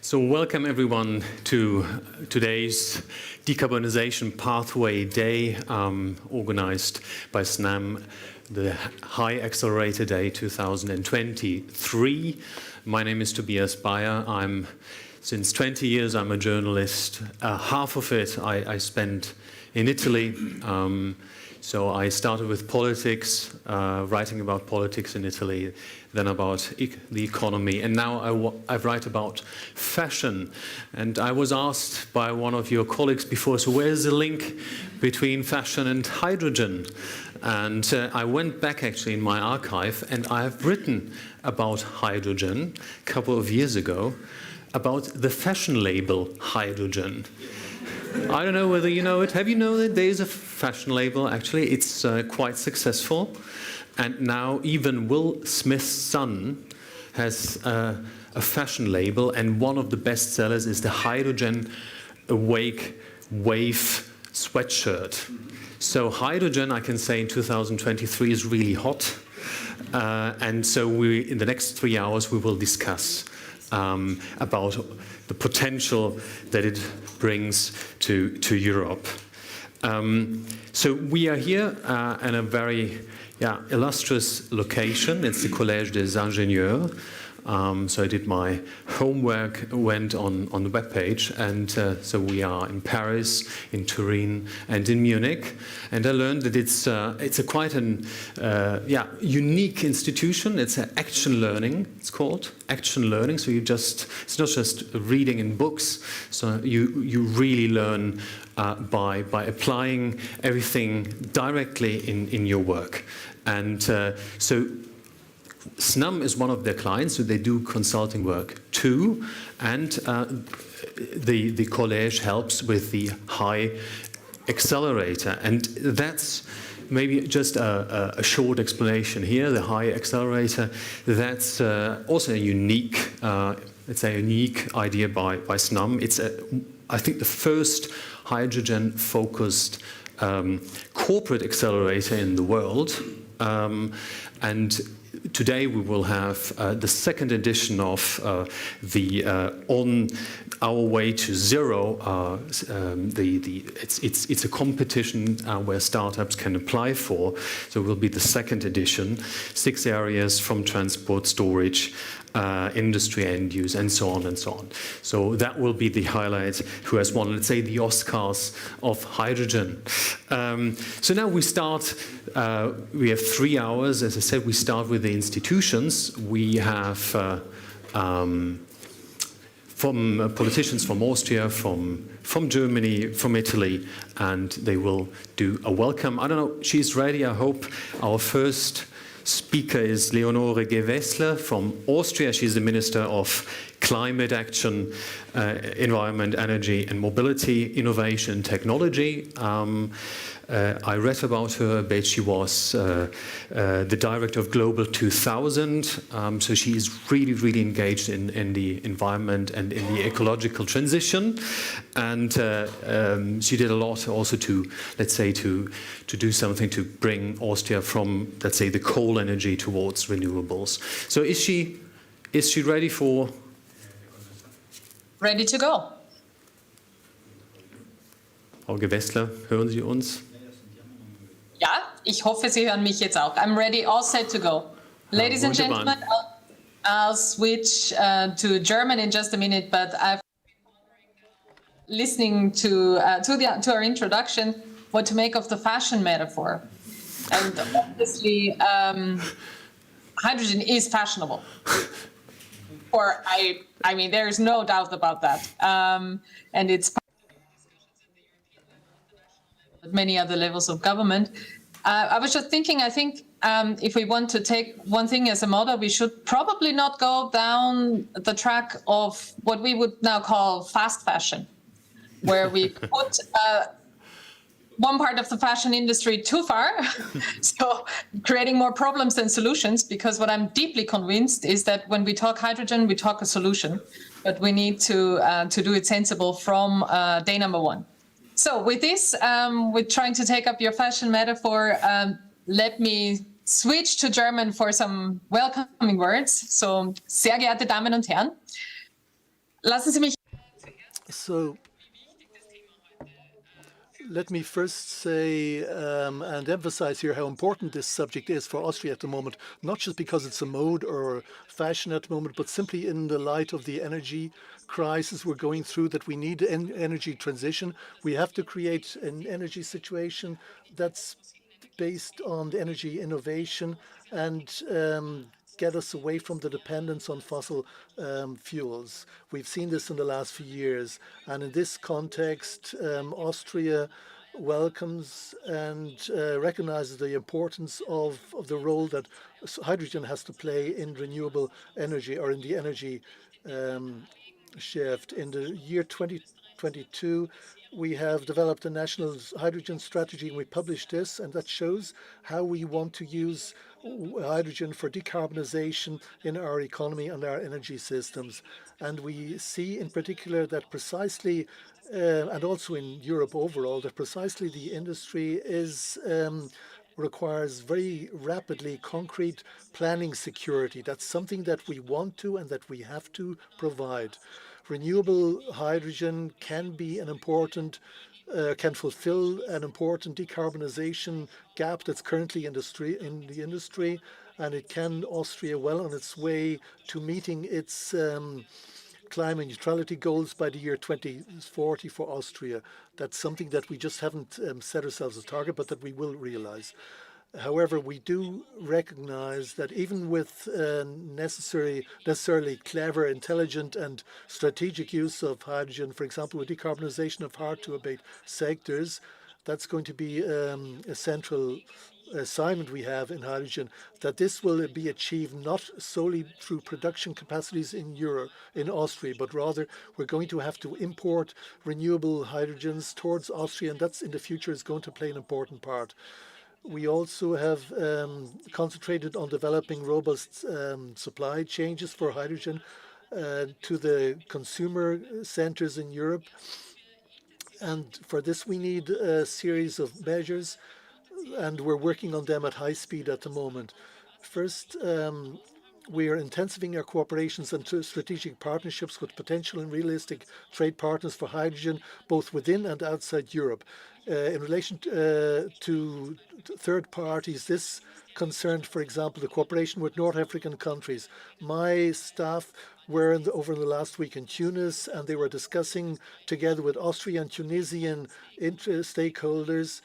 So welcome everyone to today's Decarbonization Pathway Day, organized by Snam, the HyAccelerator Day 2023. My name is Tobias Bayer. Since 20 years I'm a journalist. Half of it I spent in Italy. So I started with politics, writing about politics in Italy, then about the economy, and now I write about fashion. And I was asked by one of your colleagues before, so where's the link between fashion and hydrogen? And I went back actually in my archive, and I have written about hydrogen a couple of years ago, about the fashion label hydrogen. I don't know whether you know it. Have you known that there is a fashion label? Actually, it's quite successful. And now even Will Smith's son has a fashion label, and one of the best sellers is the Hydrogen Awake Wave sweatshirt. So hydrogen, I can say in 2023 is really hot. And so in the next 3 hours, we will discuss about the potential that it brings to Europe. So we are here in a very illustrious location. It's the Collège des Ingénieurs. So I did my homework, went on the webpage, and so we are in Paris, in Turin, and in Munich. And I learned that it's a quite an unique institution. It's an action learning. It's called action learning. So it's not just reading in books. So you really learn by applying everything directly in your work. And so Snam is one of their clients, so they do consulting work too, and the college helps with the HyAccelerator, and that's maybe just a short explanation here. The HyAccelerator, that's also a unique, it's a unique idea by Snam. It's I think the first hydrogen-focused corporate accelerator in the world, and today we will have the second edition of the On Our Way to Zero. It's a competition where startups can apply for. So it will be the second edition. 6 areas from transport, storage, industry, end use, and so on and so on. So that will be the highlight. Who has won, let's say, the Oscars of hydrogen. So now we start. We have 3 hours. As I said, we start with the institutions. We have from politicians from Austria, from Germany, from Italy, and they will do a welcome. I don't know. She's ready. I hope. Our first speaker is Leonore Gewessler from Austria. She's the Minister of Climate Action, Environment, Energy and Mobility, Innovation and Technology. I read about her, but she was the director of Global 2000. So she is really, really engaged in the environment and in the ecological transition. And she did a lot also to, let's say, to do something to bring Austria from, let's say, the coal energy towards renewables. So is she ready for? Ready to go. Frau Gewessler, hören Sie uns? Ja, ich hoffe, Sie hören mich jetzt auch. I'm ready, all set to go. Ladies and gentlemen, I'll switch to German in just a minute, but I've listening to our introduction, what to make of the fashion metaphor. And obviously, hydrogen is fashionable. Or I mean, there is no doubt about that. And it's many other levels of government. I was just thinking, I think if we want to take one thing as a model, we should probably not go down the track of what we would now call fast fashion, where we put one part of the fashion industry too far, so creating more problems than solutions, because what I'm deeply convinced is that when we talk hydrogen, we talk a solution, but we need to do it sensible from day number one. So with this, we're trying to take up your fashion metaphor. Let me switch to German for some welcoming words. So, sehr geehrte Damen und Herren, Lassen Sie mich. So let me first say and emphasize here how important this subject is for Austria at the moment, not just because it's a mode or fashion at the moment, but simply in the light of the energy crisis we're going through, that we need an energy transition. We have to create an energy situation that's based on the energy innovation and get us away from the dependence on fossil fuels. We've seen this in the last few years. And in this context, Austria welcomes and recognizes the importance of the role that hydrogen has to play in renewable energy, or in the energy shift. In the year 2022, we have developed a national hydrogen strategy, and we published this, and that shows how we want to use hydrogen for decarbonization in our economy and our energy systems. And we see in particular that precisely, and also in Europe overall, that precisely the industry requires very rapidly concrete planning security. That's something that we want to and that we have to provide. Renewable hydrogen can be an important, can fulfill an important decarbonization gap that's currently in the industry, and it can Austria well on its way to meeting its climate neutrality goals by the year 2040 for Austria. That's something that we just haven't set ourselves as a target, but that we will realize. However, we do recognize that even with necessarily clever, intelligent, and strategic use of hydrogen, for example, with decarbonization of hard-to-abate sectors, that's going to be a central assignment we have in hydrogen, that this will be achieved not solely through production capacities in Austria, but rather we're going to have to import renewable hydrogens towards Austria, and that's in the future is going to play an important part. We also have concentrated on developing robust supply chains for hydrogen to the consumer centers in Europe. And for this, we need a series of measures, and we're working on them at high speed at the moment. First, we are intensifying our cooperations and strategic partnerships with potential and realistic trade partners for hydrogen, both within and outside Europe. In relation to third parties, this concerned, for example, the cooperation with North African countries. My staff were over the last week in Tunis, and they were discussing together with Austrian and Tunisian stakeholders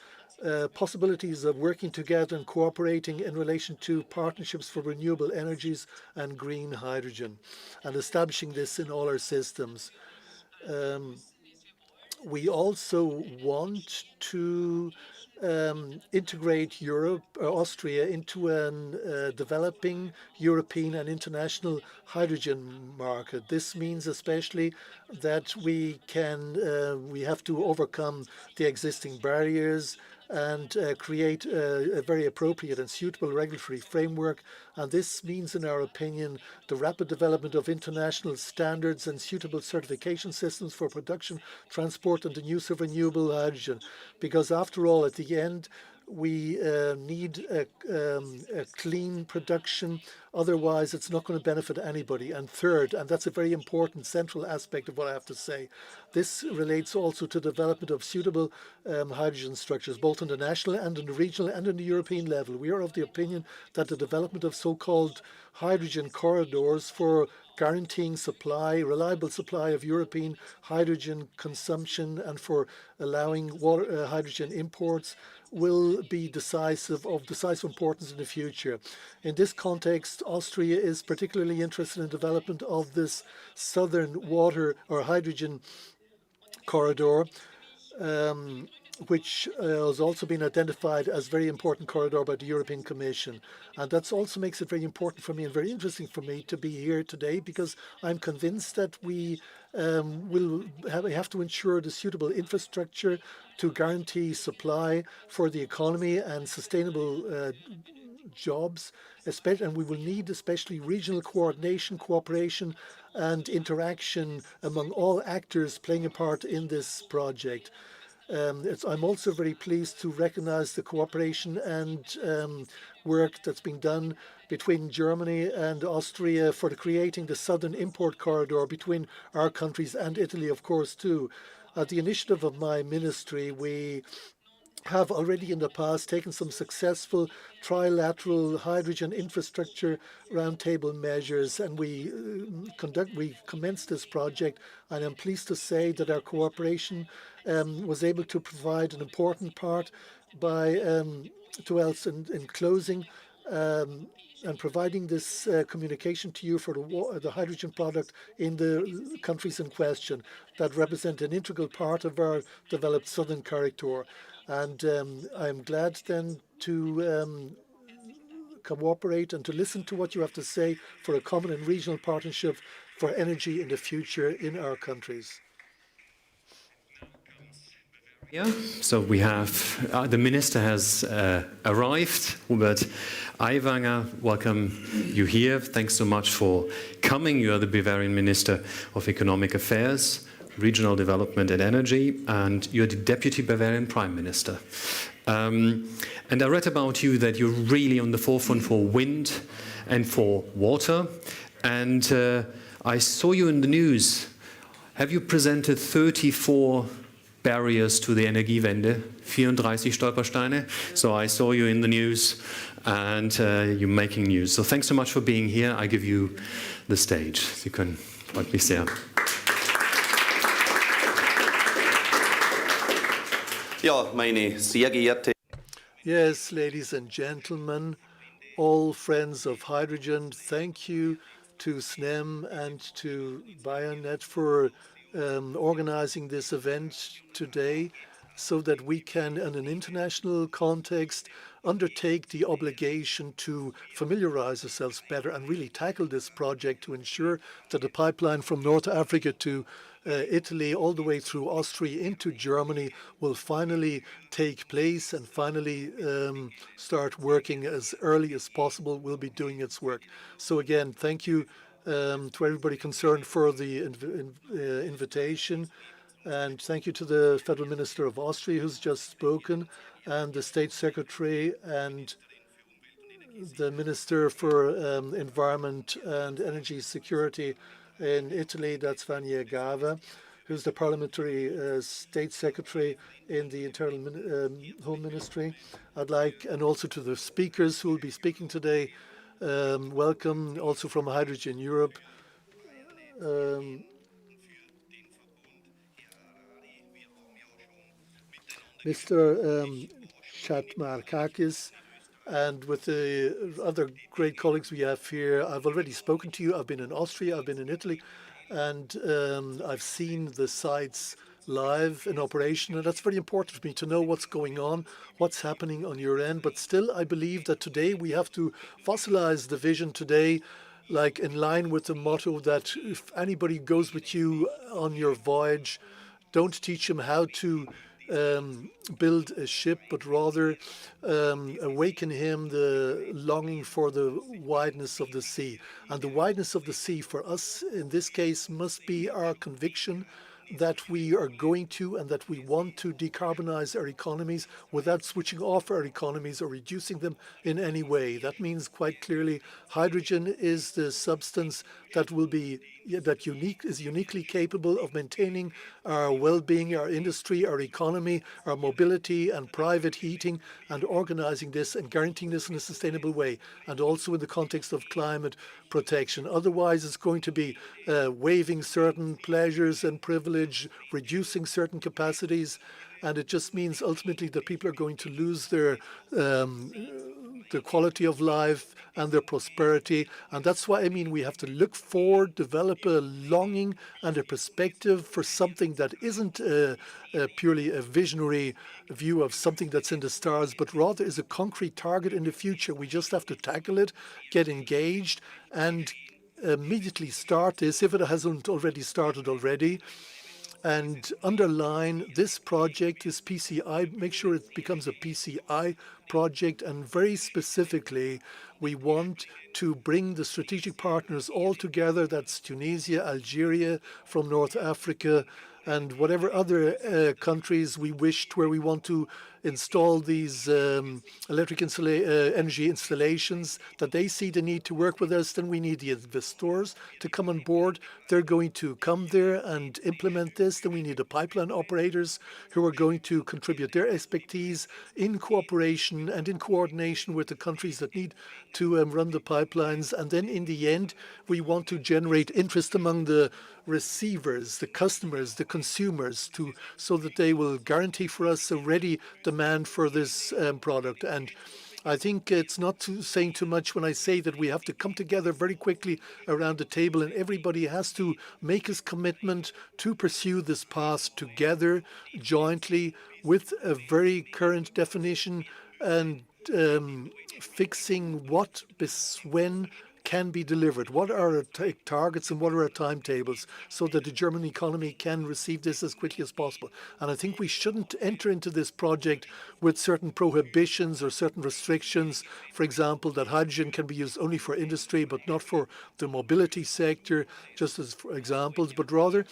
possibilities of working together and cooperating in relation to partnerships for renewable energies and green hydrogen, and establishing this in all our systems. We also want to integrate Austria into a developing European and international hydrogen market. This means especially that we have to overcome the existing barriers and create a very appropriate and suitable regulatory framework. And this means, in our opinion, the rapid development of international standards and suitable certification systems for production, transport, and the use of renewable hydrogen. Because after all, at the end, we need a clean production. Otherwise, it's not going to benefit anybody. And third, and that's a very important central aspect of what I have to say, this relates also to the development of suitable hydrogen structures, both on the national and on the regional and on the European level. We are of the opinion that the development of so-called hydrogen corridors for guaranteeing reliable supply of European hydrogen consumption and for allowing hydrogen imports will be of decisive importance in the future. In this context, Austria is particularly interested in the development of this southern water or hydrogen corridor, which has also been identified as a very important corridor by the European Commission. And that also makes it very important for me and very interesting for me to be here today, because I'm convinced that we have to ensure the suitable infrastructure to guarantee supply for the economy and sustainable jobs, and we will need especially regional coordination, cooperation, and interaction among all actors playing a part in this project. I'm also very pleased to recognize the cooperation and work that's been done between Germany and Austria for creating the southern import corridor between our countries and Italy, of course, too. At the initiative of my ministry, we have already in the past taken some successful trilateral hydrogen infrastructure roundtable measures, and we commenced this project. And I'm pleased to say that our cooperation was able to provide an important part by in closing and providing this communication to you for the hydrogen product in the countries in question that represent an integral part of our developed southern corridor. And I'm glad then to cooperate and to listen to what you have to say for a common and regional partnership for energy in the future in our countries. Yeah, so we have, the minister has arrived. Hubert Aiwanger, welcome you here. Thanks so much for coming. You are the Bavarian Minister of Economic Affairs, Regional Development and Energy, and you're the Deputy Bavarian Prime Minister. And I read about you that you're really on the forefront for wind and for water. And I saw you in the news. Have you presented 34 barriers to the Energiewende, 34 Stolpersteine. So I saw you in the news and you're making news. So thanks so much for being here. I give you the stage. Sie können, freut mich sehr. Ja, meine sehr geehrte. Yes, ladies and gentlemen, all friends of hydrogen, thank you to Snam and to Bionet for organizing this event today so that we can, in an international context, undertake the obligation to familiarize ourselves better and really tackle this project to ensure that the pipeline from North Africa to Italy all the way through Austria into Germany will finally take place and finally start working as early as possible, will be doing its work. So again, thank you to everybody concerned for the invitation. And thank you to the Federal Minister of Austria who's just spoken, and the State Secretary and the Minister for Environment and Energy Security in Italy, that's Vania Gava, who's the Parliamentary State Secretary in the Internal Home Ministry. I'd like, and also to the speakers who will be speaking today, welcome also from Hydrogen Europe. Mr. Chatmarkakis, and with the other great colleagues we have here. I've already spoken to you. I've been in Austria, I've been in Italy, and I've seen the sites live in operation, and that's very important for me to know what's going on, what's happening on your end. But still, I believe that today we have to fossilize the vision today, like in line with the motto that if anybody goes with you on your voyage, don't teach him how to build a ship, but rather awaken him the longing for the wideness of the sea. And the wideness of the sea for us in this case must be our conviction that we are going to and that we want to decarbonize our economies without switching off our economies or reducing them in any way. That means quite clearly hydrogen is the substance that will be is uniquely capable of maintaining our well-being, our industry, our economy, our mobility and private heating, and organizing this and guaranteeing this in a sustainable way, and also in the context of climate protection. Otherwise, it's going to be waiving certain pleasures and privilege, reducing certain capacities, and it just means ultimately that people are going to lose their quality of life and their prosperity. And that's why I mean we have to look forward, develop a longing and a perspective for something that isn't purely a visionary view of something that's in the stars, but rather is a concrete target in the future. We just have to tackle it, get engaged, and immediately start this, if it hasn't already started already, and underline this project, this PCI, make sure it becomes a PCI project. And very specifically, we want to bring the strategic partners all together. That's Tunisia, Algeria, from North Africa, and whatever other countries we wished where we want to install these electric energy installations, that they see the need to work with us, then we need the investors to come on board. They're going to come there and implement this. Then we need the pipeline operators who are going to contribute their expertise in cooperation and in coordination with the countries that need to run the pipelines. And then in the end, we want to generate interest among the receivers, the customers, the consumers, so that they will guarantee for us a ready demand for this product. And I think it's not saying too much when I say that we have to come together very quickly around the table, and everybody has to make his commitment to pursue this path together, jointly, with a very current definition and fixing what, when can be delivered. What are our targets and what are our timetables so that the German economy can receive this as quickly as possible? And I think we shouldn't enter into this project with certain prohibitions or certain restrictions. For example, that hydrogen can be used only for industry but not for the mobility sector, just as for examples, but rather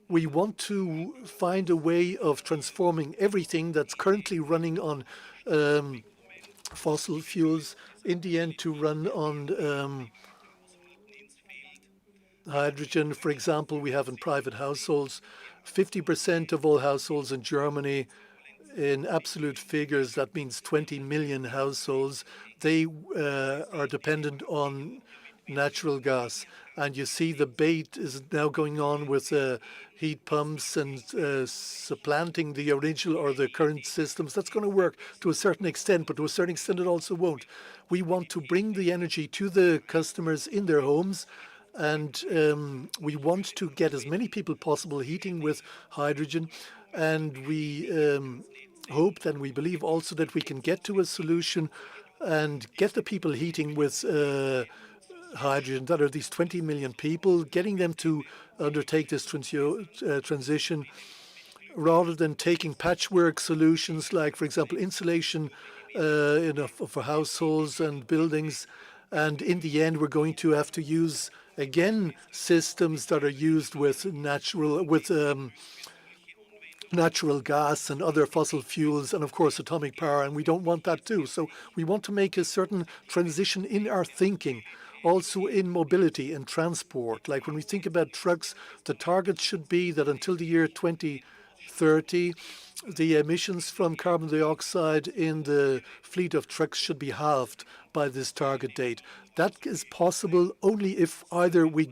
we want to find a way of transforming everything that's currently running on fossil fuels in the end to run on hydrogen. For example, we have in private households, 50% of all households in Germany, in absolute figures, that means 20 million households, they are dependent on natural gas. And you see the debate is now going on with heat pumps and supplanting the original or the current systems. That's going to work to a certain extent, but to a certain extent it also won't. We want to bring the energy to the customers in their homes, and we want to get as many people possible heating with hydrogen. And we hope and we believe also that we can get to a solution and get the people heating with hydrogen, that are these 20 million people, getting them to undertake this transition rather than taking patchwork solutions like, for example, insulation for households and buildings. And in the end, we're going to have to use, again, systems that are used with natural gas and other fossil fuels and, of course, atomic power, and we don't want that too. So we want to make a certain transition in our thinking, also in mobility and transport. Like when we think about trucks, the target should be that until the year 2030, the emissions from carbon dioxide in the fleet of trucks should be halved by this target date. That is possible only if either we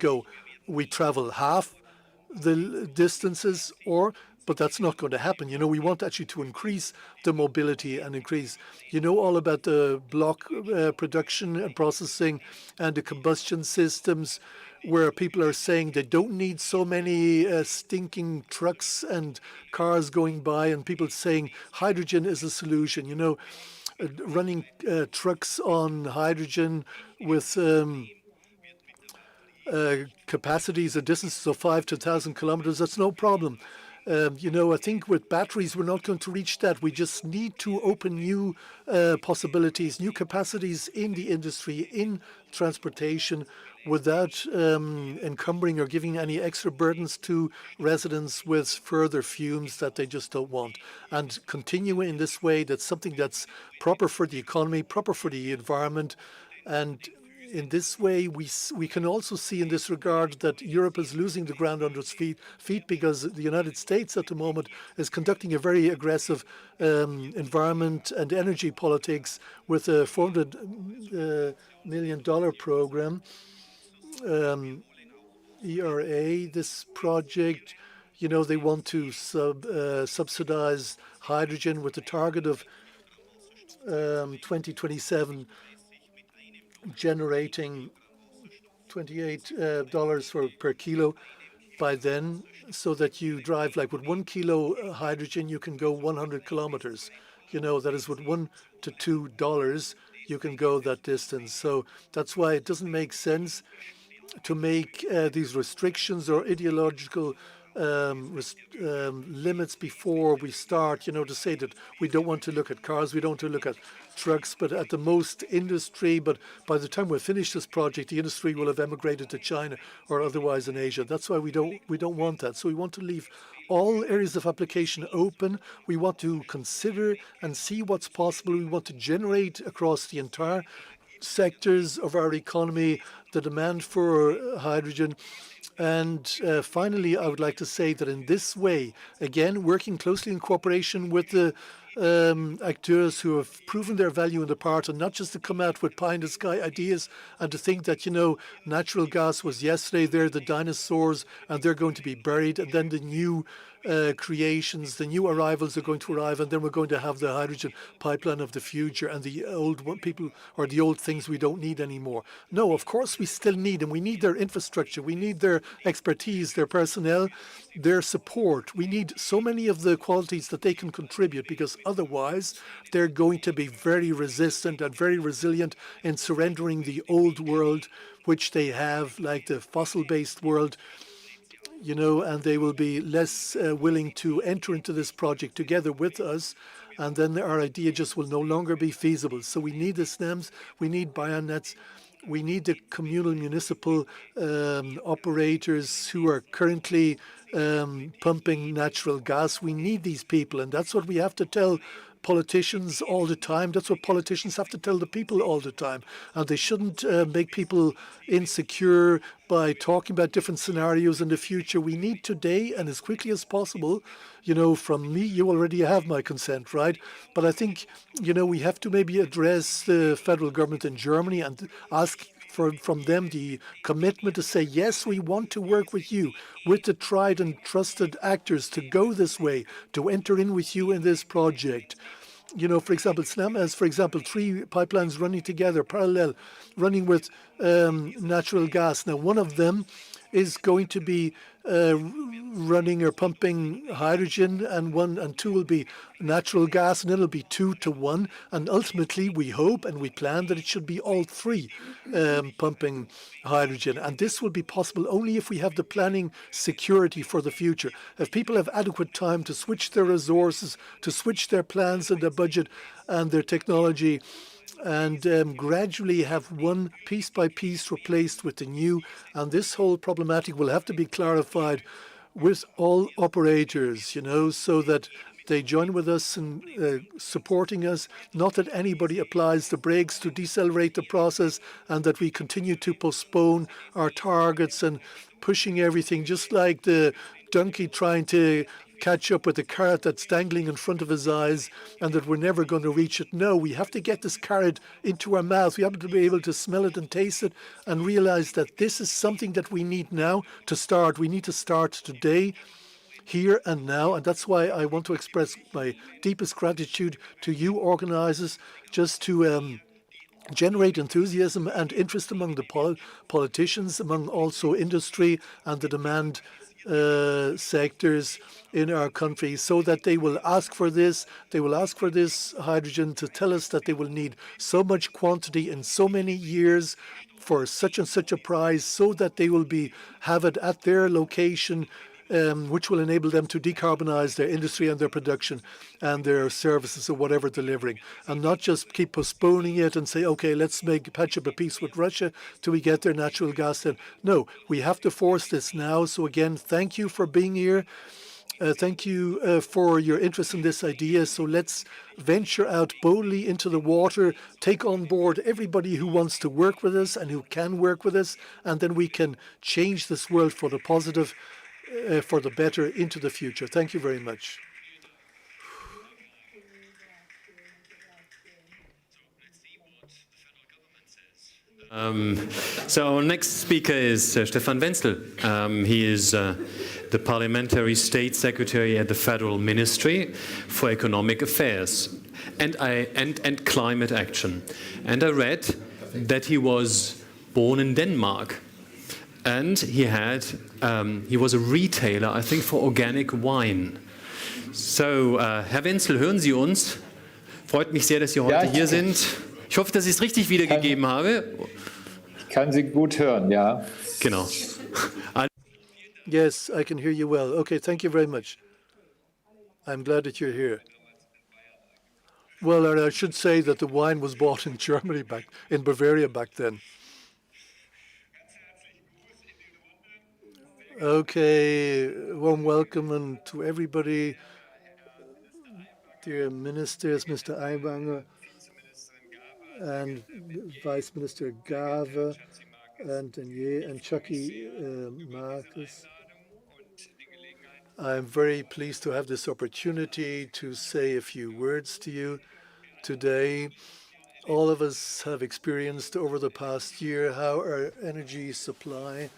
travel half the distances, but that's not going to happen. You know, we want actually to increase the mobility and increase, all about the block production and processing and the combustion systems, where people are saying they don't need so many stinking trucks and cars going by, and people saying hydrogen is a solution. Running trucks on hydrogen with capacities and distances of 5 to 1,000 kilometers, that's no problem. I think with batteries, we're not going to reach that. We just need to open new possibilities, new capacities in the industry, in transportation, without encumbering or giving any extra burdens to residents with further fumes that they just don't want. And continue in this way, that's something that's proper for the economy, proper for the environment. And in this way, we can also see in this regard that Europe is losing the ground under its feet because the United States at the moment is conducting a very aggressive environment and energy politics with a $400 million program, ERA. This project, they want to subsidize hydrogen with a target of 2027 generating $28 per kilo by then, so that you drive, like with 1 kilo hydrogen, you can go 100 kilometers. That is with $1 to $2, you can go that distance. So that's why it doesn't make sense to make these restrictions or ideological limits before we start, to say that we don't want to look at cars, we don't want to look at trucks, but at the most industry. But by the time we finish this project, the industry will have emigrated to China or otherwise in Asia. That's why we don't want that. So we want to leave all areas of application open. We want to consider and see what's possible. We want to generate across the entire sectors of our economy the demand for hydrogen. And finally, I would like to say that in this way, again, working closely in cooperation with the actors who have proven their value in the part, and not just to come out with pie-in-the-sky ideas and to think that, natural gas was yesterday, they're the dinosaurs and they're going to be buried, and then the new creations, the new arrivals are going to arrive, and then we're going to have the hydrogen pipeline of the future and the old people or the old things we don't need anymore. No, of course we still need them. We need their infrastructure. We need their expertise, their personnel, their support. We need so many of the qualities that they can contribute, because otherwise they're going to be very resistant and very resilient in surrendering the old world, which they have, like the fossil-based world, and they will be less willing to enter into this project together with us, and then our idea just will no longer be feasible. So we need the Snams, we need Bionets, we need the communal municipal operators who are currently pumping natural gas. We need these people, and that's what we have to tell politicians all the time. That's what politicians have to tell the people all the time. And they shouldn't make people insecure by talking about different scenarios in the future. We need today, and as quickly as possible, from me, you already have my consent, right? But I think, we have to maybe address the federal government in Germany and ask from them the commitment to say, yes, we want to work with you, with the tried and trusted actors, to go this way, to enter in with you in this project. For example, Snam has, 3 pipelines running together, parallel, running with natural gas. Now, one of them is going to be running or pumping hydrogen, and 2 will be natural gas, and it'll be 2 to 1. And ultimately, we hope and we plan that it should be all 3 pumping hydrogen. And this will be possible only if we have the planning security for the future. If people have adequate time to switch their resources, to switch their plans and their budget and their technology, and gradually have one piece by piece replaced with the new. And this whole problematic will have to be clarified with all operators, so that they join with us in supporting us, not that anybody applies the brakes to decelerate the process, and that we continue to postpone our targets and pushing everything, just like the donkey trying to catch up with the carrot that's dangling in front of his eyes, and that we're never going to reach it. No, we have to get this carrot into our mouth. We have to be able to smell it and taste it and realize that this is something that we need now to start. We need to start today, here and now. And that's why I want to express my deepest gratitude to you organizers, just to generate enthusiasm and interest among the politicians, among also industry and the demand sectors in our country, so that they will ask for this. They will ask for this hydrogen to tell us that they will need so much quantity in so many years for such and such a price, so that they will have it at their location, which will enable them to decarbonize their industry and their production and their services or whatever delivering, and not just keep postponing it and say, okay, let's patch up a peace with Russia till we get their natural gas then. No, we have to force this now. So again, thank you for being here. Thank you for your interest in this idea. So let's venture out boldly into the water, take on board everybody who wants to work with us and who can work with us, and then we can change this world for the positive, for the better, into the future. Thank you very much. So our next speaker is Stefan Wenzel. He is the Parliamentary State Secretary at the Federal Ministry for Economic Affairs and Climate Action. And I read that he was born in Denmark. And he was a retailer, I think, for organic wine. So, Herr Wenzel, hören Sie uns? Freut mich sehr, dass Sie heute hier sind. Ich hoffe, dass ich es richtig wiedergegeben habe. Ich kann Sie gut hören, ja. Genau. Yes, I can hear you well. Okay, thank you very much. I'm glad that you're here. Well, I should say that the wine was bought in Germany in Bavaria back then. Okay, warm welcome and to everybody, dear ministers, Mr. Aiwanger and Vice Minister Gave and Denier and Chucky Marcus. I'm very pleased to have this opportunity to say a few words to you today. All of us have experienced over the past year how our energy supply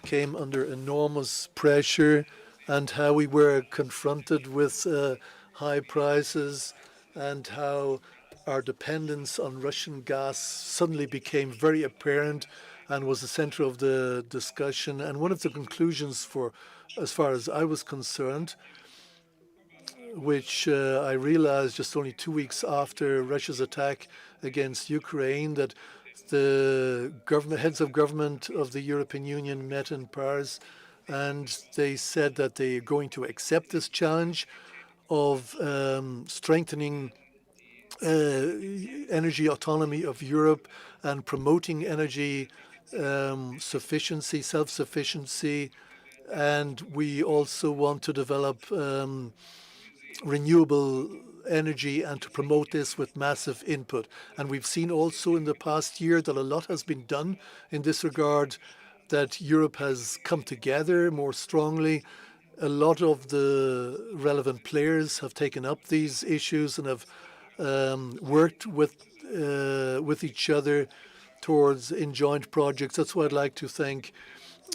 came under enormous pressure and how we were confronted with high prices and how our dependence on Russian gas suddenly became very apparent and was the center of the discussion. And one of the conclusions, as far as I was concerned, which I realized just only 2 weeks after Russia's attack against Ukraine, that the heads of government of the European Union met in Paris, and they said that they are going to accept this challenge of strengthening energy autonomy of Europe and promoting energy sufficiency, self-sufficiency. And we also want to develop renewable energy and to promote this with massive input. And we've seen also in the past year that a lot has been done in this regard, that Europe has come together more strongly. A lot of the relevant players have taken up these issues and have worked with each other towards in joint projects. That's why I'd like to thank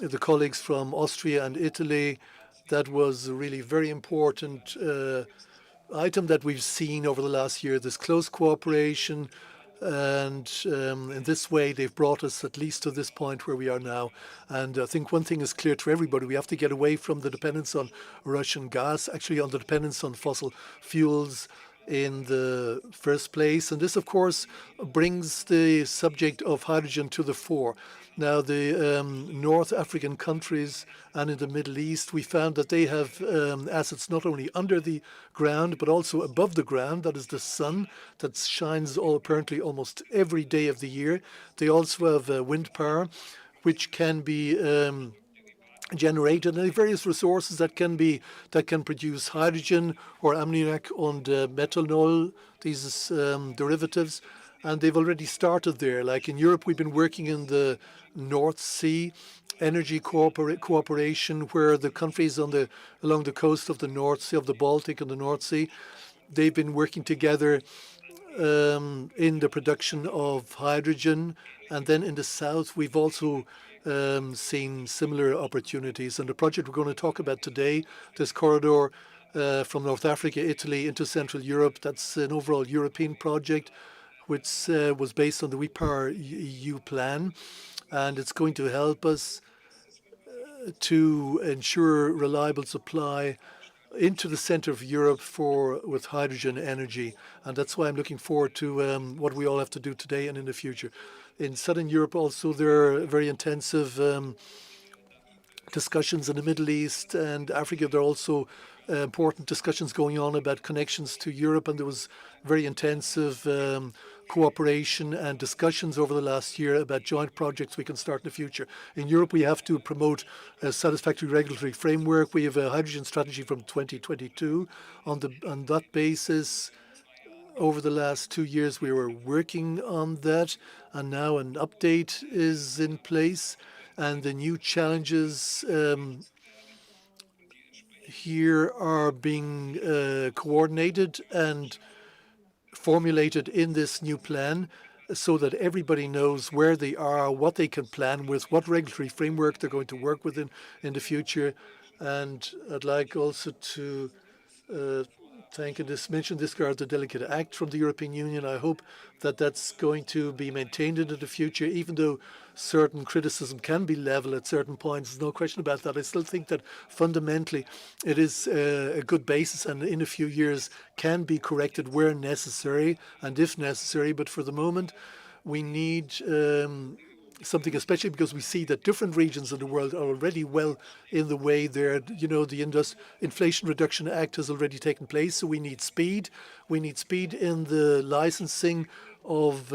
the colleagues from Austria and Italy. That was a really very important item that we've seen over the last year, this close cooperation. And in this way, they've brought us at least to this point where we are now. And I think one thing is clear to everybody. We have to get away from the dependence on Russian gas, actually on the dependence on fossil fuels in the first place. And this, of course, brings the subject of hydrogen to the fore. Now, the North African countries and in the Middle East, we found that they have assets not only under the ground, but also above the ground. That is the sun that shines apparently almost every day of the year. They also have wind power, which can be generated, and various resources that can produce hydrogen or ammoniac and methanol, these derivatives. And they've already started there. Like in Europe, we've been working in the North Sea energy cooperation, where the countries along the coast of the North Sea, of the Baltic and the North Sea, they've been working together in the production of hydrogen. And then in the south, we've also seen similar opportunities. And the project we're going to talk about today, this corridor from North Africa, Italy into Central Europe, that's an overall European project, which was based on the WePower EU plan. And it's going to help us to ensure reliable supply into the center of Europe with hydrogen energy. And that's why I'm looking forward to what we all have to do today and in the future. In Southern Europe also, there are very intensive discussions in the Middle East and Africa. There are also important discussions going on about connections to Europe, and there was very intensive cooperation and discussions over the last year about joint projects we can start in the future. In Europe, we have to promote a satisfactory regulatory framework. We have a hydrogen strategy from 2022. On that basis, over the last 2 years, we were working on that, and now an update is in place. And the new challenges here are being coordinated and formulated in this new plan so that everybody knows where they are, what they can plan with, what regulatory framework they're going to work within in the future. And I'd like also to thank and mention this regard the Delegate Act from the European Union. I hope that that's going to be maintained into the future, even though certain criticism can be level at certain points. There's no question about that. I still think that fundamentally it is a good basis, and in a few years can be corrected where necessary and if necessary. But for the moment, we need something, especially because we see that different regions of the world are already well in the way there. The Inflation Reduction Act has already taken place, so we need speed. We need speed in the licensing of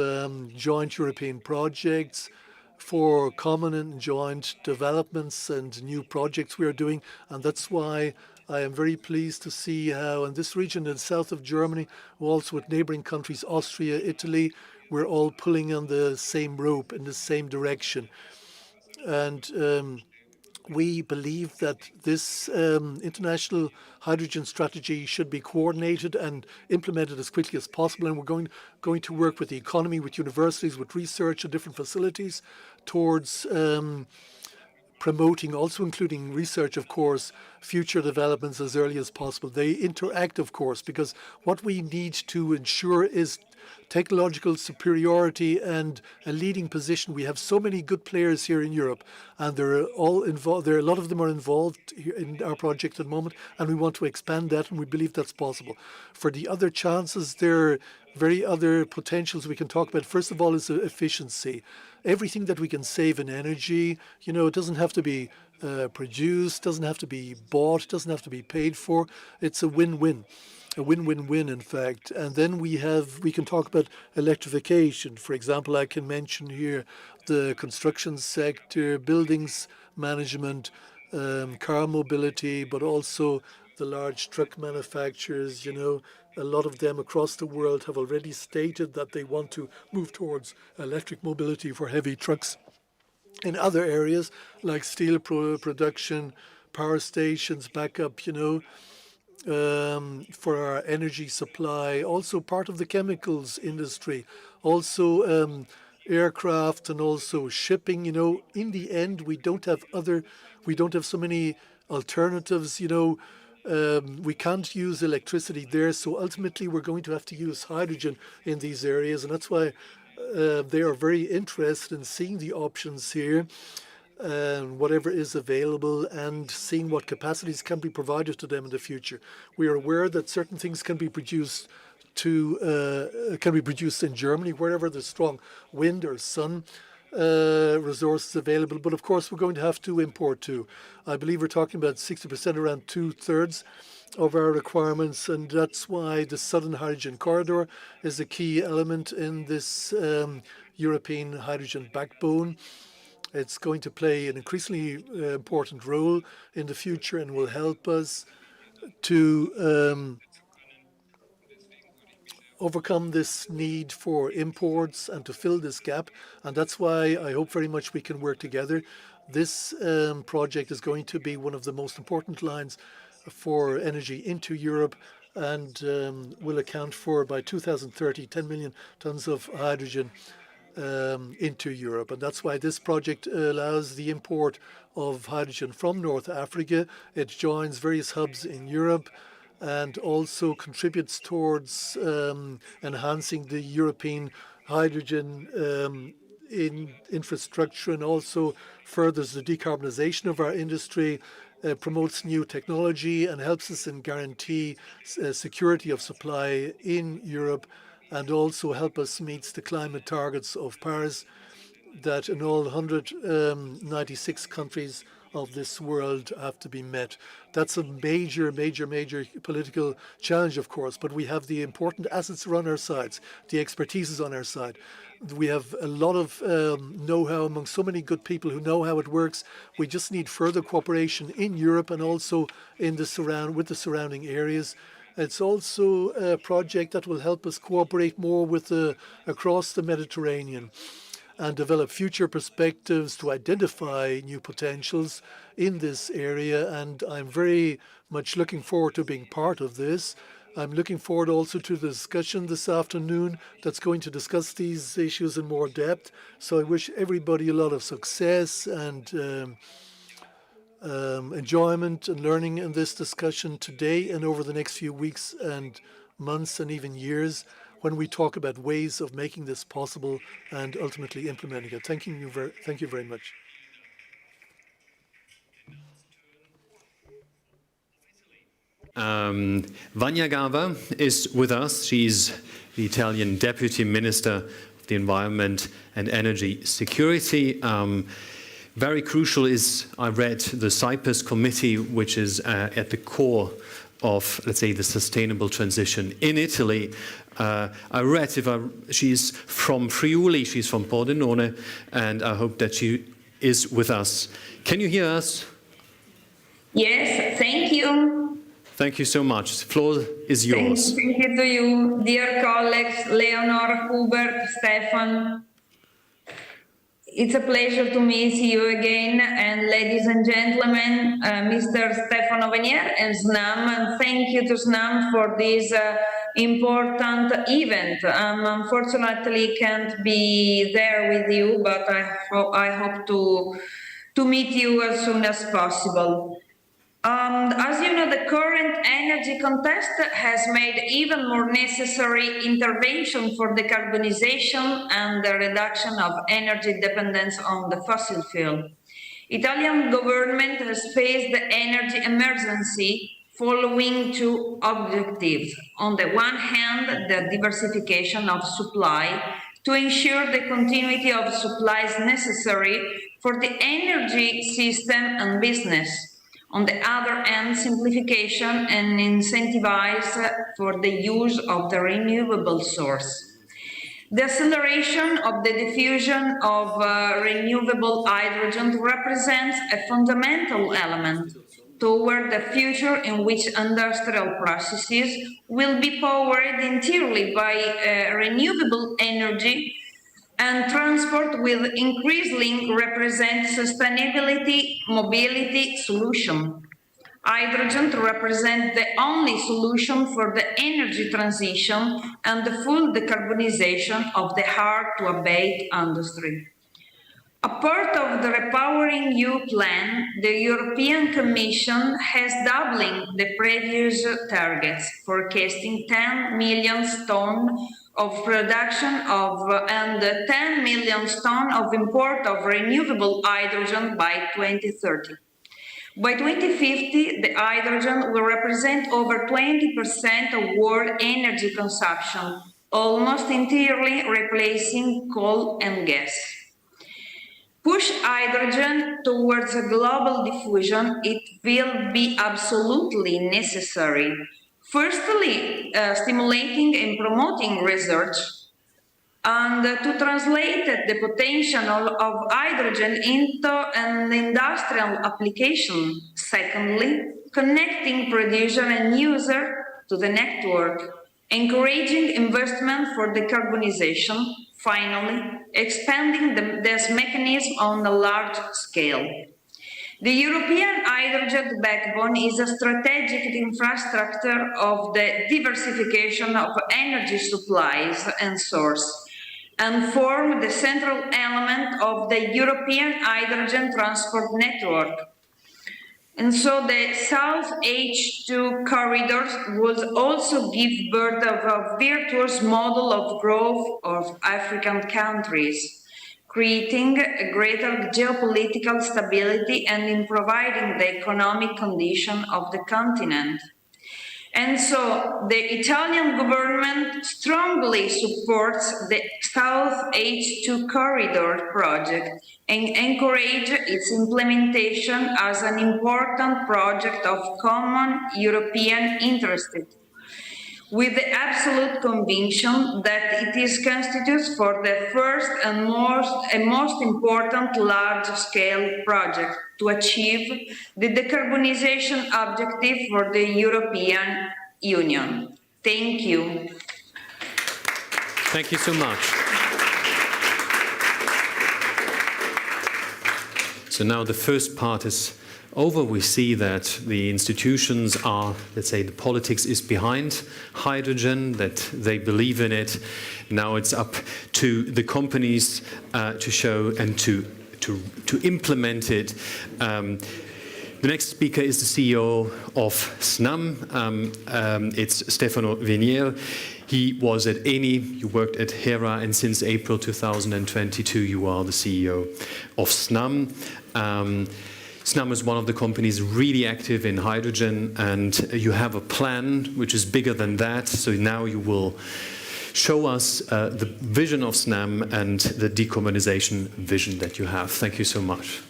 joint European projects for common and joint developments and new projects we are doing. And that's why I am very pleased to see how in this region in the south of Germany, also with neighboring countries, Austria, Italy, we're all pulling on the same rope in the same direction. And we believe that this international hydrogen strategy should be coordinated and implemented as quickly as possible. And we're going to work with the economy, with universities, with research and different facilities towards promoting, also including research, of course, future developments as early as possible. They interact, of course, because what we need to ensure is technological superiority and a leading position. We have so many good players here in Europe, and they're all involved. A lot of them are involved here in our project at the moment, and we want to expand that, and we believe that's possible. For the other chances, there are very other potentials we can talk about. First of all is efficiency. Everything that we can save in energy, it doesn't have to be produced, doesn't have to be bought, doesn't have to be paid for. It's a win-win. A win-win-win, in fact. And then we can talk about electrification. For example, I can mention here the construction sector, buildings management, car mobility, but also the large truck manufacturers. A lot of them across the world have already stated that they want to move towards electric mobility for heavy trucks. In other areas like steel production, power stations, backup, for our energy supply, also part of the chemicals industry, also aircraft and also shipping. In the end, we don't have so many alternatives. We can't use electricity there, so ultimately we're going to have to use hydrogen in these areas, and that's why they are very interested in seeing the options here. Whatever is available and seeing what capacities can be provided to them in the future. We are aware that certain things can be produced in Germany, wherever there's strong wind or sun resources available. But of course, we're going to have to import too. I believe we're talking about 60%, around 2/3 of our requirements, and that's why the Southern Hydrogen Corridor is a key element in this European hydrogen backbone. It's going to play an increasingly important role in the future and will help us to overcome this need for imports and to fill this gap. And that's why I hope very much we can work together. This project is going to be one of the most important lines for energy into Europe and will account for, by 2030, 10 million tons of hydrogen into Europe. And that's why this project allows the import of hydrogen from North Africa. It joins various hubs in Europe and also contributes towards enhancing the European hydrogen infrastructure, and also furthers the decarbonization of our industry, promotes new technology and helps us in guarantee security of supply in Europe, and also help us meet the climate targets of Paris that in all 196 countries of this world have to be met. That's a major political challenge, of course, but we have the important assets are on our sides. The expertise is on our side. We have a lot of know-how among so many good people who know how it works. We just need further cooperation in Europe and also in with the surrounding areas. It's also a project that will help us cooperate more with across the Mediterranean and develop future perspectives to identify new potentials in this area. And I'm very much looking forward to being part of this. I'm looking forward also to the discussion this afternoon that's going to discuss these issues in more depth. So I wish everybody a lot of success and enjoyment and learning in this discussion today and over the next few weeks and months and even years, when we talk about ways of making this possible and ultimately implementing it. Thank you very much. Vanya Gava is with us. She's the Italian Deputy Minister the environment and energy security. Very crucial is, I read, the Cyprus Committee, which is at the core of, let's say, the sustainable transition in Italy. I read she's from Friuli, she's from Pordenone, and I hope that she is with us. Can you hear us? Yes, thank you. Thank you so much. The floor is yours. Thank you to you, dear colleagues, Leonor, Hubert, Stefan. It's a pleasure to meet you again, and ladies and gentlemen, Mr. Stefano Venier and Snam, and thank you to Snam for this important event. Unfortunately, can't be there with you, but I hope to meet you as soon as possible. As you know, the current energy context has made even more necessary intervention for decarbonization and the reduction of energy dependence on the fossil fuel. Italian government has faced the energy emergency following two objectives. On the one hand, the diversification of supply to ensure the continuity of supplies necessary for the energy system and business. On the other hand, simplification and incentivize for the use of the renewable source. The acceleration of the diffusion of renewable hydrogen represents a fundamental element toward the future in which industrial processes will be powered entirely by renewable energy, and transport will increasingly represent sustainability mobility solution. Hydrogen represents the only solution for the energy transition and the full decarbonization of the hard-to-abate industry. A part of the Repowering EU plan, the European Commission has doubling the previous targets, forecasting 10 million tons of production and 10 million tons of import of renewable hydrogen by 2030. By 2050, the hydrogen will represent over 20% of world energy consumption, almost entirely replacing coal and gas. Push hydrogen towards a global diffusion, it will be absolutely necessary. Firstly, stimulating and promoting research, and to translate the potential of hydrogen into an industrial application. Secondly, connecting producer and user to the network, encouraging investment for decarbonization. Finally, expanding this mechanism on a large scale. The European hydrogen backbone is a strategic infrastructure of the diversification of energy supplies and source, and form the central element of the European hydrogen transport network. And so the South H2 corridors will also give birth to a virtuous model of growth of African countries, creating a greater geopolitical stability and in providing the economic condition of the continent. And so the Italian government strongly supports the South H2 corridor project and encourages its implementation as an important project of common European interest, with the absolute conviction that it is constitutes for the first and most important large-scale project to achieve the decarbonization objective for the European Union. Thank you. Thank you so much. So now the first part is over. We see that the institutions are, let's say, the politics is behind hydrogen, that they believe in it. Now it's up to the companies to show and to implement it. The next speaker is the CEO of Snam. It's Stefano Venier. He was at Eni, you worked at Hera, and since April 2022 you are the CEO of Snam. Snam is one of the companies really active in hydrogen, and you have a plan which is bigger than that. So now you will show us the vision of Snam and the decarbonization vision that you have. Thank you so much.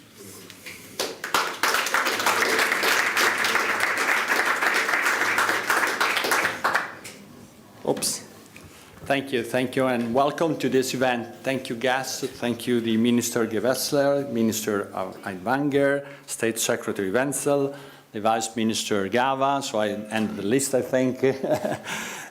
Oops. Thank you, and welcome to this event. Thank you, guests. Thank you, the Minister Gewessler, Minister Aiwanger, State Secretary Wenzel, the Vice Minister Gava, so I end the list, I think,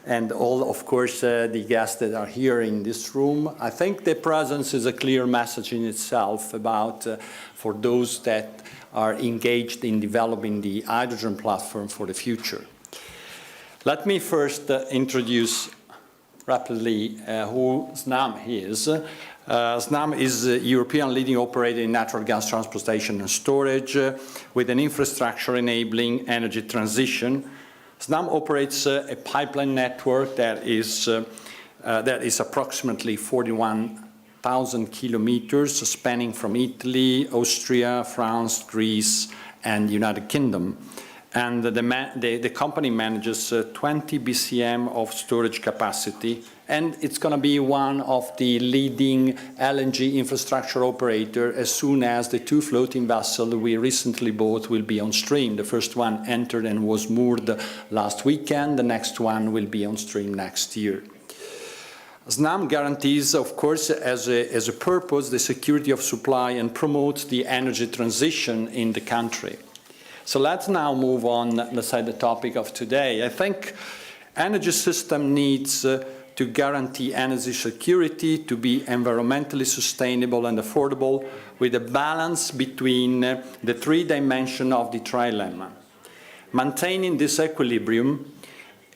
and all, of course, the guests that are here in this room. I think the presence is a clear message in itself about, for those that are engaged in developing the hydrogen platform for the future. Let me first introduce rapidly who Snam is. Snam is a European leading operator in natural gas transportation and storage with an infrastructure enabling energy transition. Snam operates a pipeline network that is approximately 41,000 kilometers spanning from Italy, Austria, France, Greece, and the United Kingdom. And the company manages 20 BCM of storage capacity, and it's going to be one of the leading LNG infrastructure operator as soon as the 2 floating vessels we recently bought will be on stream. The first one entered and was moored last weekend. The next one will be on stream next year. Snam guarantees, of course, as a purpose, the security of supply and promotes the energy transition in the country. So let's now move on, let's say, the topic of today. I think energy system needs to guarantee energy security, to be environmentally sustainable and affordable, with a balance between the 3 dimensions of the trilemma. Maintaining this equilibrium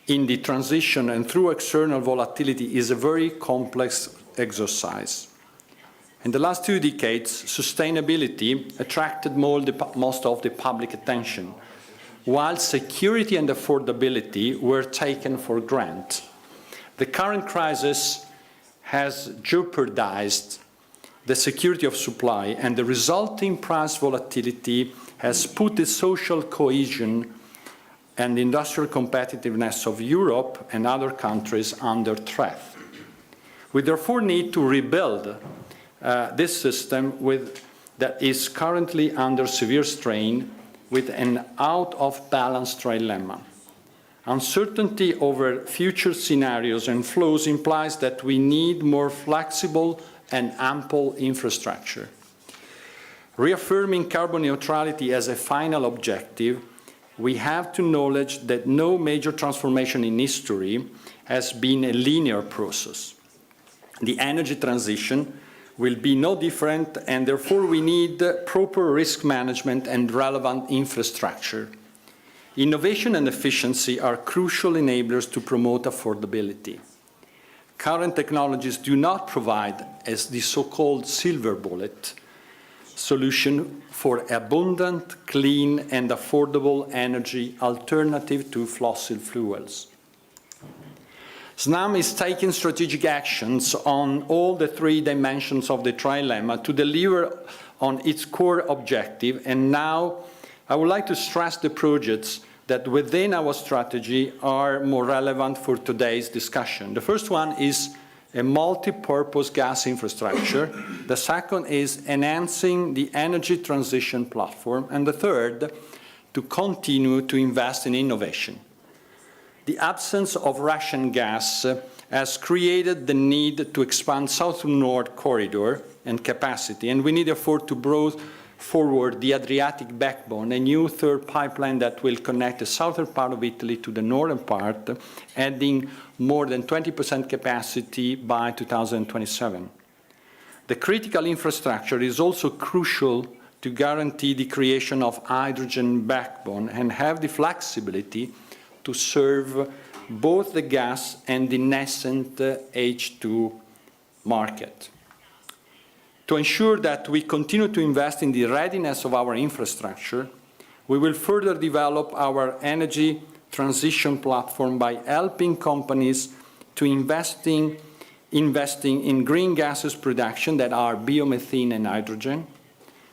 in the transition and through external volatility is a very complex exercise. In the last 2 decades, sustainability attracted most of the public attention, while security and affordability were taken for granted. The current crisis has jeopardized the security of supply, and the resulting price volatility has put the social cohesion and the industrial competitiveness of Europe and other countries under threat. We therefore need to rebuild this system that is currently under severe strain with an out-of-balance trilemma. Uncertainty over future scenarios and flows implies that we need more flexible and ample infrastructure. Reaffirming carbon neutrality as a final objective, we have to acknowledge that no major transformation in history has been a linear process. The energy transition will be no different, and therefore we need proper risk management and relevant infrastructure. Innovation and efficiency are crucial enablers to promote affordability. Current technologies do not provide as the so-called silver bullet solution for abundant, clean, and affordable energy alternative to fossil fuels. Snam is taking strategic actions on all the 3 dimensions of the trilemma to deliver on its core objective, and now I would like to stress the projects that within our strategy are more relevant for today's discussion. The first one is a multi-purpose gas infrastructure. The second is enhancing the energy transition platform, and the third, to continue to invest in innovation. The absence of Russian gas has created the need to expand south-to-north corridor and capacity, and we need therefore to bring forward the Adriatic backbone, a new 3rd pipeline that will connect the southern part of Italy to the northern part, adding more than 20% capacity by 2027. The critical infrastructure is also crucial to guarantee the creation of hydrogen backbone and have the flexibility to serve both the gas and the nascent H2 market. To ensure that we continue to invest in the readiness of our infrastructure, we will further develop our energy transition platform by helping companies to investing in green gases production that are biomethane and hydrogen,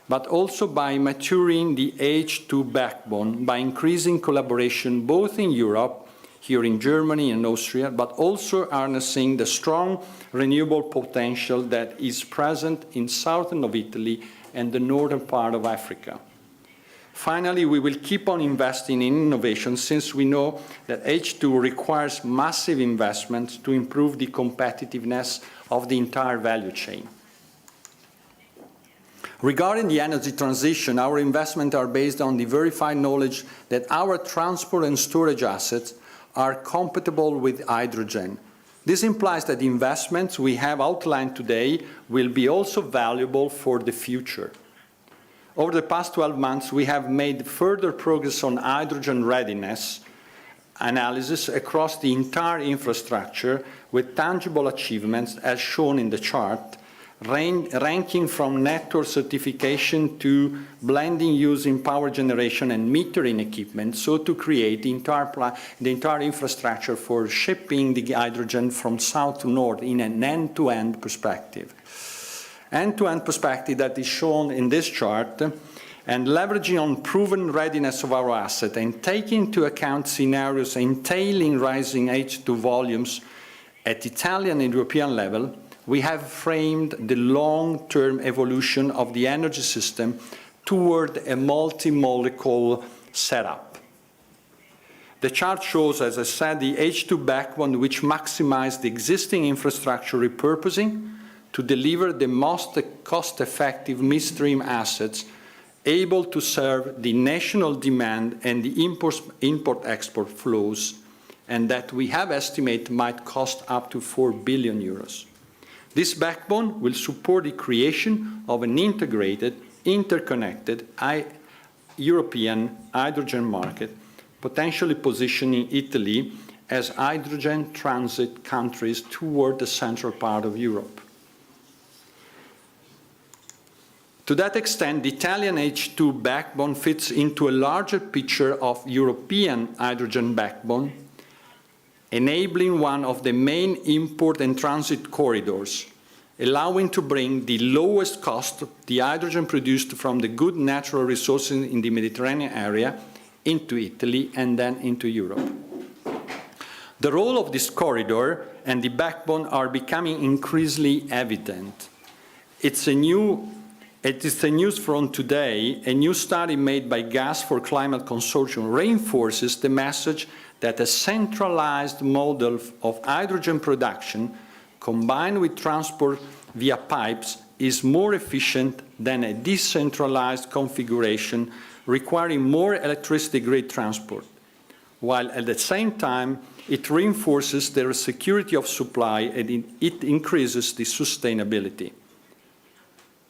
but also by maturing the H2 backbone by increasing collaboration both in Europe, here in Germany and Austria, but also harnessing the strong renewable potential that is present in southern of Italy and the northern part of Africa. Finally, we will keep on investing in innovation since we know that H2 requires massive investments to improve the competitiveness of the entire value chain. Regarding the energy transition, our investments are based on the verified knowledge that our transport and storage assets are compatible with hydrogen. This implies that the investments we have outlined today will be also valuable for the future. Over the past 12 months, we have made further progress on hydrogen readiness analysis across the entire infrastructure with tangible achievements as shown in the chart, ranking from network certification to blending using power generation and metering equipment, so to create the entire infrastructure for shipping the hydrogen from south to north in an end-to-end perspective. End-to-end perspective that is shown in this chart, and leveraging on proven readiness of our asset and taking into account scenarios entailing rising H2 volumes at Italian and European level, we have framed the long-term evolution of the energy system toward a multi-molecule setup. The chart shows, as I said, the H2 backbone which maximizes the existing infrastructure repurposing to deliver the most cost-effective midstream assets able to serve the national demand and the import-export flows, and that we have estimated might cost up to 4 billion euros. This backbone will support the creation of an integrated, interconnected European hydrogen market, potentially positioning Italy as hydrogen transit countries toward the central part of Europe. To that extent, the Italian H2 backbone fits into a larger picture of European hydrogen backbone, enabling one of the main import and transit corridors, allowing to bring the lowest cost the hydrogen produced from the good natural resources in the Mediterranean area into Italy and then into Europe. The role of this corridor and the backbone are becoming increasingly evident. It is the news from today. A new study made by Gas for Climate Consortium reinforces the message that a centralized model of hydrogen production combined with transport via pipes is more efficient than a decentralized configuration requiring more electricity grid transport, while at the same time it reinforces their security of supply and it increases the sustainability,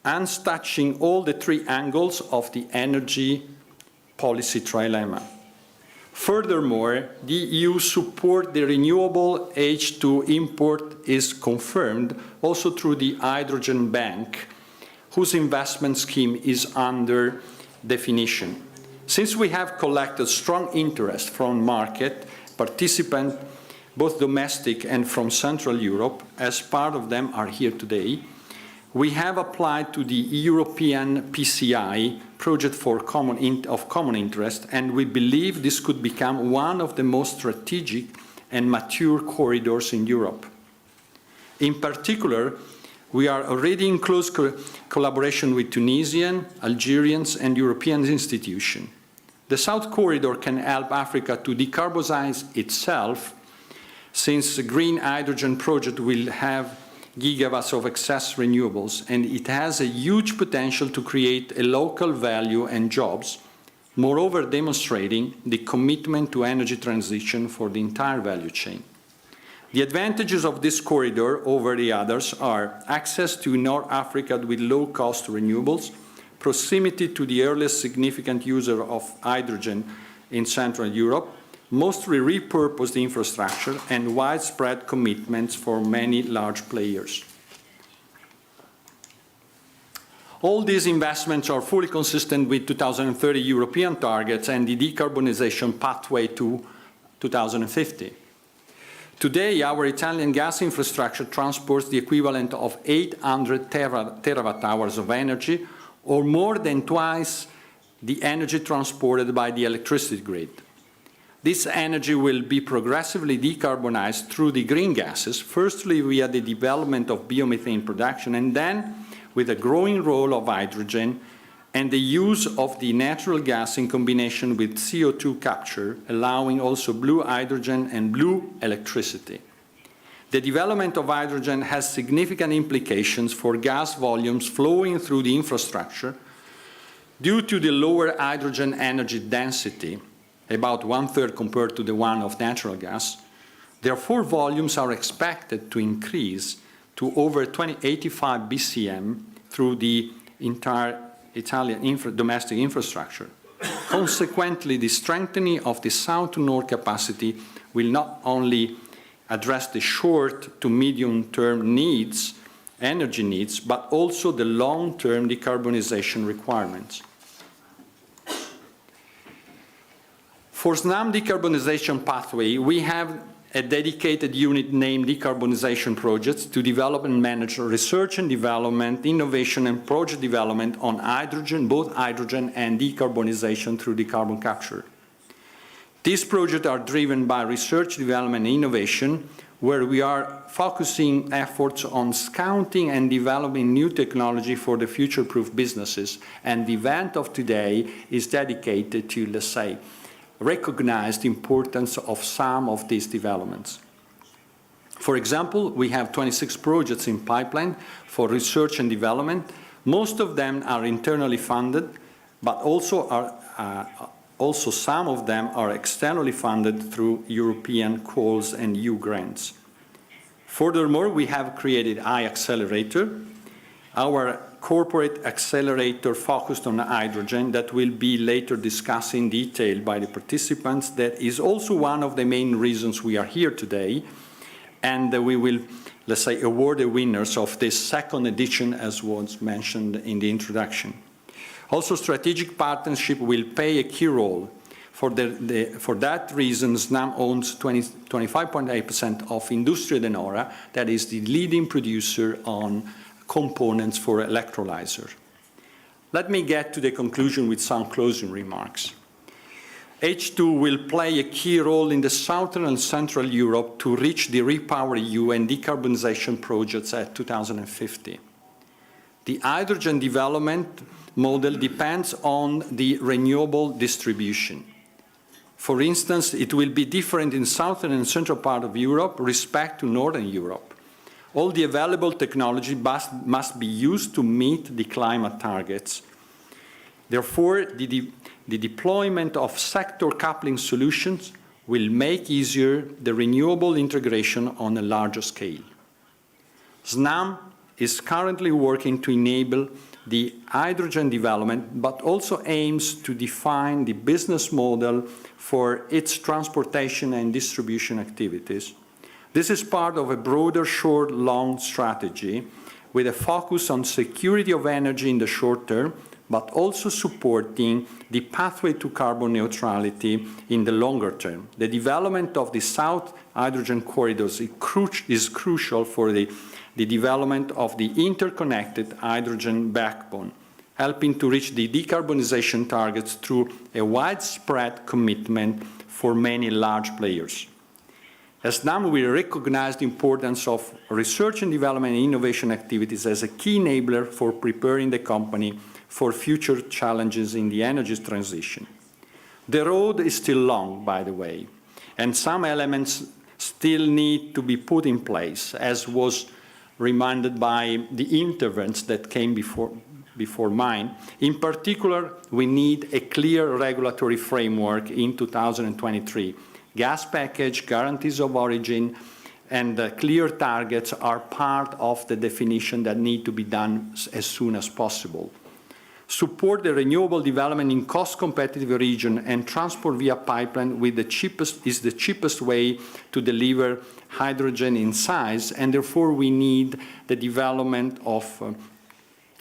and touching all the three angles of the energy policy trilemma. Furthermore, the EU support the renewable H2 import is confirmed also through the Hydrogen Bank, whose investment scheme is under definition. Since we have collected strong interest from market participants, both domestic and from Central Europe, as part of them are here today, we have applied to the European PCI project of common interest, and we believe this could become one of the most strategic and mature corridors in Europe. In particular, we are already in close collaboration with Tunisian, Algerian, and European institutions. The South Corridor can help Africa to decarbonize itself, since the green hydrogen project will have gigawatts of excess renewables, and it has a huge potential to create a local value and jobs, moreover demonstrating the commitment to energy transition for the entire value chain. The advantages of this corridor over the others are access to North Africa with low-cost renewables, proximity to the earliest significant user of hydrogen in Central Europe, mostly repurposed infrastructure, and widespread commitments for many large players. All these investments are fully consistent with 2030 European targets and the decarbonization pathway to 2050. Today, our Italian gas infrastructure transports the equivalent of 800 terawatt-hours of energy, or more than twice the energy transported by the electricity grid. This energy will be progressively decarbonized through the green gases, firstly via the development of biomethane production, and then with a growing role of hydrogen and the use of the natural gas in combination with CO2 capture, allowing also blue hydrogen and blue electricity. The development of hydrogen has significant implications for gas volumes flowing through the infrastructure due to the lower hydrogen energy density, about 1/3 compared to the one of natural gas. Therefore, volumes are expected to increase to over 85 BCM through the entire Italian domestic infrastructure. Consequently, the strengthening of the south to north capacity will not only address the short to medium-term needs, energy needs, but also the long-term decarbonization requirements. For Snam decarbonization pathway, we have a dedicated unit named Decarbonization Projects to develop and manage research and development, innovation and project development on hydrogen, both hydrogen and decarbonization through the carbon capture. These projects are driven by research, development and innovation, where we are focusing efforts on scouting and developing new technology for the future-proof businesses. And the event of today is dedicated to, let's say, recognize the importance of some of these developments. For example, we have 26 projects in pipeline for research and development. Most of them are internally funded, but also some of them are externally funded through European calls and EU grants. Furthermore, we have created HyAccelerator, our corporate accelerator focused on hydrogen that will be later discussed in detail by the participants. That is also one of the main reasons we are here today. And we will, let's say, award the winners of this second edition, as was mentioned in the introduction. Also, strategic partnership will play a key role. For that reason, Snam owns 25.8% of Industria De Nora, that is the leading producer on components for electrolyzer. Let me get to the conclusion with some closing remarks. H2 will play a key role in the southern and central Europe to reach the REPowerEU and decarbonization projects at 2050. The hydrogen development model depends on the renewable distribution. For instance, it will be different in southern and central part of Europe respect to northern Europe. All the available technology must be used to meet the climate targets. Therefore, the deployment of sector coupling solutions will make easier the renewable integration on a larger scale. Snam is currently working to enable the hydrogen development, but also aims to define the business model for its transportation and distribution activities. This is part of a broader short-long strategy with a focus on security of energy in the short term, but also supporting the pathway to carbon neutrality in the longer term. The development of the South Hydrogen Corridors is crucial for the development of the interconnected hydrogen backbone, helping to reach the decarbonization targets through a widespread commitment for many large players. As Snam, we recognize the importance of research and development and innovation activities as a key enabler for preparing the company for future challenges in the energy transition. The road is still long, by the way, and some elements still need to be put in place, as was reminded by the intervents that came before mine. In particular, we need a clear regulatory framework in 2023. Gas package, guarantees of origin, and clear targets are part of the definition that need to be done as soon as possible. Support the renewable development in cost-competitive region and transport via pipeline is the cheapest way to deliver hydrogen in size, and therefore we need the development of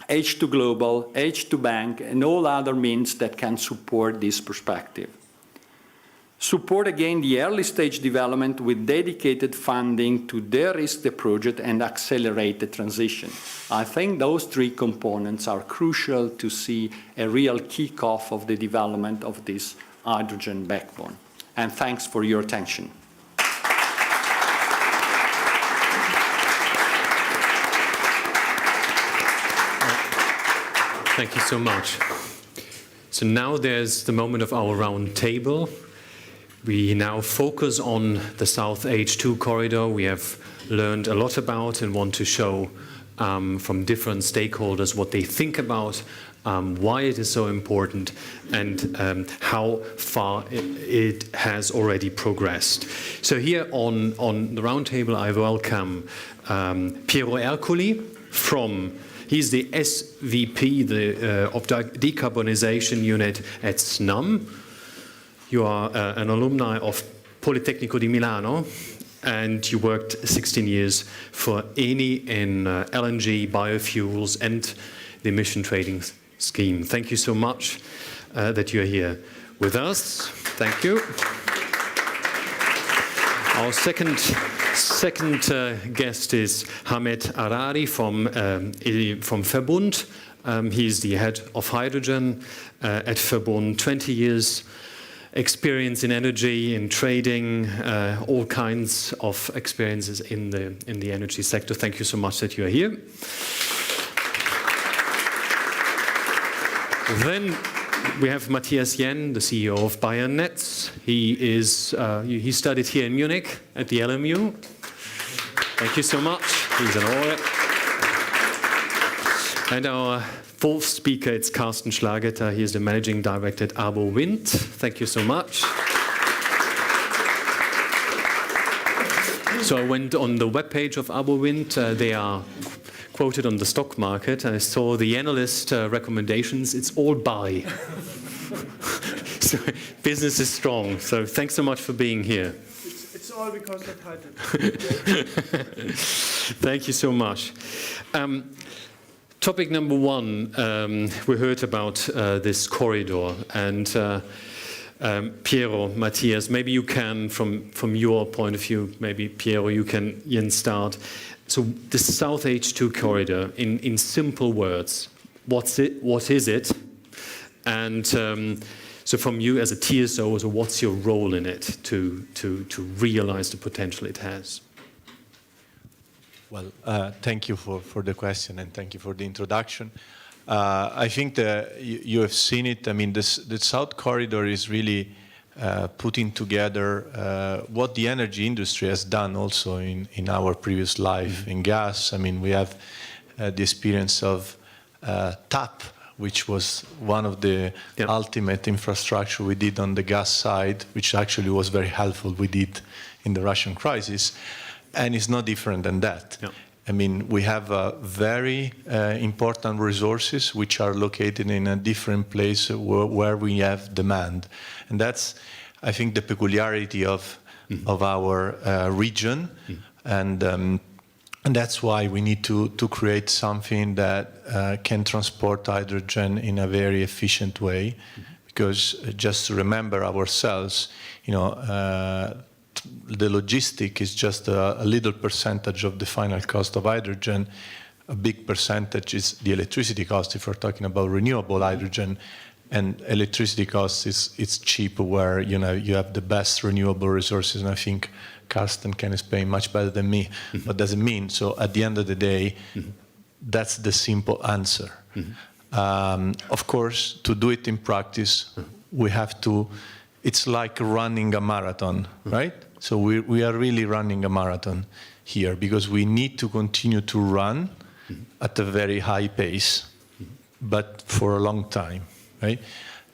H2 Global, H2 Bank, and all other means that can support this perspective. Support again the early stage development with dedicated funding to de-risk the project and accelerate the transition. I think those three components are crucial to see a real kick-off of the development of this hydrogen backbone. and thanks for your attention. Thank you so much. So now there's the moment of our round table. We now focus on the South H2 corridor we have learned a lot about and want to show from different stakeholders what they think about, why it is so important, and how far it has already progressed. So here on the round table I welcome Piero Ercoli he's the SVP of Decarbonization Unit at Snam. You are an alumni of Politecnico di Milano, and you worked 16 years for ENI in LNG, biofuels, and the emission trading scheme. Thank you so much that you're here with us. Thank you. Our second guest is Hamed Arari from Verbund. He's the head of hydrogen at Verbund, 20 years experience in energy, in trading, all kinds of experiences in the energy sector. Thank you so much that you are here. Then we have Matthias Jen, the CEO of Bayern Netz. He studied here in Munich at the LMU. Thank you so much. He's an honor. And our fourth speaker, it's Carsten Schlageter. He is the managing director at Abo Wind. Thank you so much. So I went on the webpage of Abo Wind. They are quoted on the stock market. I saw the analyst recommendations. It's all buy. So business is strong. So thanks so much for being here. It's all because of hydrogen. Thank you so much. Topic number one, we heard about this corridor, and Piero, Matthias, maybe you can, from your point of view, maybe Piero, you can start. So the South H2 corridor, in simple words, what is it? And so from you as a TSO, so what's your role in it to realize the potential it has? Well, thank you for the question, and thank you for the introduction. I think that you have seen it. I mean, the South Corridor is really putting together what the energy industry has done also in our previous life in gas. I mean, we have the experience of TAP, which was one of the ultimate infrastructure we did on the gas side, which actually was very helpful we did in the Russian crisis. And it's no different than that. Yeah. I mean, we have very important resources which are located in a different place where we have demand. And that's, I think, the peculiarity of our region. And that's why we need to create something that can transport hydrogen in a very efficient way. Because just to remember ourselves, you know, the logistic is just a little percentage of the final cost of hydrogen. A big percentage is the electricity cost if we're talking about renewable hydrogen. And electricity cost is cheap where you have the best renewable resources. And I think Carsten can explain much better than me what does it mean. So at the end of the day, that's the simple answer. Of course, to do it in practice, we have to. It's like running a marathon, right? So we are really running a marathon here because we need to continue to run at a very high pace, but for a long time, right?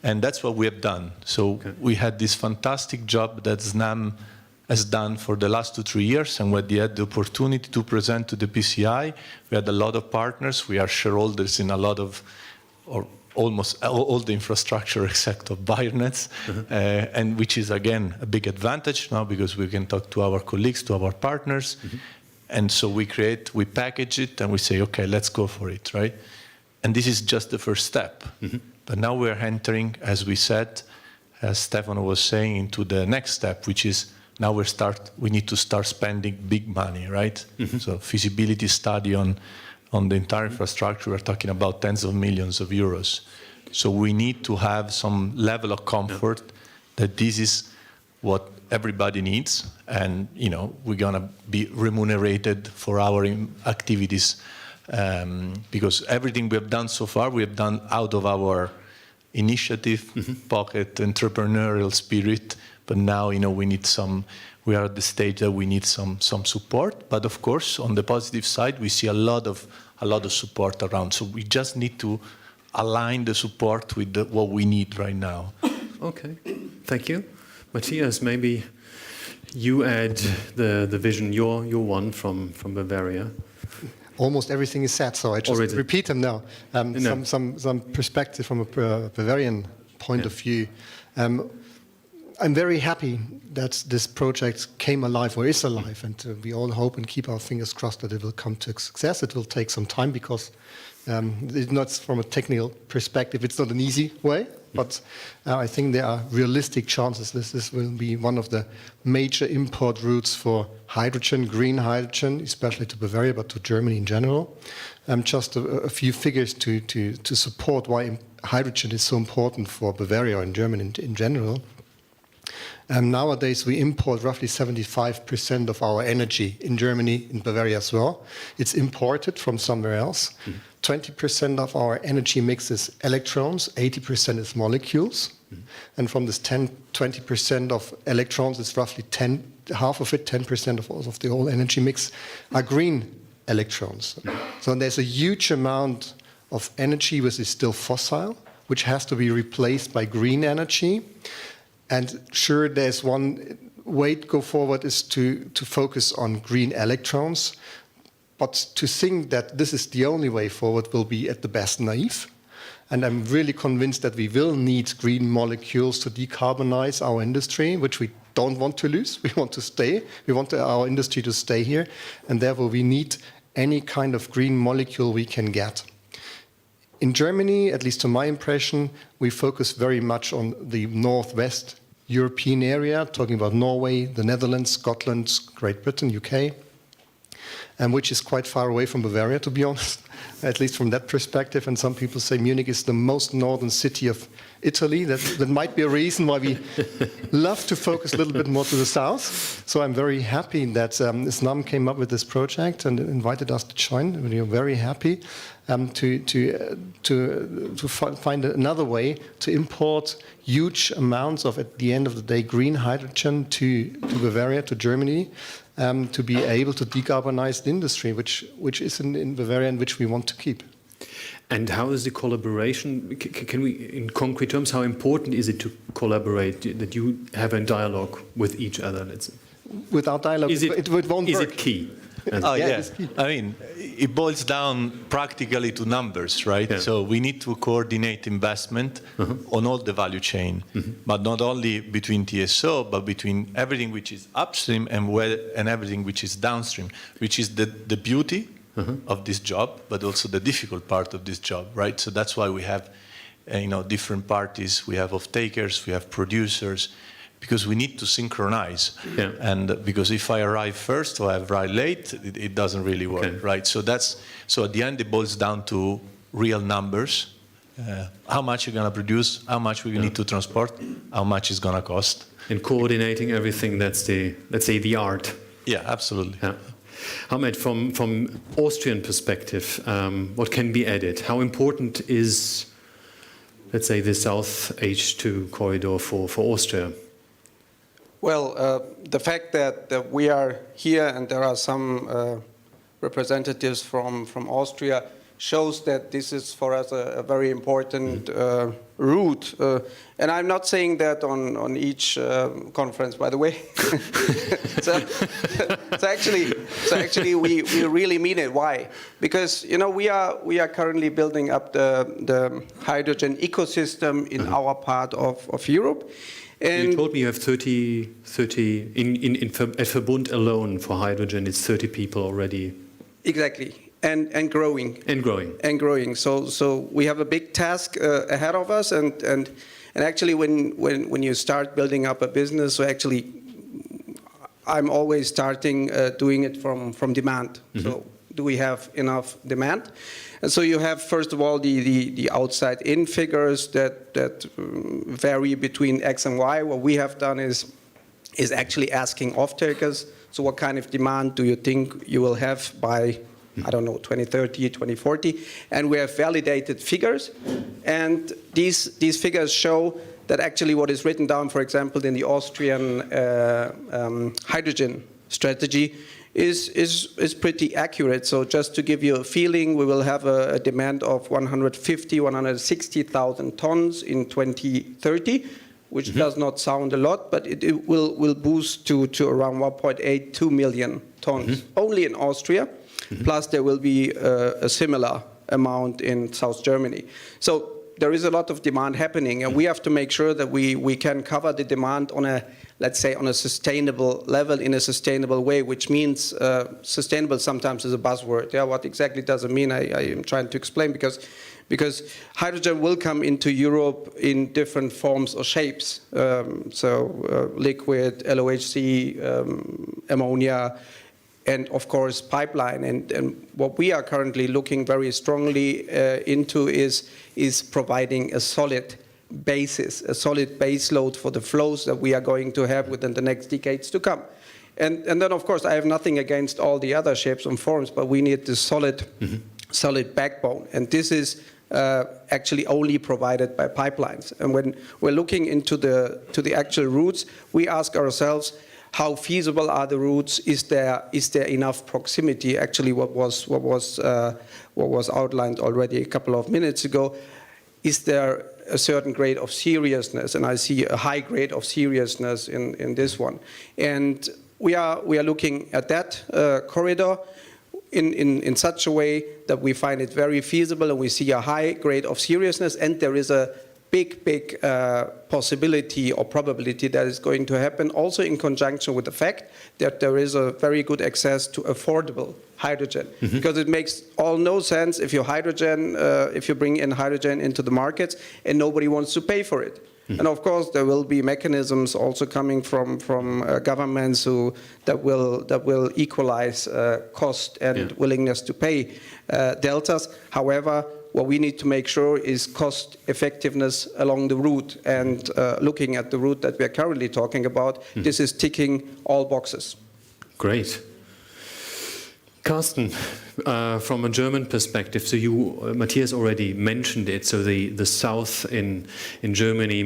And that's what we have done. So we had this fantastic job that Snam has done for the last 2-3 years, and we had the opportunity to present to the PCI. We had a lot of partners. We are shareholders in a lot of, or almost all the infrastructure except of Bayern Netz, and which is, again, a big advantage now because we can talk to our colleagues, to our partners. And so we package it, and we say, okay, let's go for it, right? And this is just the first step. But now we're entering, as we said, as Stefano was saying, into the next step, which is now we need to start spending big money, right? So feasibility study on the entire infrastructure, we're talking about tens of millions of euros. So we need to have some level of comfort that this is what everybody needs, and we're gonna be remunerated for our activities, because everything we have done so far, we have done out of our initiative, pocket, entrepreneurial spirit. But now, we are at the stage that we need some support. But of course, on the positive side, we see a lot of support around. So we just need to align the support with what we need right now. Okay, thank you. Matthias, maybe you add the vision, your one from Bavaria. Almost everything is said, so I just repeat them now. No. Some perspective from a Bavarian point of view. I'm very happy that this project came alive or is alive, and we all hope and keep our fingers crossed that it will come to success. It will take some time because it's not, from a technical perspective, it's not an easy way, but I think there are realistic chances this will be one of the major import routes for hydrogen, green hydrogen, especially to Bavaria, but to Germany in general. Just a few figures to support why hydrogen is so important for Bavaria and Germany in general. Nowadays, we import roughly 75% of our energy in Germany, in Bavaria as well. It's imported from somewhere else. 20% of our energy mix is electrons, 80% is molecules. And from this 20% of electrons, it's roughly half of it, 10% of the whole energy mix, are green electrons. So there's a huge amount of energy which is still fossil, which has to be replaced by green energy. And sure, there's one way to go forward is to focus on green electrons. But to think that this is the only way forward will be at the best naive. And I'm really convinced that we will need green molecules to decarbonize our industry, which we don't want to lose. We want to stay. We want our industry to stay here. And therefore, we need any kind of green molecule we can get. In Germany, at least to my impression, we focus very much on the northwest European area, talking about Norway, the Netherlands, Scotland, Great Britain, UK, which is quite far away from Bavaria, to be honest, at least from that perspective. And some people say Munich is the most northern city of Italy. That might be a reason why we love to focus a little bit more to the south. So I'm very happy that Snam came up with this project and invited us to join. We are very happy to find another way to import huge amounts of, at the end of the day, green hydrogen to Bavaria, to Germany, to be able to decarbonize the industry, which is in Bavaria and which we want to keep. And how is the collaboration? Can we, in concrete terms, how important is it to collaborate, that you have a dialogue with each other? Let's say? Without dialogue, it won't work. Is it key? Oh, yeah. I mean, it boils down practically to numbers, right? Yeah. So we need to coordinate investment on all the value chain, but not only between TSO, but between everything which is upstream and everything which is downstream, which is the beauty of this job, but also the difficult part of this job, right? So that's why we have, different parties. We have off-takers, we have producers, because we need to synchronize. Yeah. And because if I arrive first or I arrive late, it doesn't really work, right? So at the end, it boils down to real numbers. How much you're going to produce, how much we need to transport, how much it's going to cost. And coordinating everything, that's let's say, the art. Yeah, absolutely. Yeah. Ahmed, from Austrian perspective, what can be added? How important is, let's say, the South H2 corridor for Austria? Well, the fact that we are here and there are some representatives from Austria shows that this is for us a very important route. And I'm not saying that on each conference, by the way. so actually we really mean it. Why? Because we are currently building up the hydrogen ecosystem in our part of Europe. And you told me you have 30 at Verbund alone for hydrogen, it's 30 people already. Exactly, and growing. And growing. And growing. So we have a big task ahead of us, and actually when you start building up a business, so actually I'm always starting doing it from demand. So do we have enough demand? And so you have, first of all, the outside-in figures that vary between X and Y. What we have done is is actually asking off-takers, so what kind of demand do you think you will have by, I don't know, 2030, 2040? And we have validated figures, and these figures show that actually what is written down, for example, in the Austrian hydrogen strategy is pretty accurate. So just to give you a feeling, we will have a demand of 160,000 tons in 2030, which does not sound a lot, but it will boost to around 1.82 million tons only in Austria. Plus there will be a similar amount in South Germany. So there is a lot of demand happening, and we have to make sure that we can cover the demand on a, let's say, on a sustainable level, in a sustainable way, which means sustainable sometimes is a buzzword. Yeah, what exactly does it mean? I am trying to explain, because hydrogen will come into Europe in different forms or shapes. Liquid, LOHC, ammonia, and of course pipeline. And what we are currently looking very strongly into is providing a solid basis, a solid base load for the flows that we are going to have within the next decades to come. And then of course I have nothing against all the other shapes and forms, but we need this solid backbone. And this is actually only provided by pipelines. And when we're looking into the actual routes, we ask ourselves, how feasible are the routes? Is there enough proximity? Actually, what was outlined already a couple of minutes ago, is there a certain grade of seriousness? And I see a high grade of seriousness in this one. And we are looking at that corridor in such a way that we find it very feasible, and we see a high grade of seriousness, and there is a big possibility or probability that is going to happen, also in conjunction with the fact that there is a very good access to affordable hydrogen. Because it makes all no sense if you bring in hydrogen into the markets and nobody wants to pay for it. And of course there will be mechanisms also coming from governments that will equalize cost and willingness to pay deltas. However, what we need to make sure is cost effectiveness along the route, and looking at the route that we are currently talking about, this is ticking all boxes. Great. Carsten, from a German perspective, so Matthias already mentioned it, so the south in Germany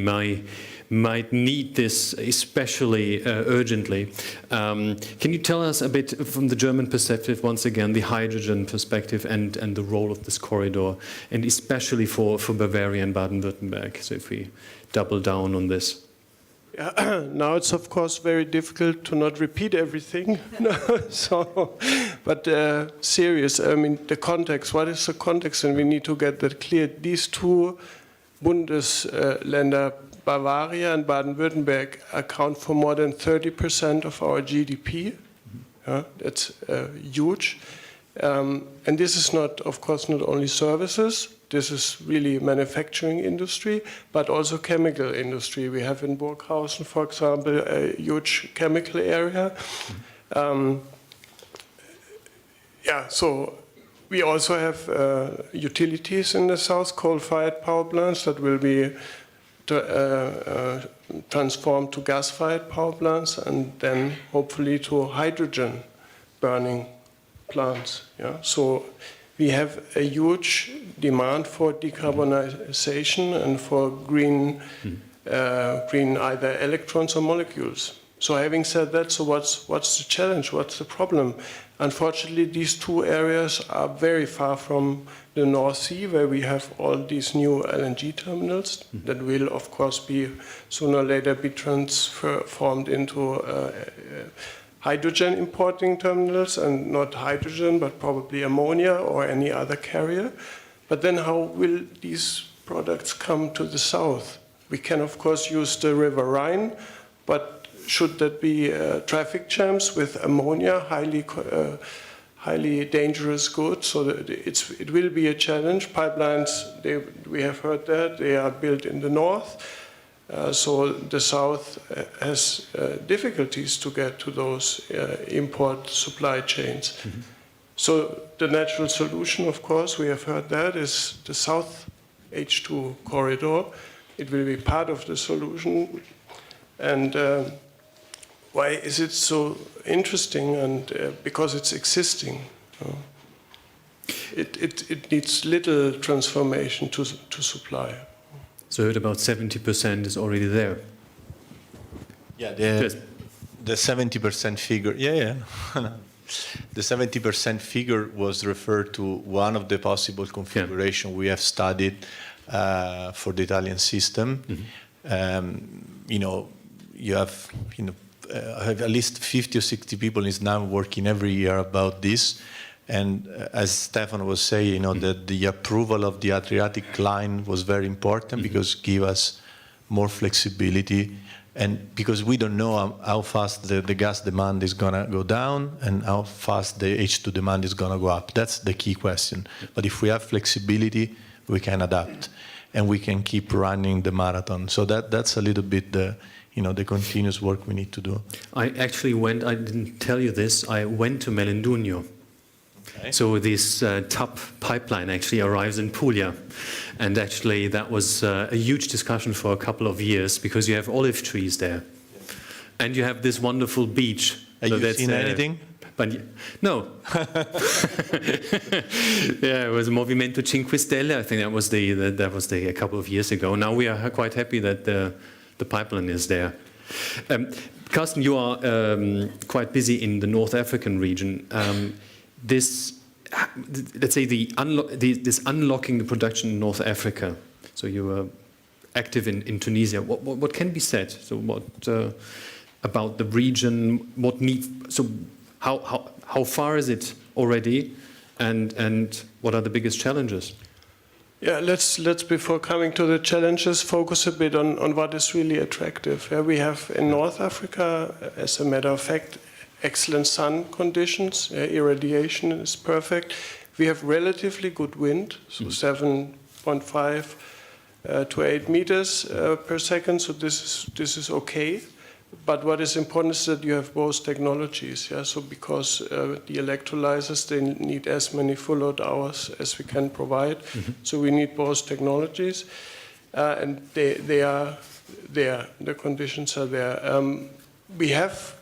might need this especially urgently. Can you tell us a bit from the German perspective, once again, the hydrogen perspective and the role of this corridor, and especially for Bavaria and Baden-Württemberg, so if we double down on this? Yeah, now it's of course very difficult to not repeat everything. But serious, I mean the context, what is the context? And we need to get that clear. These two Bundesländer, Bavaria and Baden-Württemberg, account for more than 30% of our GDP. That's huge. And this is not, of course, not only services. This is really manufacturing industry, but also chemical industry. We have in Burghausen, for example, a huge chemical area. So we also have utilities in the south, coal-fired power plants that will be transformed to gas-fired power plants, and then hopefully to hydrogen burning plants. So we have a huge demand for decarbonization and for green either electrons or molecules. So having said that, so what's the challenge? What's the problem? Unfortunately, these two areas are very far from the North Sea, where we have all these new LNG terminals that will, of course, be sooner or later be transformed into hydrogen importing terminals, and not hydrogen, but probably ammonia or any other carrier. But then how will these products come to the south? We can, of course, use the River Rhine, but should that be traffic jams with ammonia, highly dangerous goods? So that it will be a challenge. Pipelines, we have heard that, they are built in the north. So the south has difficulties to get to those import supply chains. So the natural solution, of course, we have heard that, is the South H2 corridor. It will be part of the solution. And why is it so interesting? And because it's existing. It needs little transformation to supply. So I heard about 70% is already there. Yeah, the 70% figure, the 70% figure was referred to one of the possible configuration we have studied for the Italian system. You have, I have at least 50 or 60 people in Snam working every year about this. And as Stefan was saying, that the approval of the Adriatic line was very important because it gave us more flexibility. And because we don't know how fast the gas demand is going to go down and how fast the H2 demand is going to go up. That's the key question. But if we have flexibility, we can adapt and we can keep running the marathon. So that's a little bit the continuous work we need to do. I actually I didn't tell you this, I went to Melendugno. Okay. So this TAP pipeline actually arrives in Puglia. And actually that was a huge discussion for a couple of years because you have olive trees there. And you have this wonderful beach. Have you seen anything? But no. Yeah, it was Movimento Cinque Stelle. I think that was a couple of years ago. Now we are quite happy that the pipeline is there. Carsten, you are quite busy in the North African region. Let's say this unlocking the production in North Africa. So you were active in Tunisia. What can be said? So what about the region? How far is it already, and what are the biggest challenges? Yeah, let's before coming to the challenges, focus a bit on what is really attractive. We have in North Africa, as a matter of fact, excellent sun conditions. Irradiation is perfect. We have relatively good wind, so 7.5 to 8 meters per second. So this is okay. But what is important is that you have both technologies. Yeah. So because the electrolyzers, they need as many full load hours as we can provide. So we need both technologies, and they are there. The conditions are there. We have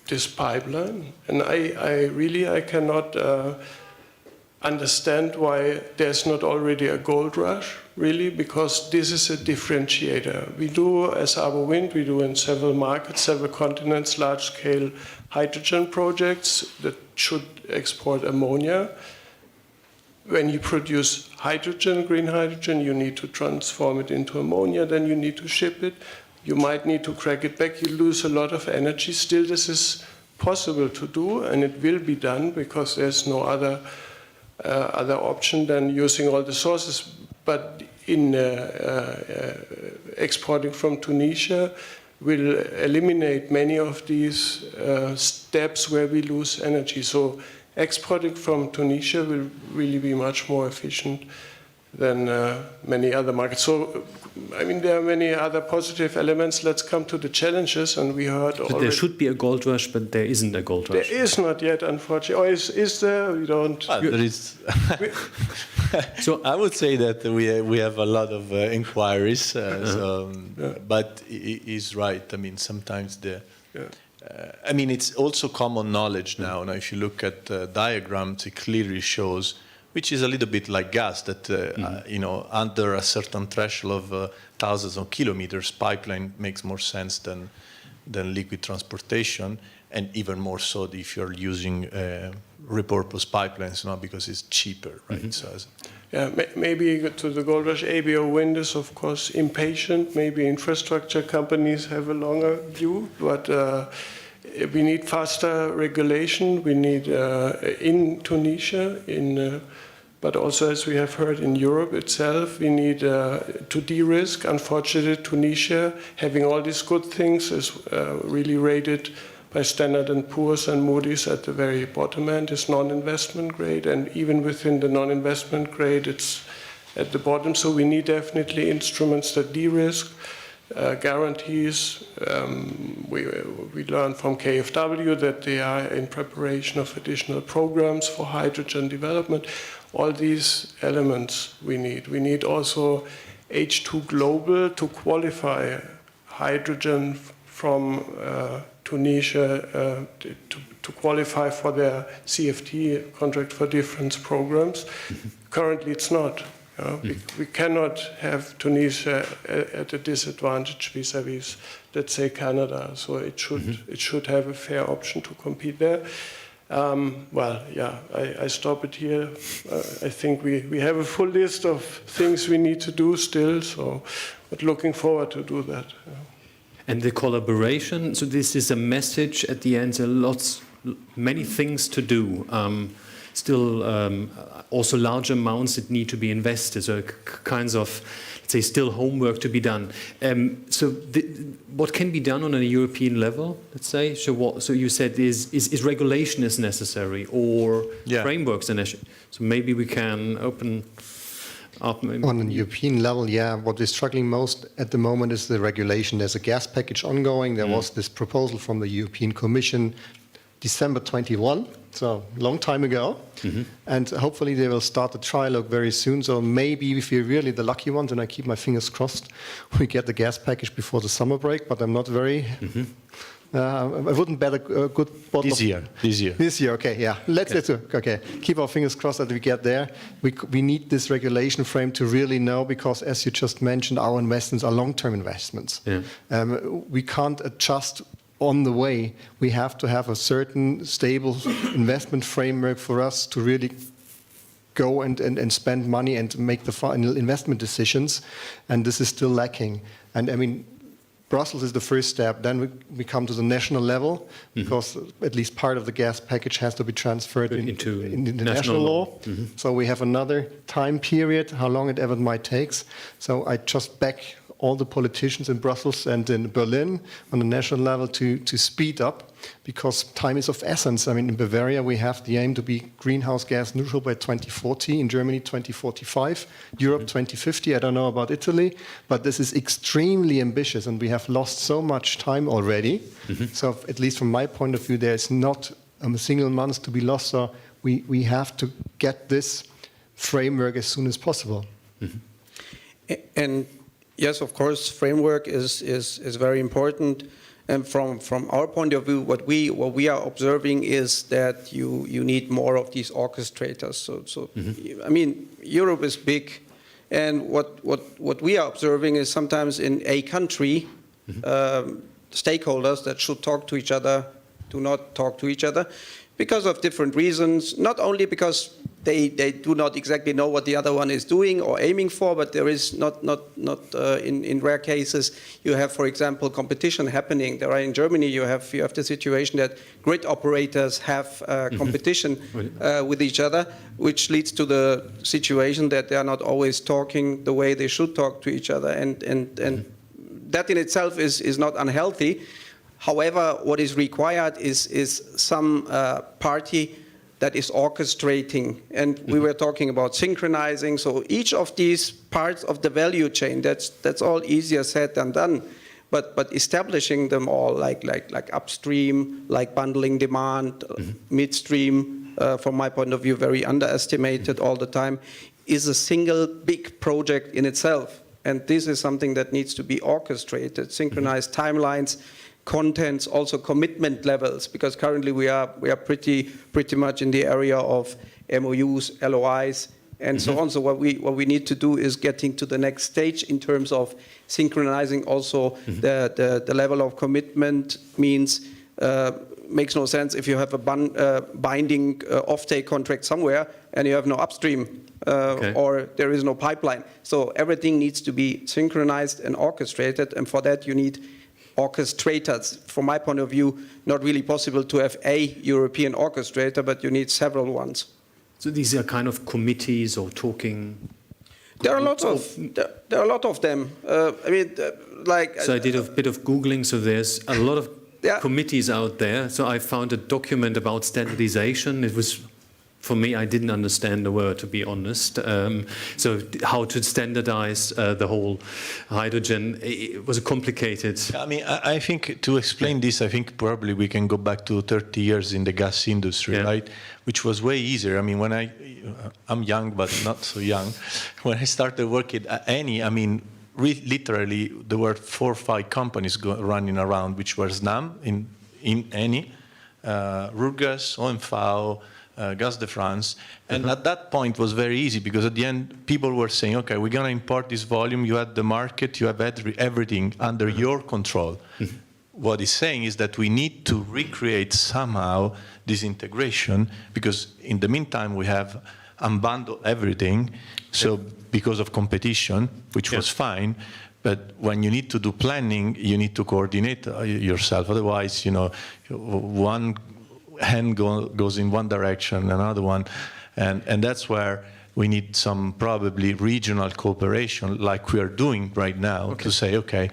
this pipeline, and I cannot understand why there's not already a gold rush, really, because this is a differentiator. We do, as Arbo Wind, we do in several markets, several continents, large-scale hydrogen projects that should export ammonia. When you produce hydrogen, green hydrogen, you need to transform it into ammonia, then you need to ship it. You might need to crack it back. You lose a lot of energy. Still, this is possible to do, and it will be done because there's no other option than using all the sources. But in exporting from Tunisia will eliminate many of these steps where we lose energy. So exporting from Tunisia will really be much more efficient than many other markets. So, I mean, there are many other positive elements. Let's come to the challenges, and we heard already. There should be a gold rush, but there isn't a gold rush. There is not yet, unfortunately. Or is there? We don't. There is. So I would say that we have a lot of inquiries, but he's right. I mean, sometimes I mean, it's also common knowledge now. Now, if you look at diagrams, it clearly shows, which is a little bit like gas, that under a certain threshold of thousands of kilometers, pipeline makes more sense than liquid transportation, and even more so if you're using repurposed pipelines, because it's cheaper, right? So, maybe to the gold rush, ABO Wind is, of course, impatient. Maybe infrastructure companies have a longer view, but we need faster regulation. We need in Tunisia, but also, as we have heard, in Europe itself, we need to de-risk. Unfortunately, Tunisia, having all these good things, is really rated by Standard & Poor's and Moody's at the very bottom end. It's non-investment grade, and even within the non-investment grade, it's at the bottom. So we need definitely instruments that de-risk, guarantees. We learned from KfW that they are in preparation of additional programs for hydrogen development. All these elements we need. We need also H2 Global to qualify hydrogen from Tunisia to qualify for their CFT, contract for difference programs. Currently, it's not. We cannot have Tunisia at a disadvantage vis-à-vis, let's say, Canada. So it should have a fair option to compete there. I stop it here. I think we have a full list of things we need to do still, but looking forward to do that. And the collaboration, so this is a message at the end, many things to do. Still also large amounts that need to be invested, so kinds of, let's say, still homework to be done. What can be done on a European level, let's say? So you said is regulation is necessary, or frameworks are necessary? So maybe we can open up. On a European level, what we're struggling most at the moment is the regulation. There's a gas package ongoing. There was this proposal from the European Commission December 21, so a long time ago. And hopefully they will start the trilogue very soon. So maybe if we're really the lucky ones, and I keep my fingers crossed, we get the gas package before the summer break, but I'm not very... I wouldn't bet a good bottle. This year, okay, yeah. Let's keep our fingers crossed that we get there. We need this regulation frame to really know, because as you just mentioned, our investments are long-term investments. We can't adjust on the way. We have to have a certain stable investment framework for us to really go and spend money and make the final investment decisions, and this is still lacking. And I mean, Brussels is the first step. Then we come to the national level, because at least part of the gas package has to be transferred into national law. So we have another time period, how long it ever might take. So I just back all the politicians in Brussels and in Berlin on the national level to speed up, because time is of essence. I mean, in Bavaria, we have the aim to be greenhouse gas neutral by 2040, in Germany 2045, Europe 2050. I don't know about Italy, but this is extremely ambitious, and we have lost so much time already. So at least from my point of view, there's not a single month to be lost. So we have to get this framework as soon as possible. And yes, of course, framework is very important. And from our point of view, what we are observing is that you need more of these orchestrators. So I mean, Europe is big, and what we are observing is sometimes in a country, stakeholders that should talk to each other do not talk to each other because of different reasons. Not only because they do not exactly know what the other one is doing or aiming for, but there is not in rare cases you have, for example, competition happening. There are in Germany you have the situation that grid operators have competition with each other, which leads to the situation that they are not always talking the way they should talk to each other, and that in itself is not unhealthy. However, what is required is some party that is orchestrating, and we were talking about synchronizing. So each of these parts of the value chain, that's all easier said than done. But establishing them all, like upstream, like bundling demand, midstream, from my point of view, very underestimated all the time, is a single big project in itself. And this is something that needs to be orchestrated, synchronized timelines, contents, also commitment levels, because currently we are pretty much in the area of MOUs, LOIs, and so on. So what we need to do is getting to the next stage in terms of synchronizing also the level of commitment. Means makes no sense if you have a binding offtake contract somewhere and you have no upstream or there is no pipeline. So everything needs to be synchronized and orchestrated, and for that you need orchestrators. From my point of view, not really possible to have a European orchestrator, but you need several ones. So these are kind of committees or talking. There are a lot of them. I mean, like. So I did a bit of Googling. So there's a lot of committees out there. So I found a document about standardization. It was, for me, I didn't understand the word, to be honest. So how to standardize the whole hydrogen, it was complicated. I mean, I think to explain this, I think probably we can go back to 30 years in the gas industry, right? Which was way easier. I mean, when I'm young, but not so young. When I started working at Eni, I mean, literally there were 4 or 5 companies running around, which were Snam in in any, Rurgas, OMV, Gaz de France. And at that point was very easy because at the end people were saying, okay, we're going to import this volume, you have the market, you have everything under your control. What he's saying is that we need to recreate somehow this integration because in the meantime we have unbundled everything, so because of competition, which was fine, but when you need to do planning, you need to coordinate yourself. Otherwise, one hand goes in one direction, another one, and that's where we need some probably regional cooperation like we are doing right now to say, okay,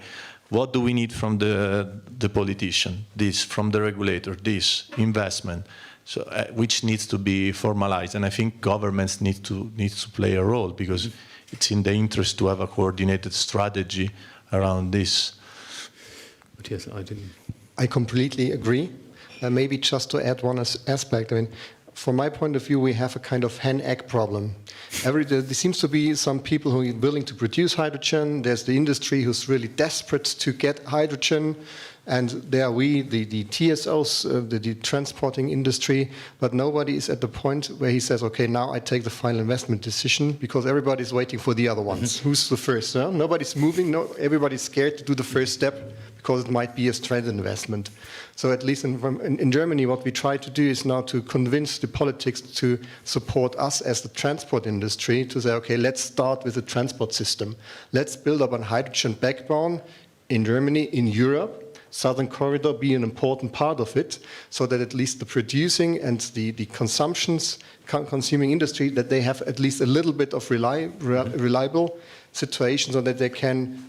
what do we need from the politician? This, from the regulator, this, investment. So, which needs to be formalized, and I think governments need to play a role because it's in the interest to have a coordinated strategy around this. But yes, I completely agree. Maybe just to add one aspect. I mean, from my point of view, we have a kind of hen-egg problem. There seems to be some people who are willing to produce hydrogen. There's the industry who's really desperate to get hydrogen. And there are we, the TSOs, the transporting industry, but nobody is at the point where he says, okay, now I take the final investment decision because everybody's waiting for the other ones. Who's the first? Huh? Nobody's moving, everybody's scared to do the first step because it might be a stranded investment. So at least in Germany, what we try to do is now to convince the politics to support us as the transport industry to say, okay, let's start with the transport system. Let's build up a hydrogen backbone in Germany, in Europe. Southern Corridor be an important part of it, so that at least the producing and the consuming industry, that they have at least a little bit of reliable situation so that they can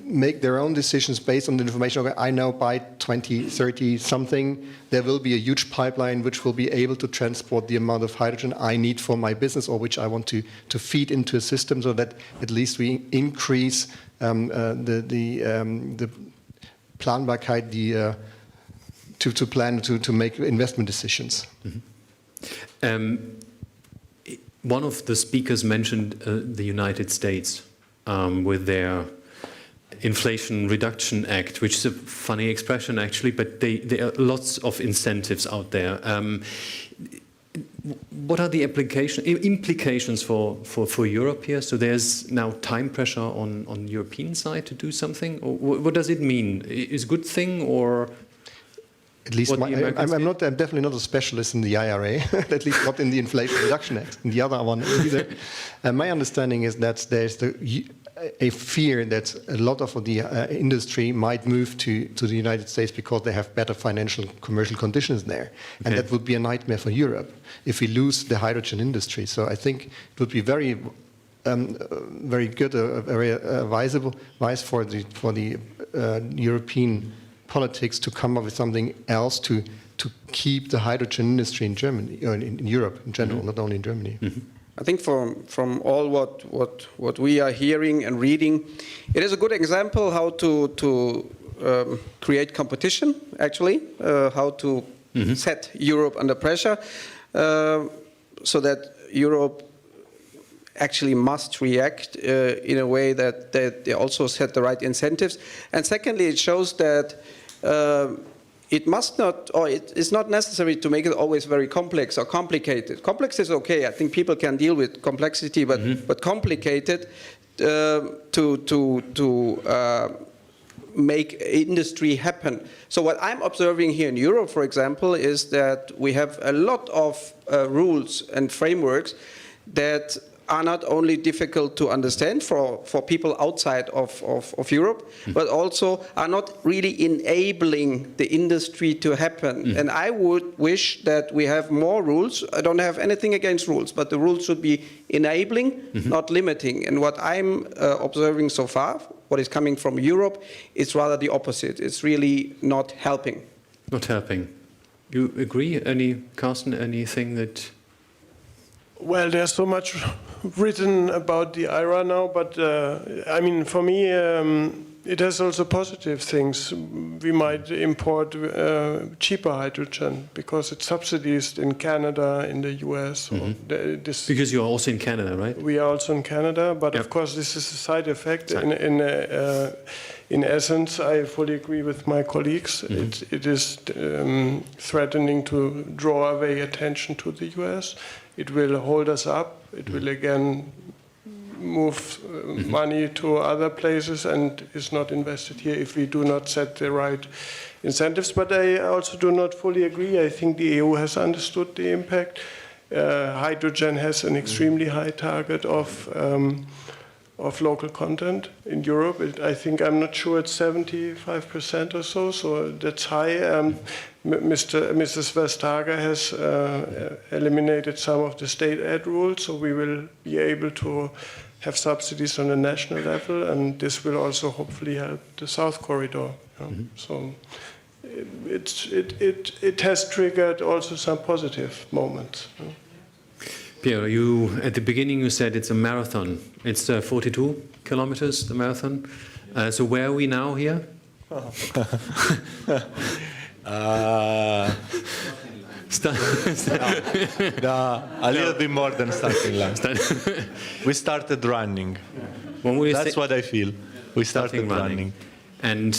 make their own decisions based on the information. Okay, I know by 2030 something, there will be a huge pipeline which will be able to transport the amount of hydrogen I need for my business or which I want to feed into a system so that at least we increase the Planbarkeit, to plan to make investment decisions. One of the speakers mentioned the United States with their Inflation Reduction Act, which is a funny expression actually, but there are lots of incentives out there. What are the implications for Europe here? So there's now time pressure on European side to do something? Or what does it mean? Is it a good thing or? At least I'm definitely not a specialist in the IRA, at least not in the Inflation Reduction Act, in the other one either. My understanding is that there's a fear that a lot of the industry might move to the United States because they have better financial commercial conditions there. Okay. And that would be a nightmare for Europe if we lose the hydrogen industry. So I think it would be very good, very wise for the European politics to come up with something else to keep the hydrogen industry in Germany, or in Europe in general, not only in Germany. I think from all what we are hearing and reading, it is a good example how to create competition, actually, how to set Europe under pressure, so that Europe actually must react in a way that they also set the right incentives. And secondly, it shows that it must not, or it is not necessary to make it always very complex or complicated. Complex is okay. I think people can deal with complexity, but complicated to make industry happen. So what I'm observing here in Europe, for example, is that we have a lot of rules and frameworks that are not only difficult to understand for people outside of Europe, but also are not really enabling the industry to happen. And I would wish that we have more rules. I don't have anything against rules, but the rules should be enabling, not limiting. And what I'm observing so far, what is coming from Europe, is rather the opposite. It's really not helping. Not helping. You agree? Carsten, anything that... Well, there's so much written about the IRA now, but I mean, for me, it has also positive things. We might import cheaper hydrogen because it's subsidized in Canada, in the US. Because you're also in Canada, right? We are also in Canada, but of course this is a side effect. In essence, I fully agree with my colleagues. It is threatening to draw away attention to the US. It will hold us up. It will again move money to other places and is not invested here if we do not set the right incentives. But I also do not fully agree. I think the EU has understood the impact. Hydrogen has an extremely high target of local content in Europe. I'm not sure it's 75% or so, so that's high. Mrs. Vestager has eliminated some of the state aid rules, so we will be able to have subsidies on a national level, and this will also hopefully help the South Corridor. So it has triggered also some positive moments. Pierre, at the beginning you said it's a marathon. It's 42 kilometers, the marathon. So where are we now here? A little bit more than starting line. We started running. That's what I feel. We started running. And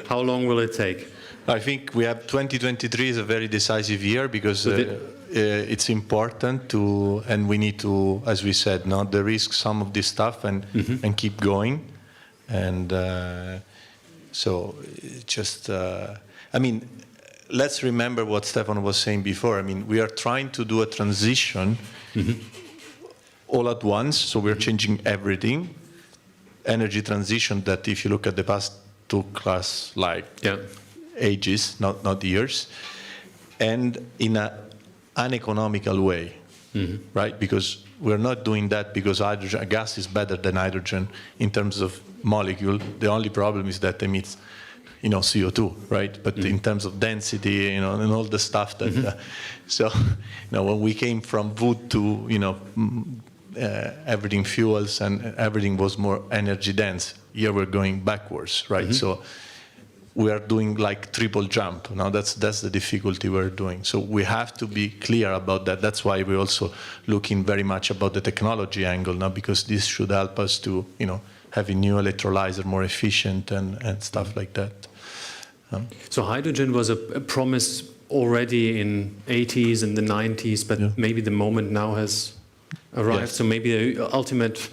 how long will it take? I think we have 2023 is a very decisive year because it's important to, and we need to, as we said, not de-risk some of this stuff and keep going. And so just, I mean, let's remember what Stefan was saying before. I mean, we are trying to do a transition all at once, so we're changing everything. Energy transition that, if you look at the past, took us like ages, not years, and in an uneconomical way, right? Because we're not doing that because gas is better than hydrogen in terms of molecule. The only problem is that emits, CO2, right? But in terms of density, and all the stuff that, when we came from wood to, everything fuels and everything was more energy dense. Here we're going backwards, right? So we are doing like triple jump. Now that's the difficulty we're doing. So we have to be clear about that. That's why we're also looking very much about the technology angle now, because this should help us to, have a new electrolyzer more efficient and stuff like that. So hydrogen was a promise already in 80s and the 90s, but maybe the moment now has arrived. Yes. So maybe the ultimate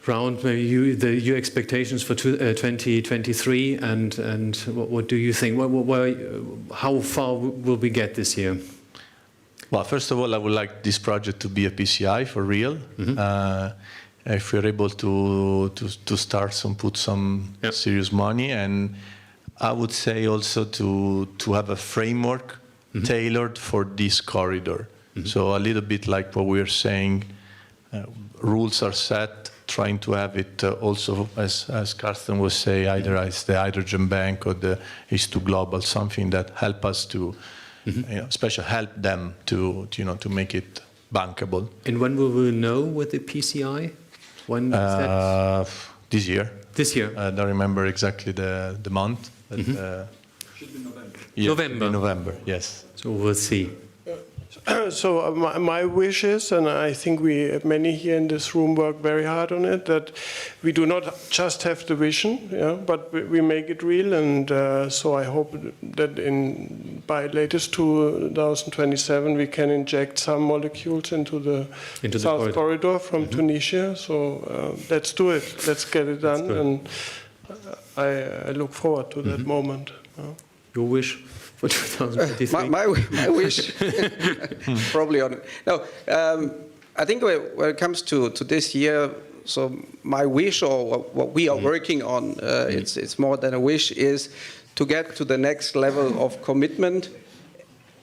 round, maybe your expectations for 2023, and what do you think? How far will we get this year? Well, first of all, I would like this project to be a PCI for real. If we're able to start put some serious money, and I would say also to have a framework tailored for this corridor. So a little bit like what we're saying, rules are set, trying to have it also, as Carsten was saying, either as the hydrogen bank or the H2 Global, something that help us to, especially help them to make it bankable. And when will we know with the PCI? When is that? This year. This year. I don't remember exactly the month. But, should be November. Yeah, November. November, yes. So we'll see. So my wish is, and I think many here in this room work very hard on it, that we do not just have the vision, but we make it real. And so I hope that by latest 2027 we can inject some molecules into the South Corridor from Tunisia. So let's do it. Let's get it done. And I look forward to that moment. Your wish? For 2023? My wish, probably on it. No, I think when it comes to this year, so my wish, or what we are working on, it's more than a wish, is to get to the next level of commitment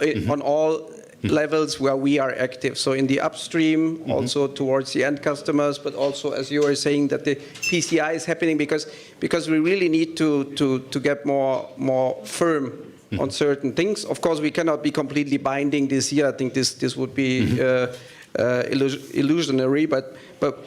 on all levels where we are active. So in the upstream, also towards the end customers, but also, as you were saying, that the PCI is happening because we really need to get more firm on certain things. Of course, we cannot be completely binding this year. I think this would be illusionary, but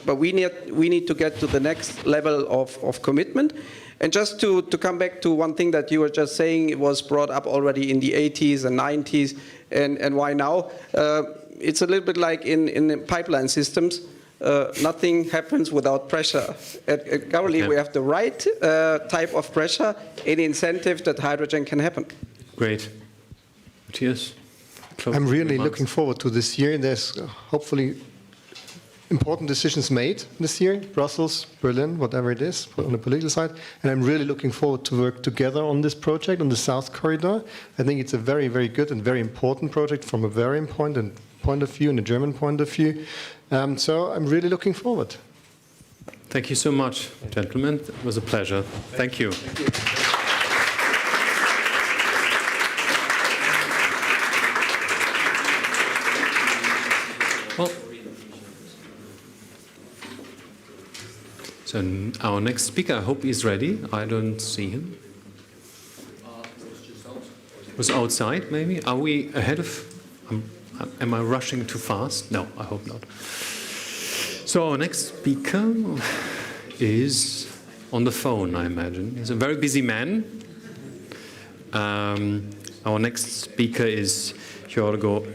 we need to get to the next level of commitment. And just to come back to one thing that you were just saying, it was brought up already in the 80s and 90s, and why now? It's a little bit like in pipeline systems. Nothing happens without pressure. At Gauli, we have the right type of pressure and incentive that hydrogen can happen. Great. Matthias? I'm really looking forward to this year. There's hopefully important decisions made this year, Brussels, Berlin, whatever it is, on the political side. And I'm really looking forward to work together on this project, on the South Corridor. I think it's a very, very good and very important project from a very important point of view and a German point of view. So I'm really looking forward. Thank you so much, gentlemen. It was a pleasure. Thank you. Thank you. Well, so our next speaker, I hope he's ready. I don't see him. Was outside, maybe? Are we ahead of... am I rushing too fast? No, I hope not. So our next speaker is on the phone, I imagine. He's a very busy man. Our next speaker is Giorgos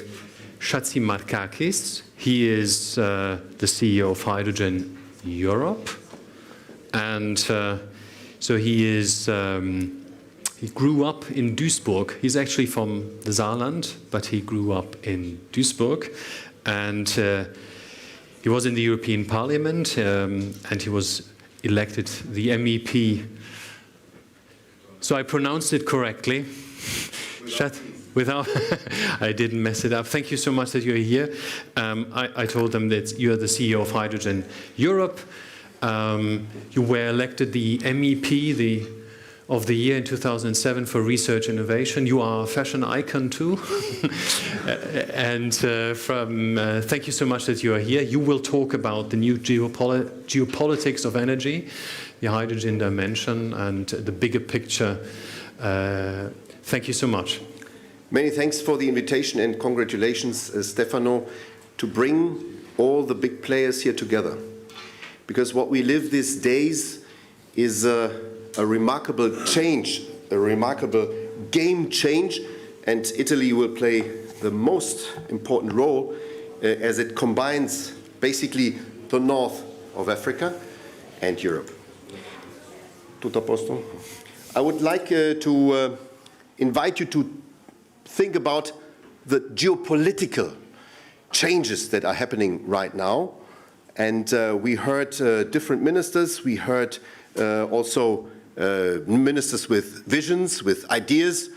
Chatzimarkakis. He is the CEO of Hydrogen Europe. And so he is... he grew up in Duisburg. He's actually from the Saarland, but he grew up in Duisburg. And he was in the European Parliament, and he was elected the MEP. So I pronounced it correctly. Without I didn't mess it up. Thank you so much that you're here. I told them that you're the CEO of Hydrogen Europe. You were elected the MEP of the year in 2007 for research innovation. You are a fashion icon too. And thank you so much that you are here. You will talk about the new geopolitics of energy, the hydrogen dimension, and the bigger picture. Thank you so much. Many thanks for the invitation, and congratulations, Stefano, to bring all the big players here together. Because what we live these days is a remarkable change, a remarkable game change, and Italy will play the most important role as it combines basically the north of Africa and Europe. Tutto a posto? I would like to invite you to think about the geopolitical changes that are happening right now. And we heard different ministers, we heard also ministers with visions, with ideas,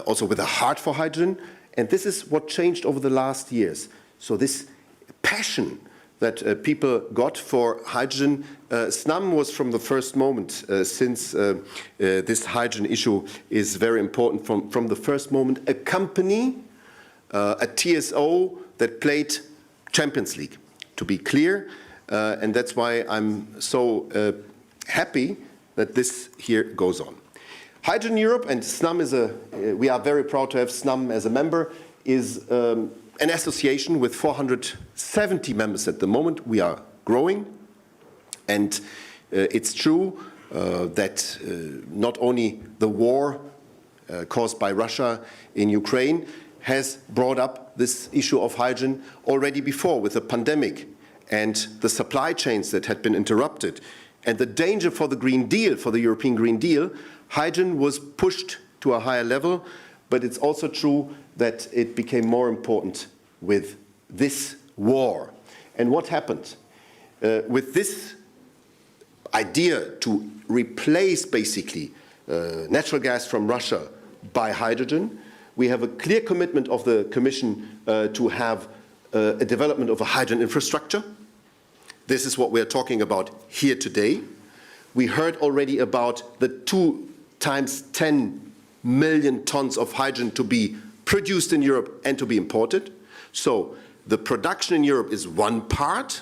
also with a heart for hydrogen. And this is what changed over the last years. So this passion that people got for hydrogen, Snam was from the first moment, since this hydrogen issue is very important from the first moment, a company, a TSO that played Champions League, to be clear. And that's why I'm so happy that this here goes on. Hydrogen Europe, and Snam is we are very proud to have Snam as a member, is an association with 470 members at the moment. We are growing, and it's true that not only the war caused by Russia in Ukraine has brought up this issue of hydrogen already before with the pandemic and the supply chains that had been interrupted and the danger for the Green Deal, for the European Green Deal. Hydrogen was pushed to a higher level, but it's also true that it became more important with this war. And what happened? With this idea to replace basically natural gas from Russia by hydrogen, we have a clear commitment of the Commission to have a development of a hydrogen infrastructure. This is what we are talking about here today. We heard already about the 2 times 10 million tons of hydrogen to be produced in Europe and to be imported. So the production in Europe is one part.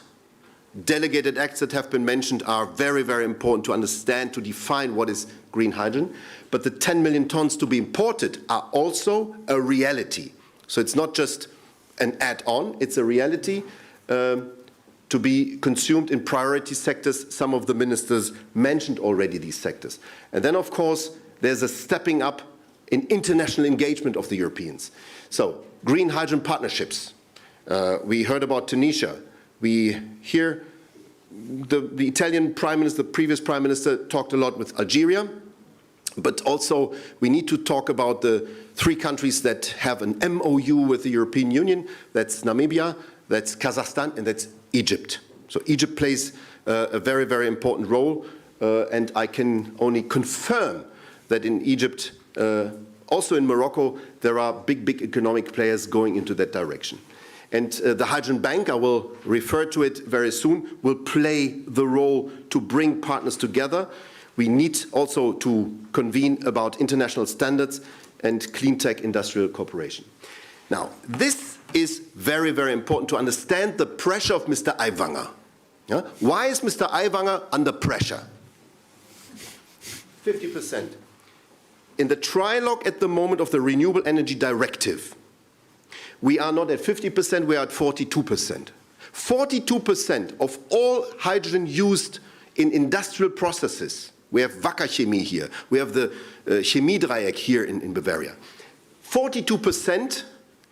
Delegated acts that have been mentioned are very, very important to understand, to define what is green hydrogen. But the 10 million tons to be imported are also a reality. So it's not just an add-on, it's a reality, to be consumed in priority sectors. Some of the ministers mentioned already these sectors. And then, of course, there's a stepping up in international engagement of the Europeans. So, green hydrogen partnerships. We heard about Tunisia. We hear the Italian Prime Minister, the previous Prime Minister, talked a lot with Algeria. But also, we need to talk about the 3 countries that have an MOU with the European Union. That's Namibia, that's Kazakhstan, and that's Egypt. So Egypt plays a very, very important role. And I can only confirm that in Egypt, also in Morocco, there are big, big economic players going into that direction. And the Hydrogen Bank, I will refer to it very soon, will play the role to bring partners together. We need also to convene about international standards and clean tech industrial cooperation. Now, this is very, very important to understand the pressure of Mr. Aiwanger. Yeah? Why is Mr. Aiwanger under pressure? 50%. In the trilogue at the moment of the Renewable Energy Directive, we are not at 50%, we are at 42%. 42% of all hydrogen used in industrial processes. We have Wacker Chemie here. We have the Chemiedreieck here in Bavaria. 42%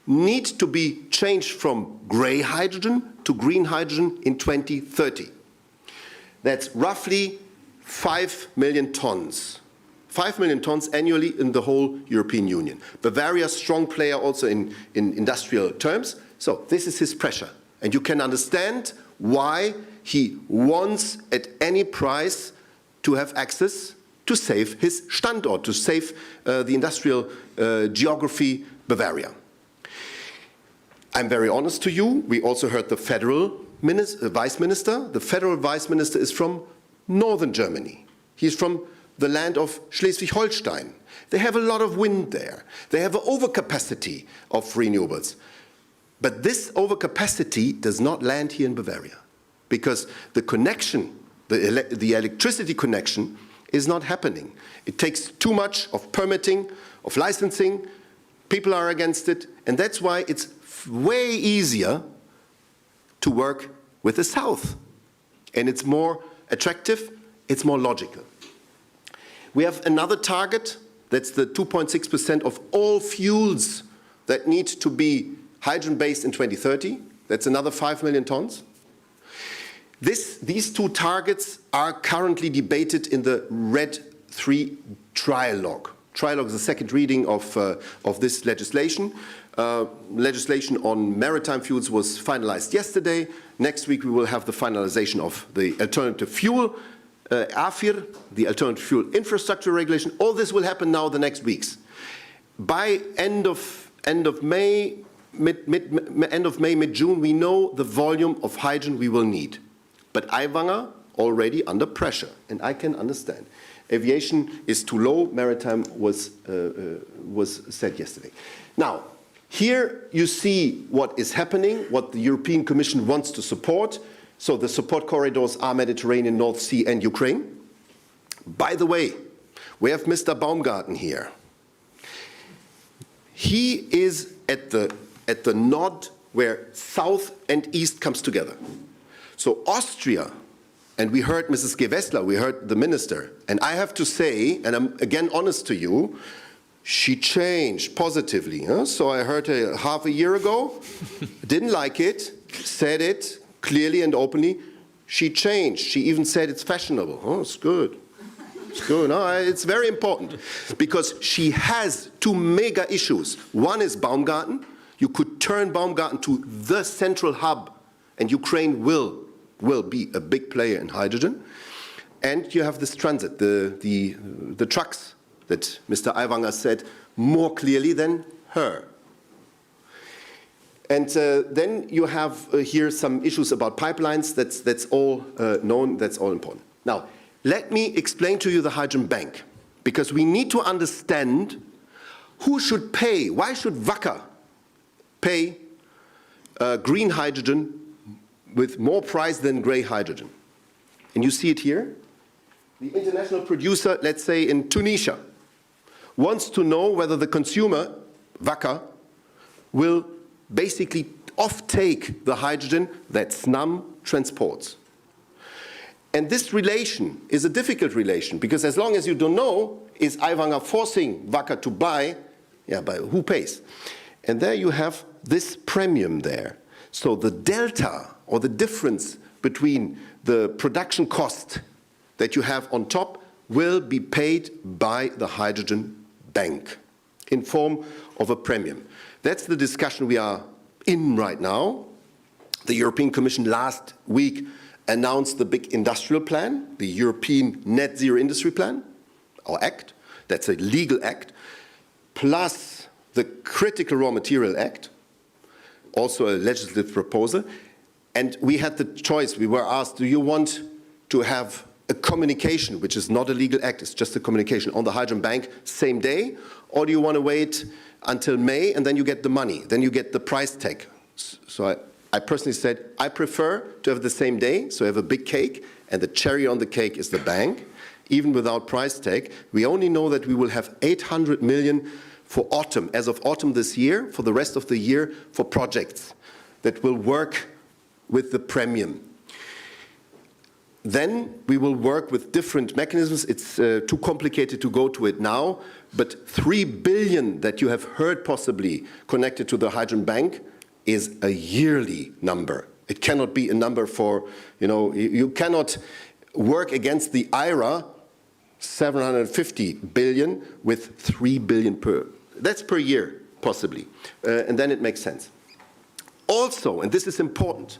need to be changed from gray hydrogen to green hydrogen in 2030. That's roughly 5 million tons. 5 million tons annually in the whole European Union. Bavaria, strong player also in industrial terms. So this is his pressure. And you can understand why he wants at any price to have access to save his Standort, to save the industrial geography Bavaria. I'm very honest to you, we also heard the federal vice minister. The federal vice minister is from northern Germany. He's from the land of Schleswig-Holstein. They have a lot of wind there. They have an overcapacity of renewables. But this overcapacity does not land here in Bavaria because the connection, the electricity connection is not happening. It takes too much of permitting, of licensing. People are against it. And that's why it's way easier to work with the South. And it's more attractive, it's more logical. We have another target, that's the 2.6% of all fuels that need to be hydrogen-based in 2030. That's another 5 million tons. These 2 targets are currently debated in the RED III trilogue. Trilogue is the second reading of this legislation. Legislation on maritime fuels was finalized yesterday. Next week we will have the finalization of the alternative fuel AFIR, the Alternative Fuel Infrastructure Regulation. All this will happen now the next weeks. By end of May, mid-June, we know the volume of hydrogen we will need. But Aiwanger already under pressure, and I can understand. Aviation is too low. Maritime was said yesterday. Now, here you see what is happening, what the European Commission wants to support. So the support corridors are Mediterranean, North Sea and Ukraine. By the way, we have Mr. Baumgarten here. He is at the node where South and East comes together. So Austria, and we heard Mrs. Gewessler, we heard the minister, and I have to say, and I'm again honest to you, she changed positively. Huh? So I heard her half a year ago, didn't like it, said it clearly and openly. She changed. She even said it's fashionable. Oh, it's good. It's good. No, it's very important because she has 2 mega issues. One is Baumgarten. You could turn Baumgarten to the central hub, and Ukraine will be a big player in hydrogen. And you have this transit, the trucks that Mr. Aiwanger said more clearly than her. And then you have here some issues about pipelines. That's all known, that's all important. Now, let me explain to you the hydrogen bank, because we need to understand who should pay. Why should Wacker pay green hydrogen with more price than gray hydrogen? And you see it here. The international producer, let's say in Tunisia, wants to know whether the consumer, Wacker, will basically off-take the hydrogen that Snam transports. And this relation is a difficult relation, because as long as you don't know, is Aiwanger forcing Wacker to buy? Yeah, but who pays? And there you have this premium there. So the delta, or the difference between the production cost that you have on top will be paid by the hydrogen bank in form of a premium. That's the discussion we are in right now. The European Commission last week announced the big industrial plan, the European Net Zero Industry Plan, or Act. That's a legal act, plus the Critical Raw Material Act, also a legislative proposal. And we had the choice. We were asked, do you want to have a communication, which is not a legal act, it's just a communication, on the hydrogen bank same day, or do you want to wait until May and then you get the money, then you get the price tag? So I personally said, I prefer to have the same day, so I have a big cake, and the cherry on the cake is the bank, even without price tag. We only know that we will have 800 million for autumn, as of autumn this year, for the rest of the year, for projects that will work with the premium. Then we will work with different mechanisms. It's too complicated to go to it now, but 3 billion that you have heard possibly connected to the hydrogen bank is a yearly number. It cannot be a number for, you cannot work against the IRA 750 billion with 3 billion that's per year, possibly. And then it makes sense. Also, and this is important,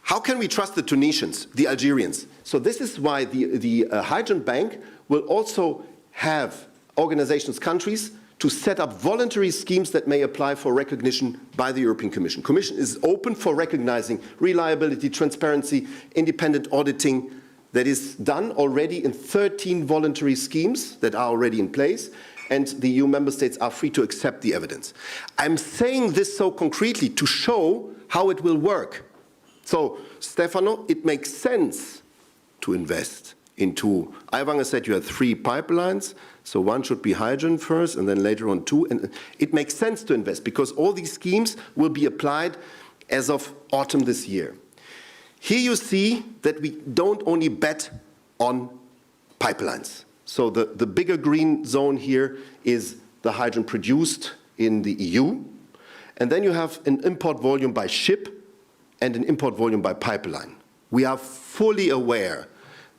how can we trust the Tunisians, the Algerians? So this is why the hydrogen bank will also have organizations, countries, to set up voluntary schemes that may apply for recognition by the European Commission. Commission is open for recognizing reliability, transparency, independent auditing that is done already in 13 voluntary schemes that are already in place, and the EU member states are free to accept the evidence. I'm saying this so concretely to show how it will work. So, Stefano, it makes sense to invest into, Aiwanger said you have 3 pipelines, so one should be hydrogen first and then later on 2. And it makes sense to invest because all these schemes will be applied as of autumn this year. Here you see that we don't only bet on pipelines. So the bigger green zone here is the hydrogen produced in the EU. And then you have an import volume by ship and an import volume by pipeline. We are fully aware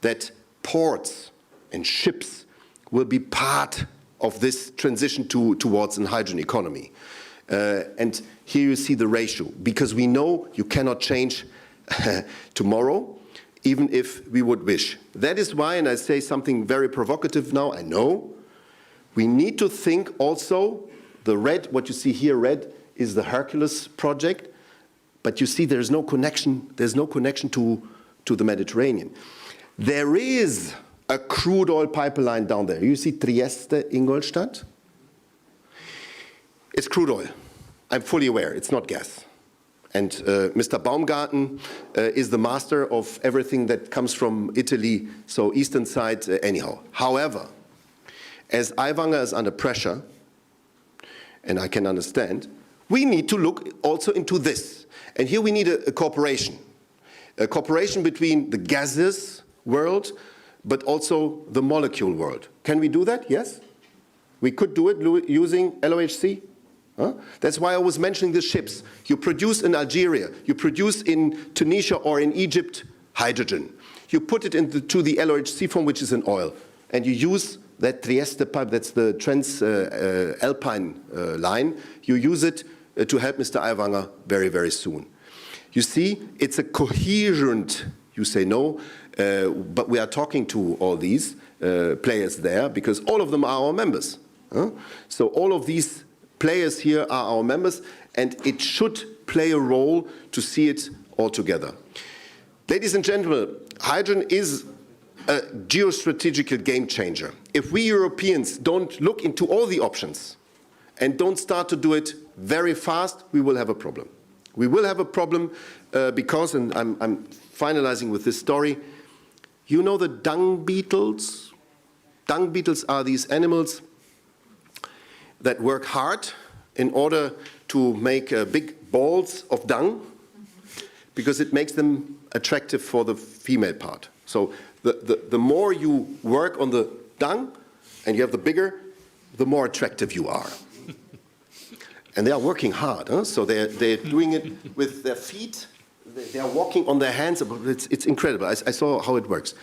that ports and ships will be part of this transition towards a hydrogen economy. And here you see the ratio, because we know you cannot change tomorrow, even if we would wish. That is why, and I say something very provocative now, I know, we need to think also, the red, what you see here, red, is the Hercules project, but you see there's no connection to the Mediterranean. There is a crude oil pipeline down there. You see Trieste, Ingolstadt? It's crude oil. I'm fully aware, it's not gas. And Mr. Baumgarten is the master of everything that comes from Italy, so eastern side anyhow. However, as Aiwanger is under pressure, and I can understand, we need to look also into this. And here we need a cooperation between the gaseous world, but also the molecule world. Can we do that? Yes? We could do it using LOHC. Huh? That's why I was mentioning the ships. You produce in Algeria, you produce in Tunisia or in Egypt hydrogen. You put it into the LOHC form, which is an oil, and you use that Trieste pipe, that's the Trans-Alpine line, you use it to help Mr. Aiwanger very, very soon. You see, it's a coherent, you say no, but we are talking to all these players there because all of them are our members. Huh? So all of these players here are our members, and it should play a role to see it all together. Ladies and gentlemen, hydrogen is a geostrategical game changer. If we Europeans don't look into all the options and don't start to do it very fast, we will have a problem. We will have a problem because, and I'm finalizing with this story, you know the dung beetles? Dung beetles are these animals that work hard in order to make big balls of dung, because it makes them attractive for the female part. So the more you work on the dung and you have the bigger, the more attractive you are. And they are working hard, huh? So they're doing it with their feet. They are walking on their hands. It's incredible. I saw how it works.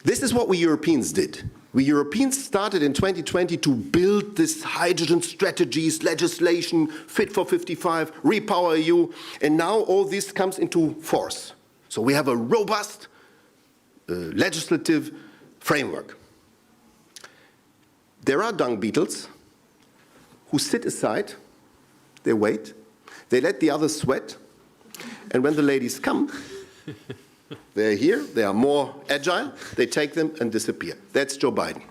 This is what we Europeans did. We Europeans started in 2020 to build this hydrogen strategies, legislation, Fit for 55, Repower EU, and now all this comes into force. So we have a robust legislative framework. There are dung beetles who sit aside, they wait, they let the others sweat, and when the ladies come, they're here, they are more agile, they take them and disappear. That's Joe Biden.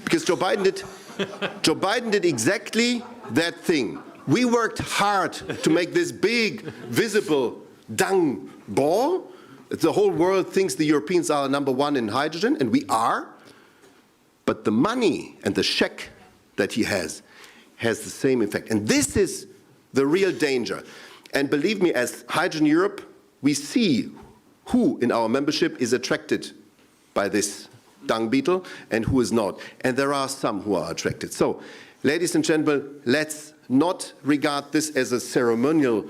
Because Joe Biden did exactly that thing. We worked hard to make this big, visible dung ball. The whole world thinks the Europeans are #1 in hydrogen, and we are. But the money and the check that he has the same effect. And this is the real danger. And believe me, as Hydrogen Europe, we see who in our membership is attracted by this dung beetle and who is not. And there are some who are attracted. So, ladies and gentlemen, let's not regard this as a ceremonial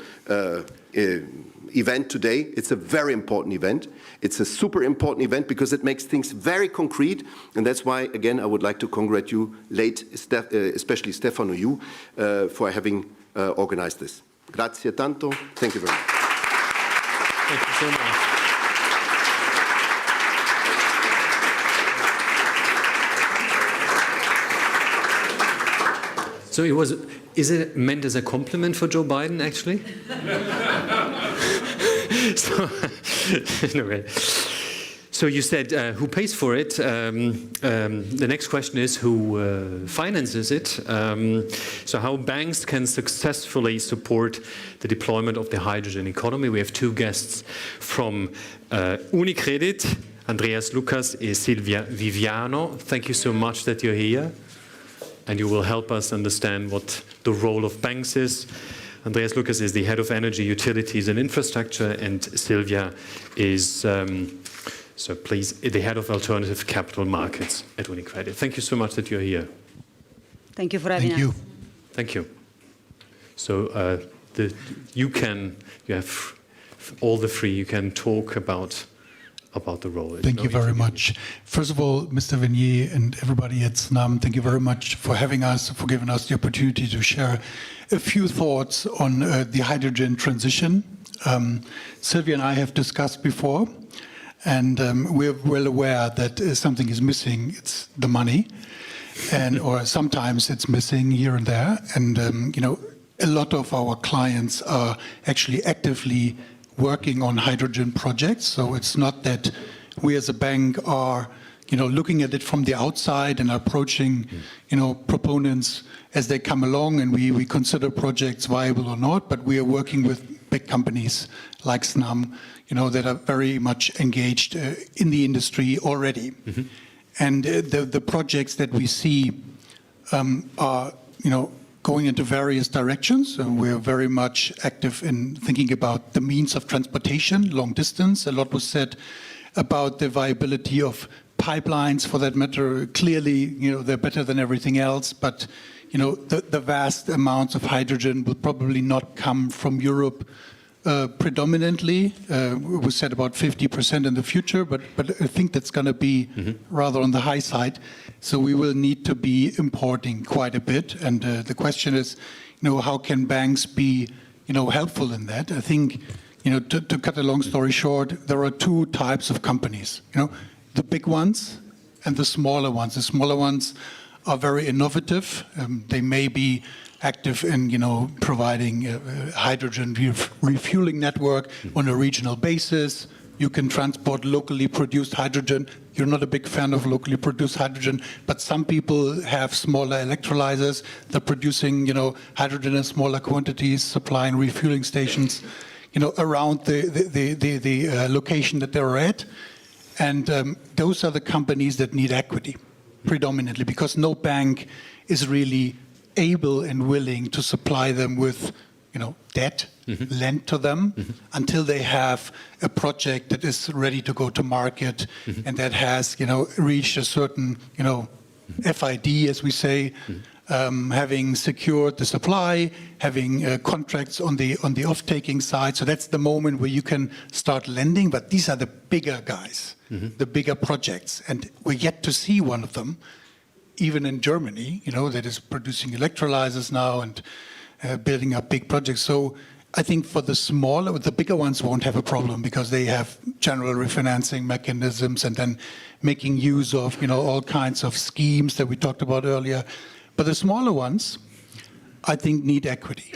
event today. It's a very important event. It's a super important event because it makes things very concrete. And that's why, again, I would like to congratulate especially Stefano, you, for having organized this. Grazie tanto. Thank you very much. Thank you so much. So is it meant as a compliment for Joe Biden, actually? So you said who pays for it? The next question is who finances it? So how banks can successfully support the deployment of the hydrogen economy? We have two guests from Unicredit, Andreas Lucas and Silvia Viviano. Thank you so much that you're here. And you will help us understand what the role of banks is. Andreas Lucas is the head of energy, utilities and infrastructure, and Silvia is, the head of alternative capital markets at Unicredit. Thank you so much that you're here. Thank you for having us. Thank you. So you have all the free, you can talk about the role. Thank you very much. First of all, Mr. Venier and everybody at Snam, thank you very much for having us, for giving us the opportunity to share a few thoughts on the hydrogen transition. Sylvia and I have discussed before, and we're well aware that something is missing. It's the money, or sometimes it's missing here and there. And a lot of our clients are actually actively working on hydrogen projects. So it's not that we as a bank are, looking at it from the outside and approaching, proponents as they come along, and we consider projects viable or not. But we are working with big companies like Snam, that are very much engaged in the industry already. Mm-hmm. And the projects that we see are, going into various directions, and we're very much active in thinking about the means of transportation, long distance. A lot was said about the viability of pipelines, for that matter. Clearly, they're better than everything else, but the vast amounts of hydrogen will probably not come from Europe predominantly. It was said about 50% in the future, but I think that's going to be rather on the high side. So we will need to be importing quite a bit. And the question is, how can banks be, helpful in that? I think, to cut a long story short, there are two types of companies. The big ones and the smaller ones. The smaller ones are very innovative. They may be active in, providing a hydrogen refueling network on a regional basis. You can transport locally produced hydrogen. You're not a big fan of locally produced hydrogen, but some people have smaller electrolyzers. They're producing, hydrogen in smaller quantities, supplying refueling stations, around the location that they're at. And those are the companies that need equity, predominantly, because no bank is really able and willing to supply them with, debt, lent to them until they have a project that is ready to go to market and that has, reached a certain, FID, as we say, having secured the supply, having contracts on the off-taking side. So that's the moment where you can start lending. But these are the bigger guys, the bigger projects, and we're yet to see one of them, even in Germany, that is producing electrolyzers now and building up big projects. So I think for the smaller, the bigger ones won't have a problem because they have general refinancing mechanisms and then making use of, all kinds of schemes that we talked about earlier. But the smaller ones, I think, need equity.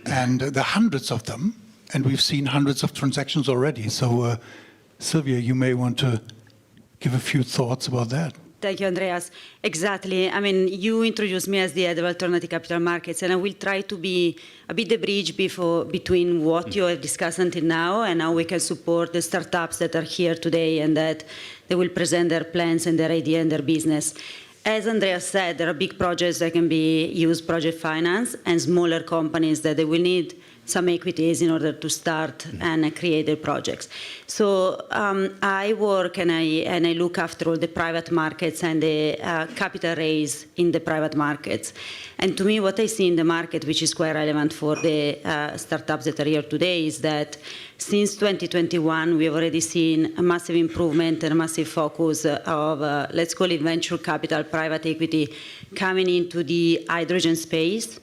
And there are hundreds of them, and we've seen hundreds of transactions already. So, Sylvia, you may want to give a few thoughts about that. Thank you, Andreas. Exactly. I mean, you introduced me as the head of alternative capital markets, and I will try to be a bit the bridge between what you have discussed until now and how we can support the startups that are here today and that they will present their plans and their idea and their business. As Andreas said, there are big projects that can be used project finance and smaller companies that they will need some equities in order to start and create their projects. So I work and I look after all the private markets and the capital raise in the private markets. And to me, what I see in the market, which is quite relevant for the startups that are here today, is that since 2021, we have already seen a massive improvement and a massive focus of, let's call it venture capital, private equity, coming into the hydrogen space.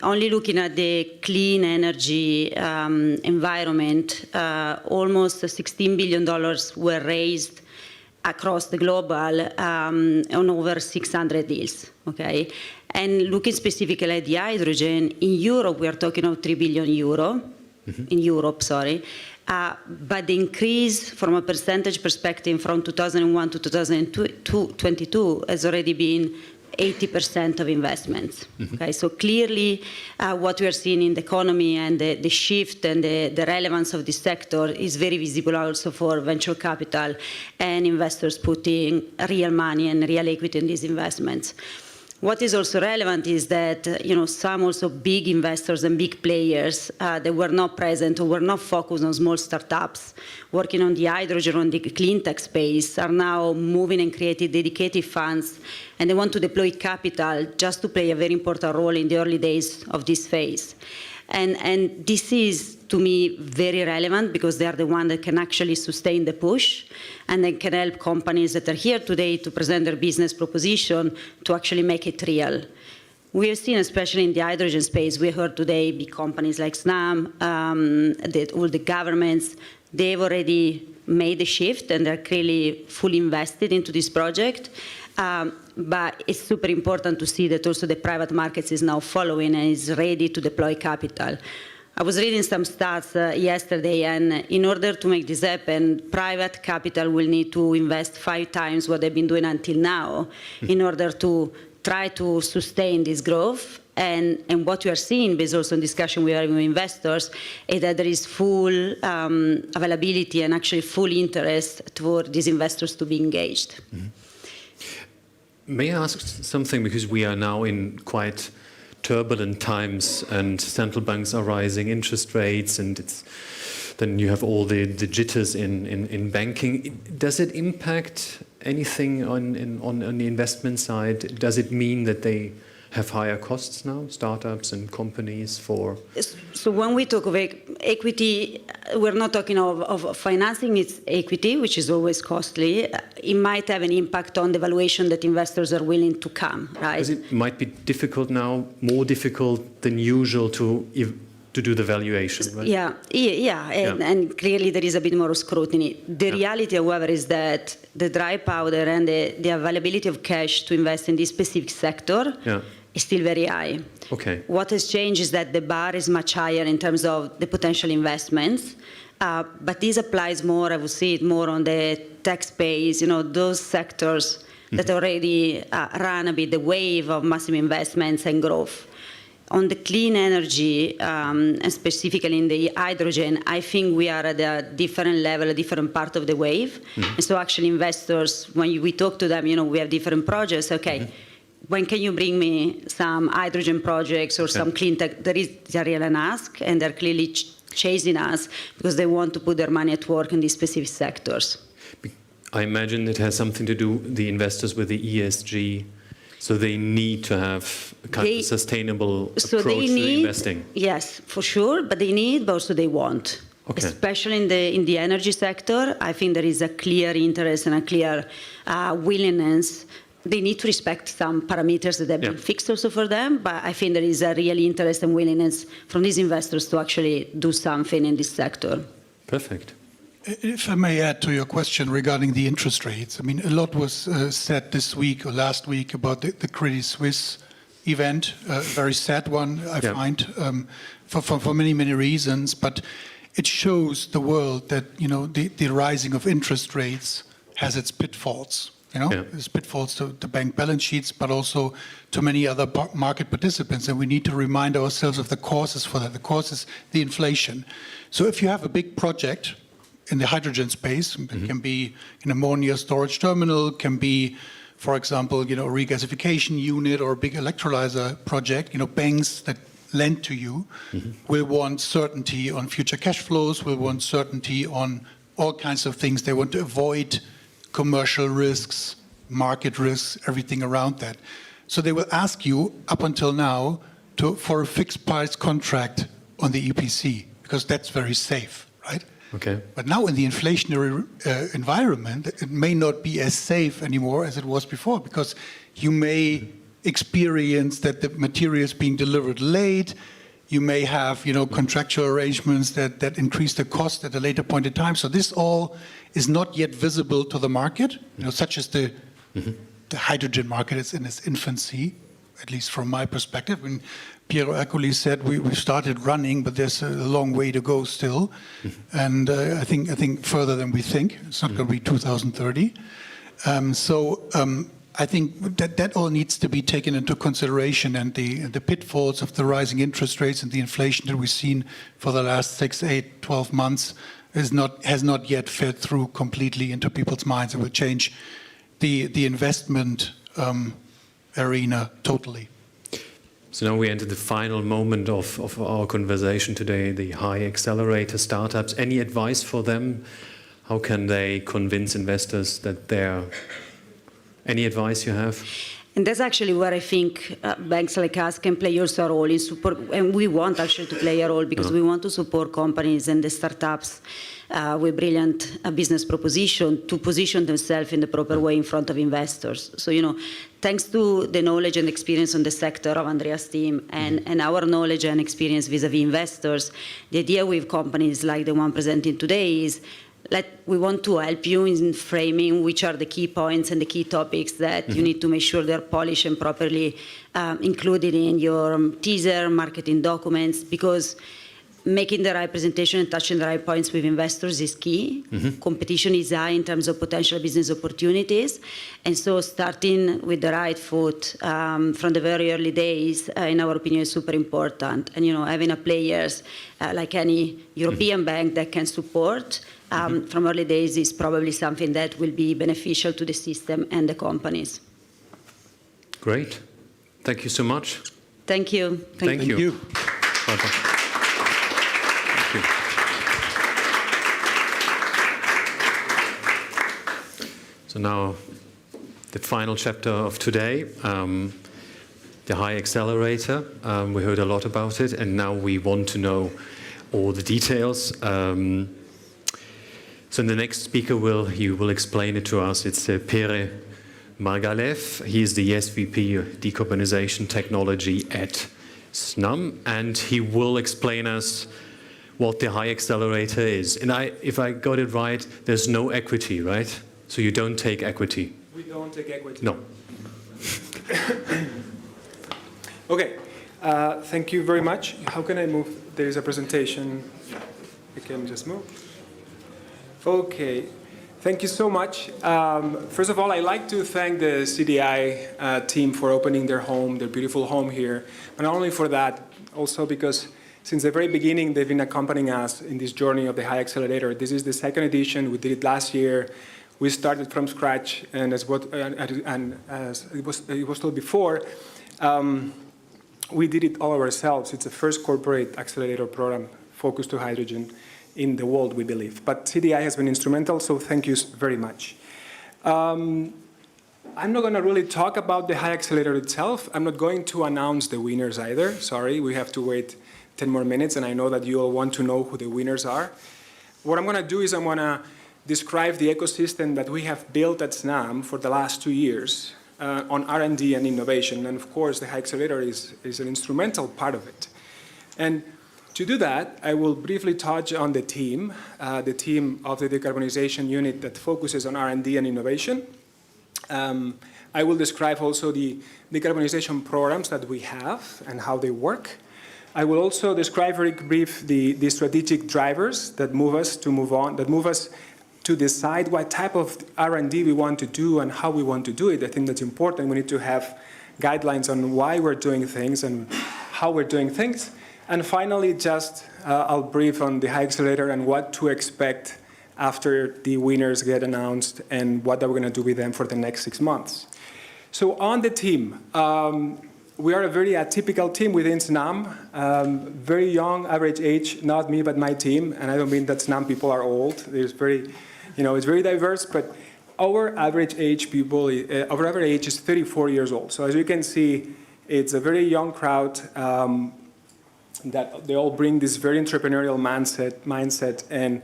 Only looking at the clean energy environment, almost $16 billion were raised across the global on over 600 deals, okay? And looking specifically at the hydrogen, in Europe, we are talking of 3 billion euro, in Europe, sorry. But the increase from a percentage perspective from 2001 to 2022 has already been 80% of investments. Okay, so clearly what we are seeing in the economy and the shift and the relevance of this sector is very visible also for venture capital and investors putting real money and real equity in these investments. What is also relevant is that some also big investors and big players that were not present or were not focused on small startups working on the hydrogen, on the clean tech space, are now moving and creating dedicated funds, and they want to deploy capital just to play a very important role in the early days of this phase. And this is, to me, very relevant because they are the ones that can actually sustain the push and then can help companies that are here today to present their business proposition to actually make it real. We have seen, especially in the hydrogen space, we heard today big companies like Snam, all the governments, they've already made the shift and they're clearly fully invested into this project. But it's super important to see that also the private markets is now following and is ready to deploy capital. I was reading some stats yesterday, and in order to make this happen, private capital will need to invest 5 times what they've been doing until now in order to try to sustain this growth. And what we are seeing, based also on discussion we are having with investors, is that there is full availability and actually full interest for these investors to be engaged. May I ask something, because we are now in quite turbulent times and central banks are rising interest rates and then you have all the jitters in banking. Does it impact anything on the investment side? Does it mean that they have higher costs now, startups and companies for? So when we talk of equity, we're not talking of financing, it's equity, which is always costly. It might have an impact on the valuation that investors are willing to come, right? Because it might be difficult now, more difficult than usual to do the valuation, right? And clearly there is a bit more scrutiny. The reality, however, is that the dry powder and the availability of cash to invest in this specific sector is still very high. Okay. What has changed is that the bar is much higher in terms of the potential investments, but this applies more, I would say it more on the tech space, those sectors that already run a bit the wave of massive investments and growth. On the clean energy, and specifically in the hydrogen, I think we are at a different level, a different part of the wave. And so actually investors, when we talk to them, we have different projects. Okay, when can you bring me some hydrogen projects or some clean tech? There is a real ask, and they're clearly chasing us because they want to put their money at work in these specific sectors. I imagine it has something to do, the investors, with the ESG. So they need to have a kind of sustainable approach to investing. Yes, for sure, but they need, but also they want. Okay. Especially in the energy sector, I think there is a clear interest and a clear willingness. They need to respect some parameters that have been fixed also for them, but I think there is a real interest and willingness from these investors to actually do something in this sector. Perfect. If I may add to your question regarding the interest rates, I mean, a lot was said this week or last week about the Credit Suisse event, a very sad one, I find, for many, many reasons, but it shows the world that, you know, the rising of interest rates has its pitfalls. You know, there's pitfalls to bank balance sheets, but also to many other market participants. And we need to remind ourselves of the causes for that. The cause is the inflation. So if you have a big project in the hydrogen space, it can be an ammonia storage terminal, can be, for example, you know, a regasification unit or a big electrolyzer project, you know, banks that lend to you will want certainty on future cash flows, will want certainty on all kinds of things. They want to avoid commercial risks, market risks, everything around that. So they will ask you, up until now, for a fixed price contract on the EPC, because that's very safe, right? Okay. But now in the inflationary environment, it may not be as safe anymore as it was before, because you may experience that the material is being delivered late. You may have, you know, contractual arrangements that increase the cost at a later point in time. So this all is not yet visible to the market, you know, such as the hydrogen market is in its infancy, at least from my perspective. When Piero Ercoli said we started running, but there's a long way to go still, and I think further than we think. It's not going to be 2030. I think that all needs to be taken into consideration, and the pitfalls of the rising interest rates and the inflation that we've seen for the last 6, 8, 12 months has not yet fed through completely into people's minds. It will change the investment arena totally. So now we enter the final moment of our conversation today, the HyAccelerator startups. Any advice for them? How can they convince investors that they're... Any advice you have? And that's actually where I think banks like us can play also a role in support, and we want actually to play a role because we want to support companies and the startups with brilliant business proposition to position themselves in the proper way in front of investors. So, you know, thanks to the knowledge and experience on the sector of Andrea's team and our knowledge and experience vis-a-vis investors, the idea with companies like the one presenting today is we want to help you in framing which are the key points and the key topics that you need to make sure they're polished and properly included in your teaser, marketing documents, because making the right presentation and touching the right points with investors is key. Competition is high in terms of potential business opportunities. And so starting with the right foot from the very early days, in our opinion, is super important. And, you know, having a players like any European bank that can support from early days is probably something that will be beneficial to the system and the companies. Great. Thank you so much. Thank you. Thank you. So now, the final chapter of today, the HyAccelerator. We heard a lot about it, and now we want to know all the details. So the next speaker will explain it to us. It's Pere Margalev. He is the SVP Decarbonization Technology at Snam, and he will explain us what the HyAccelerator is. And if I got it right, there's no equity, right? So you don't take equity. We don't take equity. No. Okay. Thank you very much. How can I move? There is a presentation. I can just move. Okay. Thank you so much. First of all, I'd like to thank the CDI team for opening their beautiful home here. But not only for that, also because since the very beginning, they've been accompanying us in this journey of the HyAccelerator. This is the second edition. We did it last year. we started from scratch, and as it was told before, we did it all ourselves. It's the first corporate accelerator program focused to hydrogen in the world, we believe. But CDI has been instrumental, so thank you very much. I'm not going to really talk about the HyAccelerator itself. I'm not going to announce the winners either. Sorry, we have to wait 10 more minutes, and I know that you all want to know who the winners are. What I'm going to do is I'm going to describe the ecosystem that we have built at Snam for the last 2 years on R&D and innovation. And of course, the HyAccelerator is an instrumental part of it. And to do that, I will briefly touch on the team of the decarbonization unit that focuses on R&D and innovation. I will describe also the decarbonization programs that we have and how they work. I will also describe very brief the strategic drivers that move us to decide what type of R&D we want to do and how we want to do it. I think that's important. We need to have guidelines on why we're doing things and how we're doing things. And finally, just I'll brief on the HyAccelerator and what to expect after the winners get announced and what are we going to do with them for the next 6 months. So on the team, we are a very atypical team within Snam, very young, average age, not me, but my team. And I don't mean that Snam people are old. There's very, it's very diverse, but our average age is 34 years old. So as you can see, it's a very young crowd that they all bring this very entrepreneurial mindset. And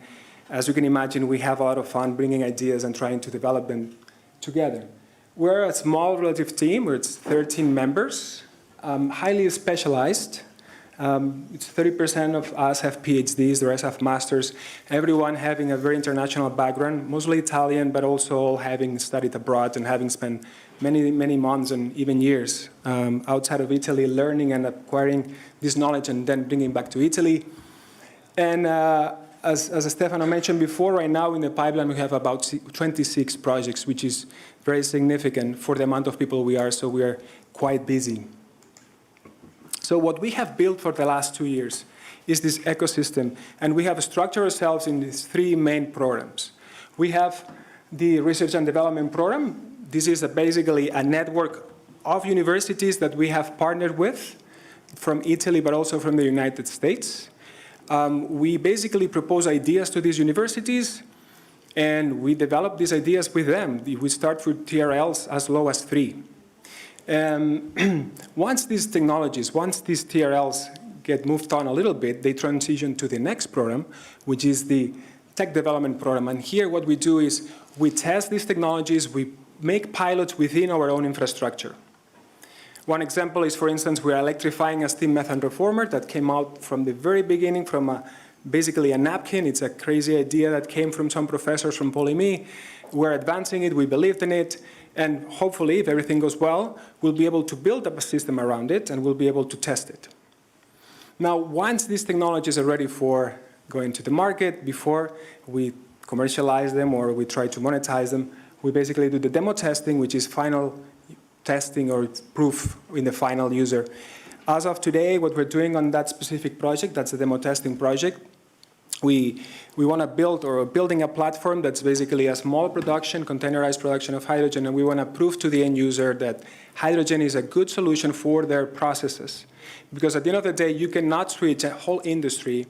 as you can imagine, we have a lot of fun bringing ideas and trying to develop them together. We're a small relative team. We're 13 members, highly specialized. It's 30% of us have PhDs, the rest have masters. Everyone having a very international background, mostly Italian, but also all having studied abroad and having spent many, many months and even years outside of Italy, learning and acquiring this knowledge and then bringing back to Italy. And as Stefano mentioned before, right now in the pipeline we have about 26 projects, which is very significant for the amount of people we are, so we are quite busy. So what we have built for the last 2 years is this ecosystem, and we have structured ourselves in these 3 main programs. We have the research and development program. This is basically a network of universities that we have partnered with from Italy, but also from the United States. We basically propose ideas to these universities, and we develop these ideas with them. We start with TRLs as low as 3. Once these TRLs get moved on a little bit, they transition to the next program, which is the tech development program. And here what we do is we test these technologies, we make pilots within our own infrastructure. One example is, for instance, we're electrifying a steam methane reformer that came out from the very beginning from basically a napkin. It's a crazy idea that came from some professors from Polyme. We're advancing it, we believed in it, and hopefully, if everything goes well, we'll be able to build up a system around it and we'll be able to test it. Now, once these technologies are ready for going to the market, before we commercialize them or we try to monetize them, we basically do the demo testing, which is final testing or proof in the final user. As of today, what we're doing on that specific project, that's the demo testing project, we want to build or are building a platform that's basically a small production, containerized production of hydrogen, and we want to prove to the end user that hydrogen is a good solution for their processes. Because at the end of the day, you cannot switch a whole industry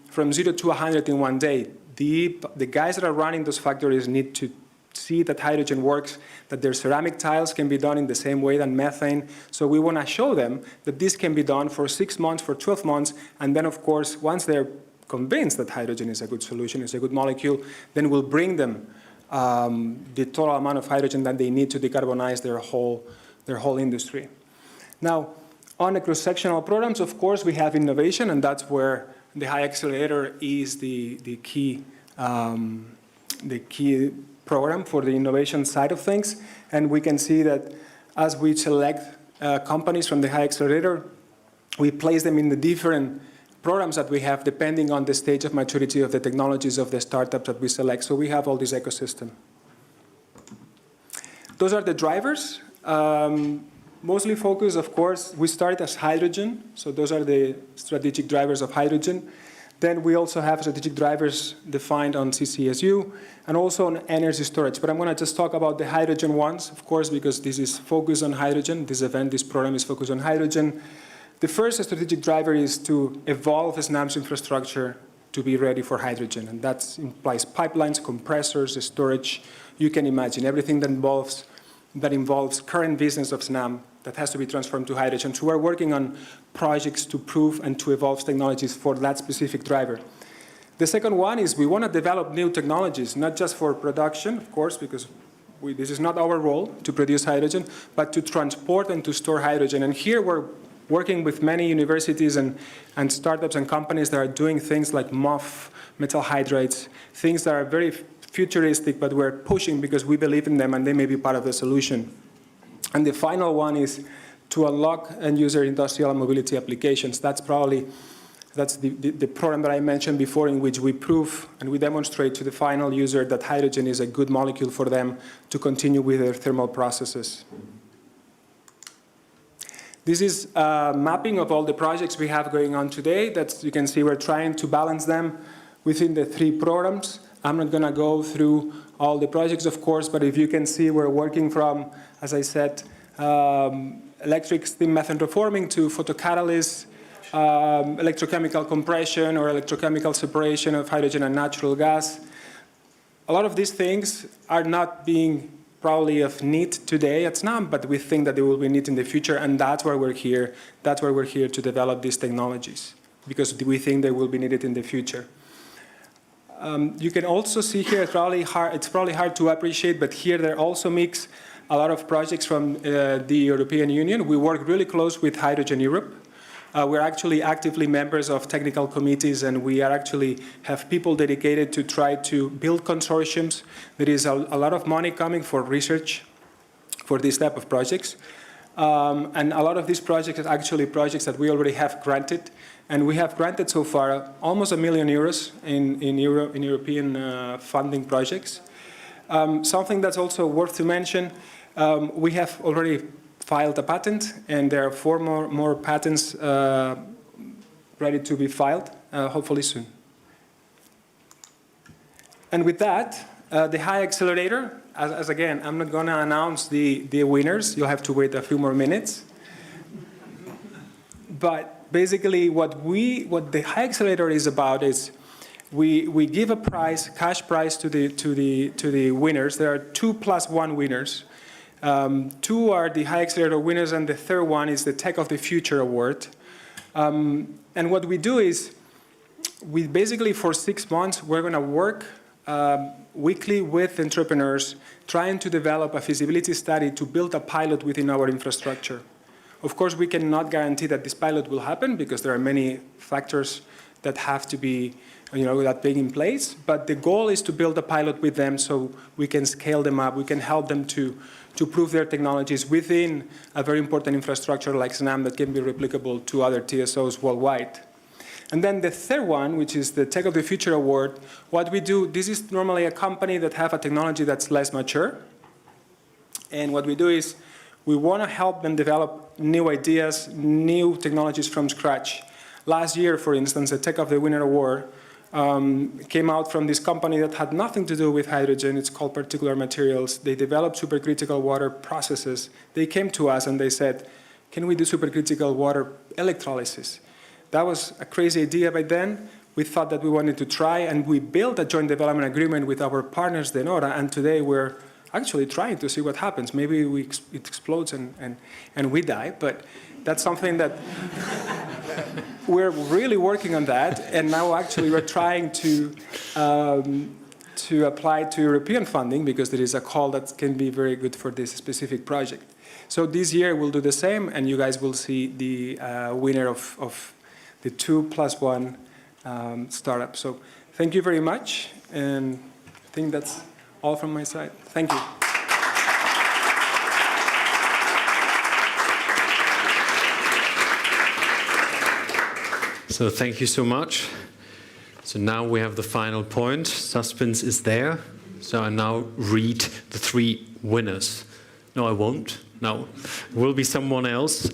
from 0 to 100 in one day. The guys that are running those factories need to see that hydrogen works, that their ceramic tiles can be done in the same way than methane. So we want to show them that this can be done for 6 months, for 12 months, and then of course, once they're convinced that hydrogen is a good solution, is a good molecule, then we'll bring them the total amount of hydrogen that they need to decarbonize their whole industry. Now, on the cross-sectional programs, of course, we have innovation, and that's where the HyAccelerator is the key program for the innovation side of things. And we can see that as we select companies from the HyAccelerator, we place them in the different programs that we have depending on the stage of maturity of the technologies of the startups that we select. So we have all this ecosystem. Those are the drivers. Mostly focused, of course, we start as hydrogen. So those are the strategic drivers of hydrogen. Then we also have strategic drivers defined on CCSU and also on energy storage. But I'm going to just talk about the hydrogen ones, of course, because this is focused on hydrogen. This event, this program is focused on hydrogen. The first strategic driver is to evolve Snam's infrastructure to be ready for hydrogen. And that implies pipelines, compressors, storage. You can imagine everything that involves current business of Snam that has to be transformed to hydrogen. So we're working on projects to prove and to evolve technologies for that specific driver. The second one is we want to develop new technologies, not just for production, of course, because this is not our role to produce hydrogen, but to transport and to store hydrogen. And here we're working with many universities and startups and companies that are doing things like MOF, metal hydrates, things that are very futuristic, but we're pushing because we believe in them and they may be part of the solution. And the final one is to unlock end-user industrial and mobility applications. That's the program that I mentioned before, in which we prove and we demonstrate to the final user that hydrogen is a good molecule for them to continue with their thermal processes. This is a mapping of all the projects we have going on today. You can see we're trying to balance them within the 3 programs. I'm not going to go through all the projects, of course, but if you can see, we're working from, as I said, electric steam methane reforming to photocatalysts, electrochemical compression or electrochemical separation of hydrogen and natural gas. A lot of these things are not being probably of need today at Snam, but we think that they will be need in the future, and that's why we're here. That's why we're here to develop these technologies, because we think they will be needed in the future. You can also see here, it's probably hard to appreciate, but here they also mix a lot of projects from the European Union. We work really close with Hydrogen Europe. We're actually actively members of technical committees, and we actually have people dedicated to try to build consortiums. There is a lot of money coming for research for this type of projects. And a lot of these projects are actually projects that we already have granted. And we have granted so far almost €1 million in European funding projects. Something that's also worth to mention, we have already filed a patent, and there are 4 more patents ready to be filed, hopefully soon. And with that, the HyAccelerator, as again, I'm not going to announce the winners. You'll have to wait a few more minutes. But basically, what the HyAccelerator is about is we give a prize, cash prize to the winners. There are 2 + 1 winners. 2 are the HyAccelerator winners, and the third one is the Tech of the Future Award. And what we do is, we basically for 6 months, we're going to work weekly with entrepreneurs, trying to develop a feasibility study to build a pilot within our infrastructure. Of course, we cannot guarantee that this pilot will happen because there are many factors that have to be, that being in place. But the goal is to build a pilot with them so we can scale them up. We can help them to prove their technologies within a very important infrastructure like Snam that can be replicable to other TSOs worldwide. And then the third one, which is the Tech of the Future Award, what we do, this is normally a company that have a technology that's less mature. And what we do is we want to help them develop new ideas, new technologies from scratch. Last year, for instance, the Tech of the Winner Award came out from this company that had nothing to do with hydrogen. It's called Particular Materials. They developed supercritical water processes. They came to us and they said, can we do supercritical water electrolysis? That was a crazy idea by then. We thought that we wanted to try, and we built a joint development agreement with our partners, De Nora, and today we're actually trying to see what happens. Maybe it explodes and we die, but that's something that we're really working on that, and now actually we're trying to apply to European funding because there is a call that can be very good for this specific project. So this year we'll do the same, and you guys will see the winner of the 2 + 1 startup. So thank you very much, and I think that's all from my side. Thank you. So thank you so much. So now we have the final point. Suspense is there. So I now read the 3 winners. No, I won't. No, it will be someone else.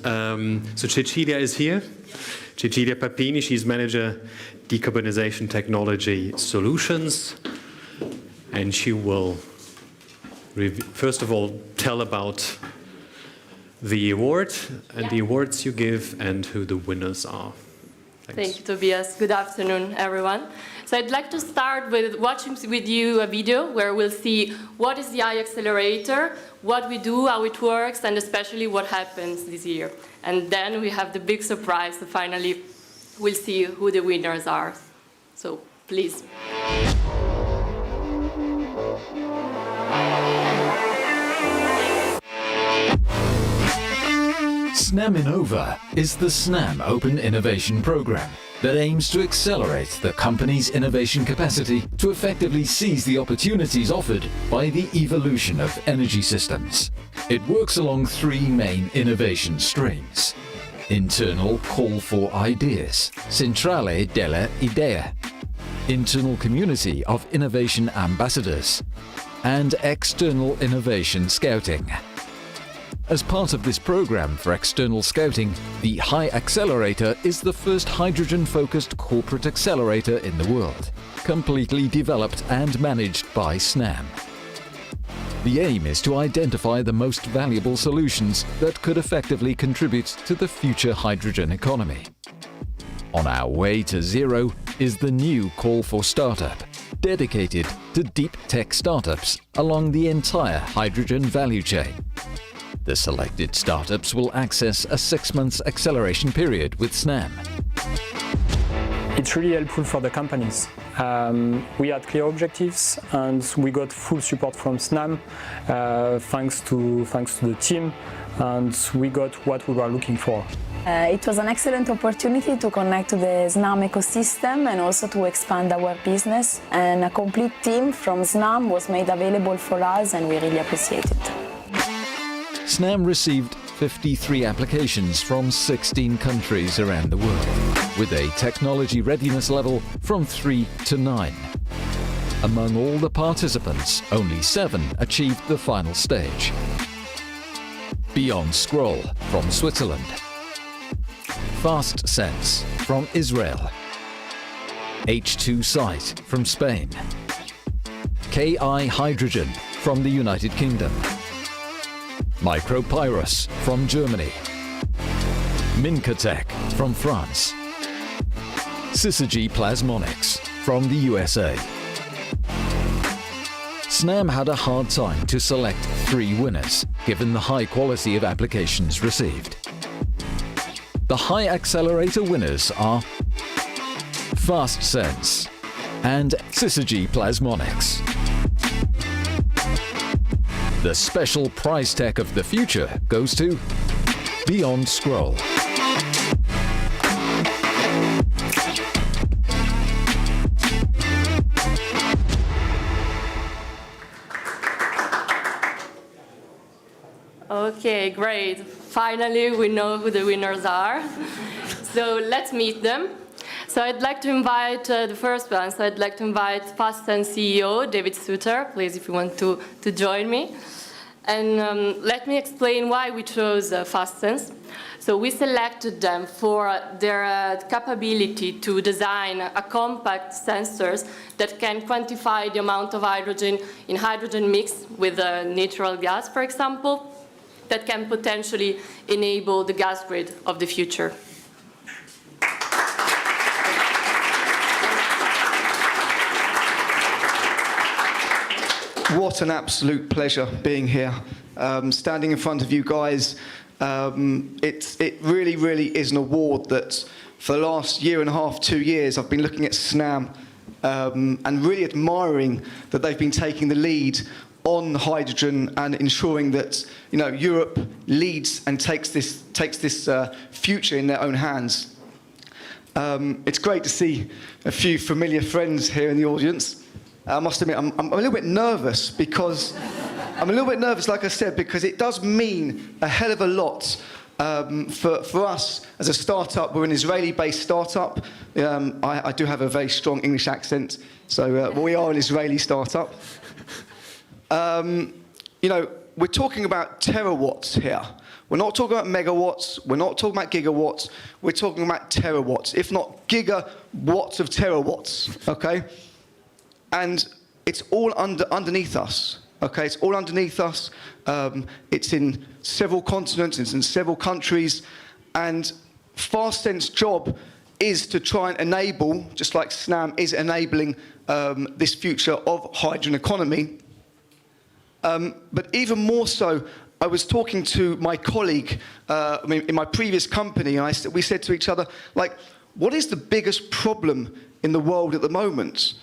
So Cecilia is here. Cecilia Papini, she's Manager Decarbonization Technology Solutions, and she will first of all tell about the award and the awards you give and who the winners are. Thanks. Thank you, Tobias. Good afternoon, everyone. So I'd like to start with watching with you a video where we'll see what is the HyAccelerator, what we do, how it works, and especially what happens this year. And then we have the big surprise, so finally we'll see who the winners are. So please. Snam Innova is the Snam Open Innovation Program that aims to accelerate the company's innovation capacity to effectively seize the opportunities offered by the evolution of energy systems. It works along three main innovation streams: internal call for ideas, centrale delle idee, internal community of innovation ambassadors, and external innovation scouting. As part of this program for external scouting, the HyAccelerator is the first hydrogen-focused corporate accelerator in the world, completely developed and managed by Snam. The aim is to identify the most valuable solutions that could effectively contribute to the future hydrogen economy. On our way to zero is the new call for startup, dedicated to deep tech startups along the entire hydrogen value chain. The selected startups will access a 6-month acceleration period with Snam. It's really helpful for the companies. We had clear objectives and we got full support from Snam, thanks to the team, and we got what we were looking for. It was an excellent opportunity to connect to the Snam ecosystem and also to expand our business. And a complete team from Snam was made available for us, and we really appreciate it. Snam received 53 applications from 16 countries around the world, with a technology readiness level from 3 to 9. Among all the participants, only 7 achieved the final stage. Beyond Scroll from Switzerland, Fast Sense from Israel, H2 Site from Spain, KI Hydrogen from the United Kingdom, Micropyrus from Germany, Mincatech from France, Syzygy Plasmonics from the USA. Snam had a hard time to select 3 winners, given the high quality of applications received. The HyAccelerator winners are Fast Sense and Syzygy Plasmonics. The special prize tag of the future goes to Beyond Scroll. Okay, great. Finally, we know who the winners are. So let's meet them. So I'd like to invite the first one. So I'd like to invite FastSense CEO, David Suter, please, if you want to join me. And let me explain why we chose FastSense. So we selected them for their capability to design a compact sensors that can quantify the amount of hydrogen in hydrogen mix with natural gas, for example, that can potentially enable the gas grid of the future. What an absolute pleasure being here, standing in front of you guys. It really, really is an award that for the last year and a half, 2 years, I've been looking at Snam and really admiring that they've been taking the lead on hydrogen and ensuring that Europe leads and takes this future in their own hands. It's great to see a few familiar friends here in the audience. I must admit, I'm a little bit nervous because like I said, because it does mean a hell of a lot for us as a startup. We're an Israeli-based startup. I do have a very strong English accent, so we are an Israeli startup. We're talking about terawatts here. We're not talking about megawatts, we're not talking about gigawatts, we're talking about terawatts, if not gigawatts of terawatts, okay? And it's all underneath us, okay? It's all underneath us. It's in several continents, it's in several countries, and Fastsen's job is to try and enable, just like Snam is enabling this future of hydrogen economy. But even more so, I was talking to my colleague in my previous company, and we said to each other, like, what is the biggest problem in the world at the moment?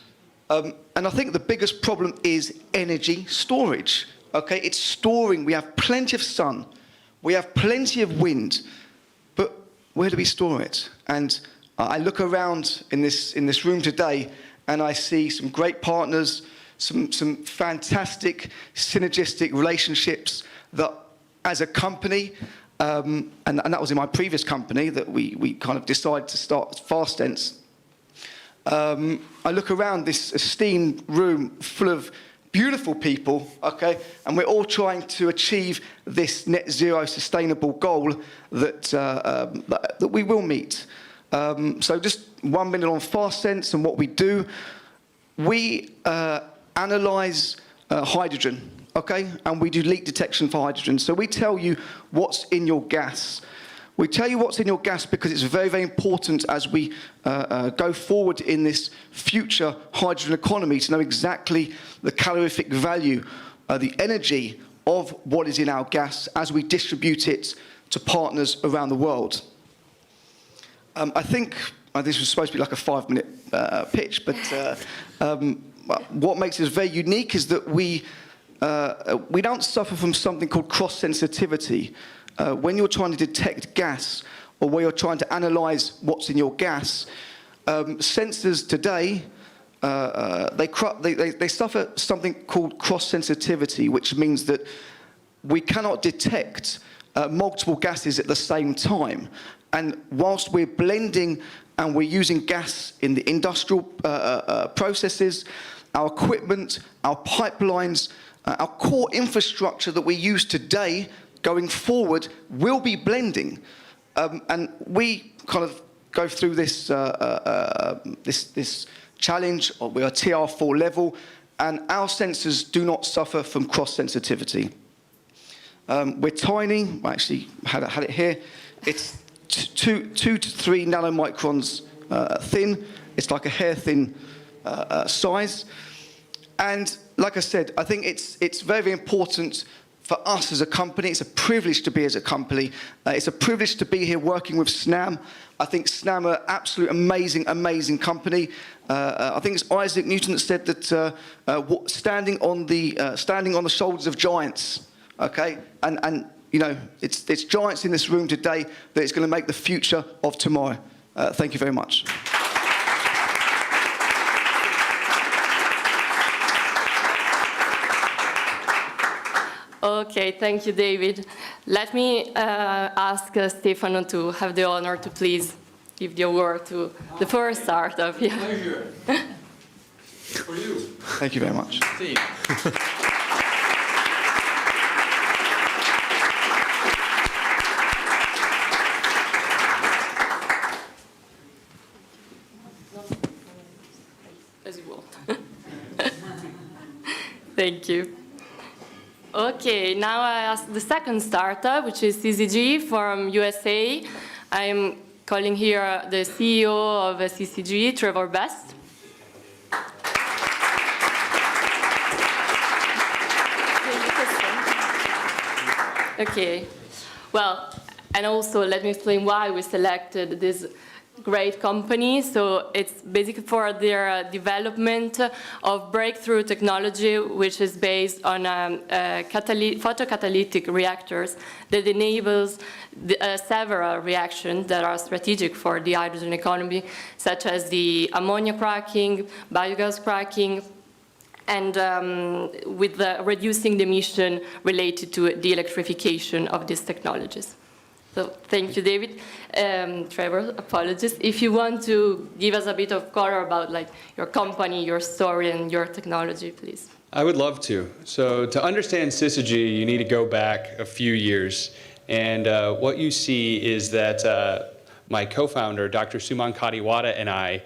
And I think the biggest problem is energy storage. Okay, it's storing. We have plenty of sun, we have plenty of wind, but where do we store it? And I look around in this room today, and I see some great partners, some fantastic synergistic relationships that, as a company, and that was in my previous company that we kind of decided to start Fastsense. I look around this esteemed room full of beautiful people, okay, and we're all trying to achieve this net zero sustainable goal that we will meet. So just 1 minute on Fastsense and what we do. We analyze hydrogen, okay, and we do leak detection for hydrogen. So we tell you what's in your gas. We tell you what's in your gas because it's very, very important as we go forward in this future hydrogen economy to know exactly the calorific value, the energy of what is in our gas as we distribute it to partners around the world. I think this was supposed to be like a 5-minute pitch, but what makes us very unique is that we don't suffer from something called cross-sensitivity. When you're trying to detect gas, or where you're trying to analyze what's in your gas, sensors today, they suffer something called cross-sensitivity, which means that we cannot detect multiple gases at the same time. And whilst we're blending and we're using gas in the industrial processes, our equipment, our pipelines, our core infrastructure that we use today going forward will be blending. And we kind of go through this, this challenge. We are TR4 level, and our sensors do not suffer from cross-sensitivity. We're tiny. I actually had it here. It's 2 to 3 nanomicrons thin. It's like a hair-thin size. And like I said, I think it's very, very important for us as a company. It's a privilege to be as a company. It's a privilege to be here working with Snam. I think Snam are an absolute amazing, amazing company. I think it's Isaac Newton that said that standing on the shoulders of giants. Okay, and you know, it's giants in this room today that is going to make the future of tomorrow. Thank you very much. Okay, thank you, David. Let me ask Stefano to have the honor to please give the award to the first startup. Yeah. Pleasure. For you. Thank you very much. As you want. Thank you. Okay, now I ask the second startup, which is CCG from USA. I'm calling here the CEO of CCG, Trevor Best. Okay, well, and also let me explain why we selected this great company. So it's basically for their development of breakthrough technology, which is based on photocatalytic reactors that enables several reactions that are strategic for the hydrogen economy, such as the ammonia cracking, biogas cracking, and with reducing the emission related to the electrification of these technologies. So thank you, David. Trevor, apologies. If you want to give us a bit of color about like your company, your story, and your technology, please. I would love to. So to understand Syzygy, you need to go back a few years. And what you see is that my co-founder, Dr. Suman Kadiwada, and I,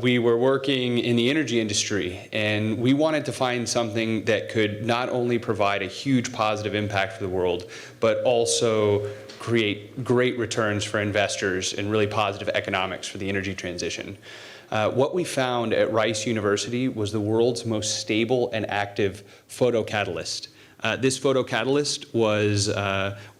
we were working in the energy industry, and we wanted to find something that could not only provide a huge positive impact for the world, but also create great returns for investors and really positive economics for the energy transition. What we found at Rice University was the world's most stable and active photocatalyst. This photocatalyst was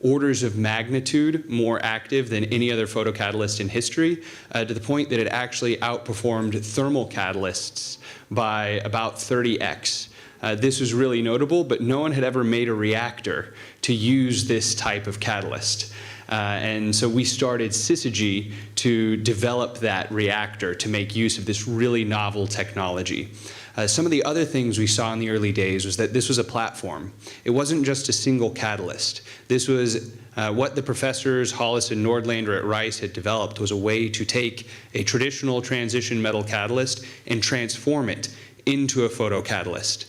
orders of magnitude more active than any other photocatalyst in history, to the point that it actually outperformed thermal catalysts by about 30x. This was really notable, but no one had ever made a reactor to use this type of catalyst. And so we started Syzygy to develop that reactor to make use of this really novel technology. Some of the other things we saw in the early days was that this was a platform. It wasn't just a single catalyst. This was what the professors Hollis and Nordlander at Rice had developed was a way to take a traditional transition metal catalyst and transform it into a photocatalyst.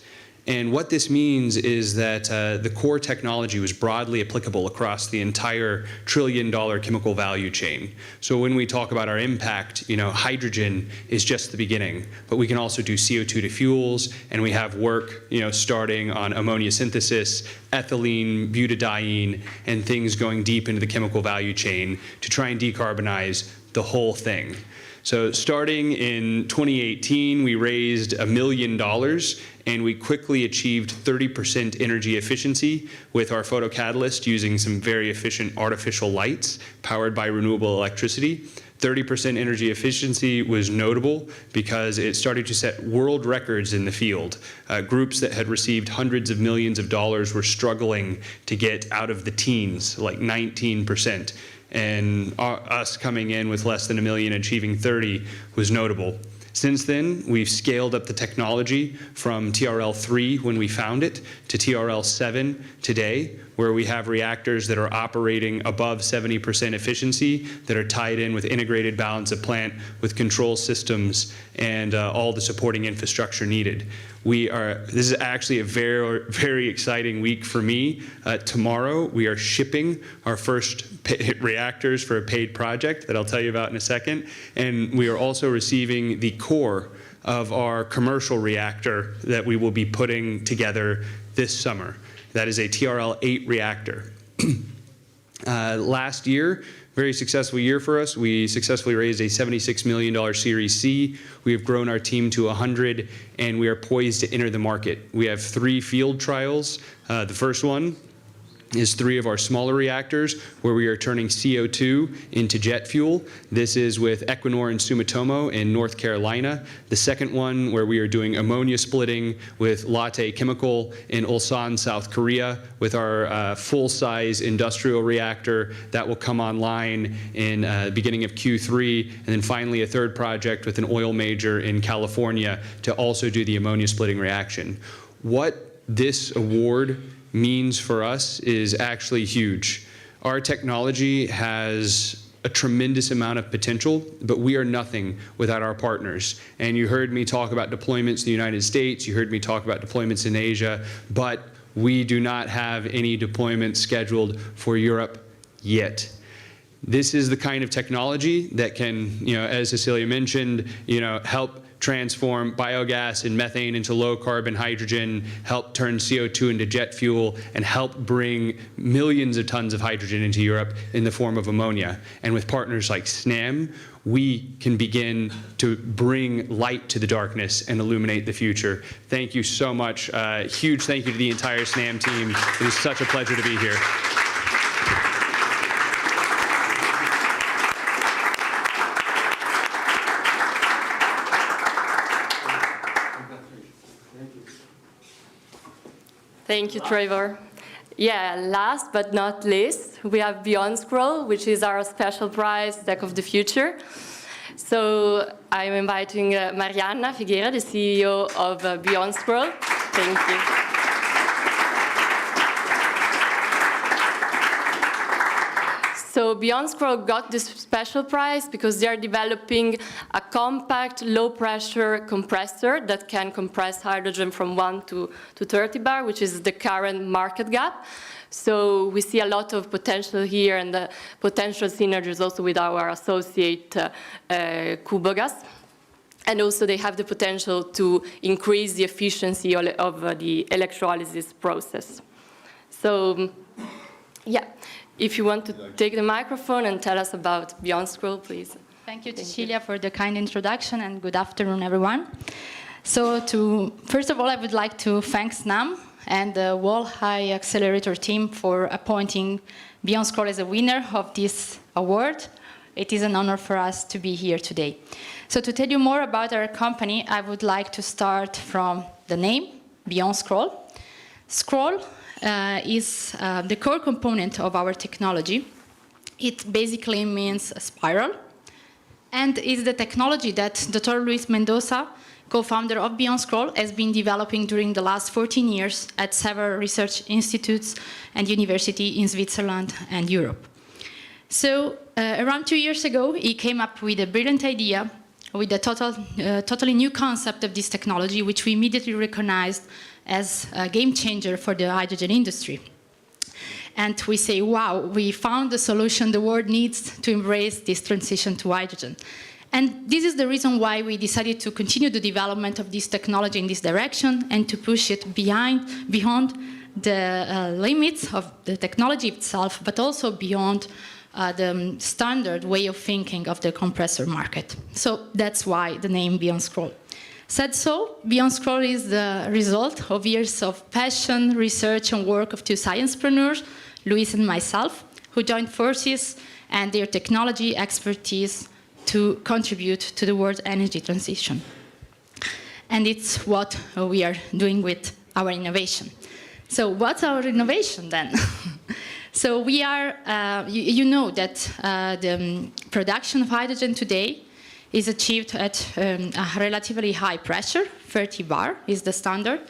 And what this means is that the core technology was broadly applicable across the entire trillion-dollar chemical value chain. So when we talk about our impact, hydrogen is just the beginning, but we can also do CO2 to fuels, and we have work, starting on ammonia synthesis, ethylene, butadiene, and things going deep into the chemical value chain to try and decarbonize the whole thing. So starting in 2018, we raised $1 million, and we quickly achieved 30% energy efficiency with our photocatalyst using some very efficient artificial lights powered by renewable electricity. 30% energy efficiency was notable because it started to set world records in the field. Groups that had received hundreds of millions of dollars were struggling to get out of the teens, like 19%. And us coming in with less than $1 million, achieving 30, was notable. Since then, we've scaled up the technology from TRL-3 when we found it to TRL-7 today, where we have reactors that are operating above 70% efficiency, that are tied in with integrated balance of plant, with control systems, and all the supporting infrastructure needed. This is actually a very, very exciting week for me. Tomorrow, we are shipping our first reactors for a paid project that I'll tell you about in a second. And we are also receiving the core of our commercial reactor that we will be putting together this summer. That is a TRL-8 reactor. Last year, very successful year for us. We successfully raised a $76 million Series C. We have grown our team to 100, and we are poised to enter the market. We have 3 field trials. The first one is 3 of our smaller reactors where we are turning CO2 into jet fuel. This is with Equinor and Sumitomo in North Carolina. The second one where we are doing ammonia splitting with Lotte Chemical in Ulsan, South Korea, with our full-size industrial reactor that will come online in the beginning of Q3. And then finally a third project with an oil major in California to also do the ammonia splitting reaction. What this award means for us is actually huge. Our technology has a tremendous amount of potential, but we are nothing without our partners. And you heard me talk about deployments in the United States, you heard me talk about deployments in Asia, but we do not have any deployments scheduled for Europe yet. This is the kind of technology that can, as Cecilia mentioned, help transform biogas and methane into low-carbon hydrogen, help turn CO2 into jet fuel, and help bring millions of tons of hydrogen into Europe in the form of ammonia. And with partners like Snam, we can begin to bring light to the darkness and illuminate the future. Thank you so much. Huge thank you to the entire Snam team. It is such a pleasure to be here. Thank you, Trevor. Yeah, last but not least, we have Beyond Scroll, which is our special prize, Tech of the Future. So I'm inviting Marianna Figueira, the CEO of Beyond Scroll. Thank you. So Beyond Scroll got this special prize because they are developing a compact, low-pressure compressor that can compress hydrogen from 1 to 30 bar, which is the current market gap. So we see a lot of potential here and the potential synergies also with our associate Kubogas. And also they have the potential to increase the efficiency of the electrolysis process. So, yeah, if you want to take the microphone and tell us about Beyond Scroll, please. Thank you, Cecilia, for the kind introduction, and good afternoon, everyone. So first of all, I would like to thank Snam and the whole HyAccelerator team for appointing Beyond Scroll as a winner of this award. It is an honor for us to be here today. So to tell you more about our company, I would like to start from the name, Beyond Scroll. Scroll is the core component of our technology. It basically means a spiral, and is the technology that Dr. Luis Mendoza, co-founder of Beyond Scroll, has been developing during the last 14 years at several research institutes and universities in Switzerland and Europe. So around 2 years ago, he came up with a brilliant idea with a totally new concept of this technology, which we immediately recognized as a game changer for the hydrogen industry. And we say, wow, we found the solution the world needs to embrace this transition to hydrogen. And this is the reason why we decided to continue the development of this technology in this direction and to push it beyond the limits of the technology itself, but also beyond the standard way of thinking of the compressor market. So that's why the name Beyond Scroll. Said so, Beyond Scroll is the result of years of passion, research, and work of two sciencepreneurs, Luis and myself, who joined forces and their technology expertise to contribute to the world's energy transition. And it's what we are doing with our innovation. So what's our innovation then? So we are, you know that the production of hydrogen today is achieved at a relatively high pressure, 30 bar is the standard,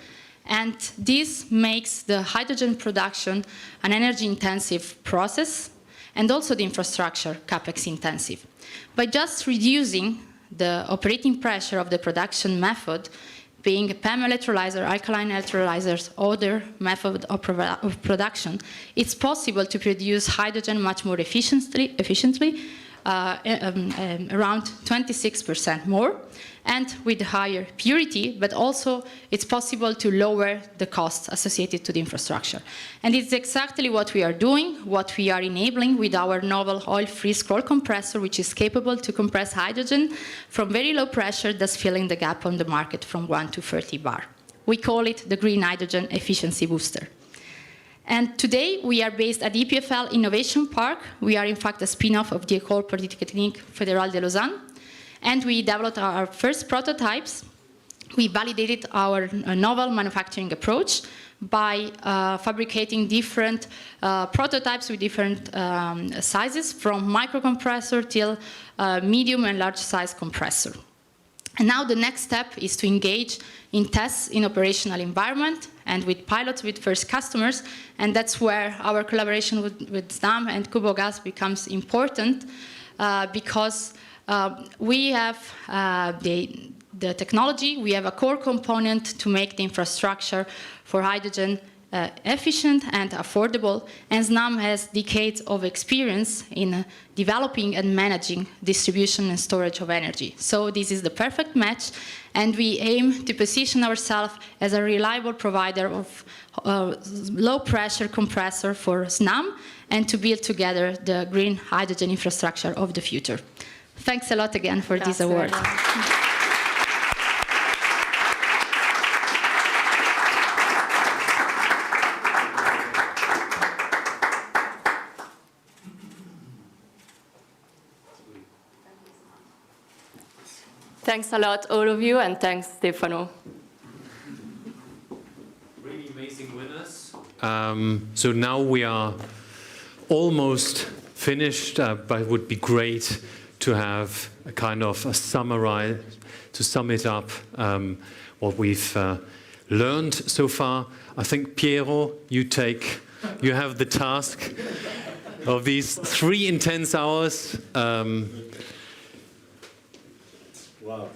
and this makes the hydrogen production an energy-intensive process and also the infrastructure CapEx-intensive. By just reducing the operating pressure of the production method, being a PEM electrolyzer, alkaline electrolyzers, other method of production, it's possible to produce hydrogen much more efficiently around 26% more, and with higher purity, but also it's possible to lower the costs associated to the infrastructure. And it's exactly what we are doing, what we are enabling with our novel oil-free scroll compressor, which is capable to compress hydrogen from very low pressure, thus filling the gap on the market from 1 to 30 bar. We call it the Green Hydrogen Efficiency Booster. And today, we are based at EPFL Innovation Park. We are, in fact, a spin-off of the École Polytechnique Fédérale de Lausanne. And we developed our first prototypes. We validated our novel manufacturing approach by fabricating different prototypes with different sizes, from microcompressor till medium and large size compressor. And now the next step is to engage in tests in operational environment and with pilots with first customers, and that's where our collaboration with Snam and Kubogas becomes important because we have the technology, we have a core component to make the infrastructure for hydrogen efficient and affordable, and Snam has decades of experience in developing and managing distribution and storage of energy. So this is the perfect match, and we aim to position ourselves as a reliable provider of low-pressure compressor for Snam and to build together the green hydrogen infrastructure of the future. Thanks a lot again for this award. Thanks a lot, all of you, and thanks, Stefano. Really amazing winners. So now we are almost finished, but it would be great to have a kind of a summary, to sum it up, what we've learned so far. I think, Piero, you have the task. of these 3 intense hours. Wow.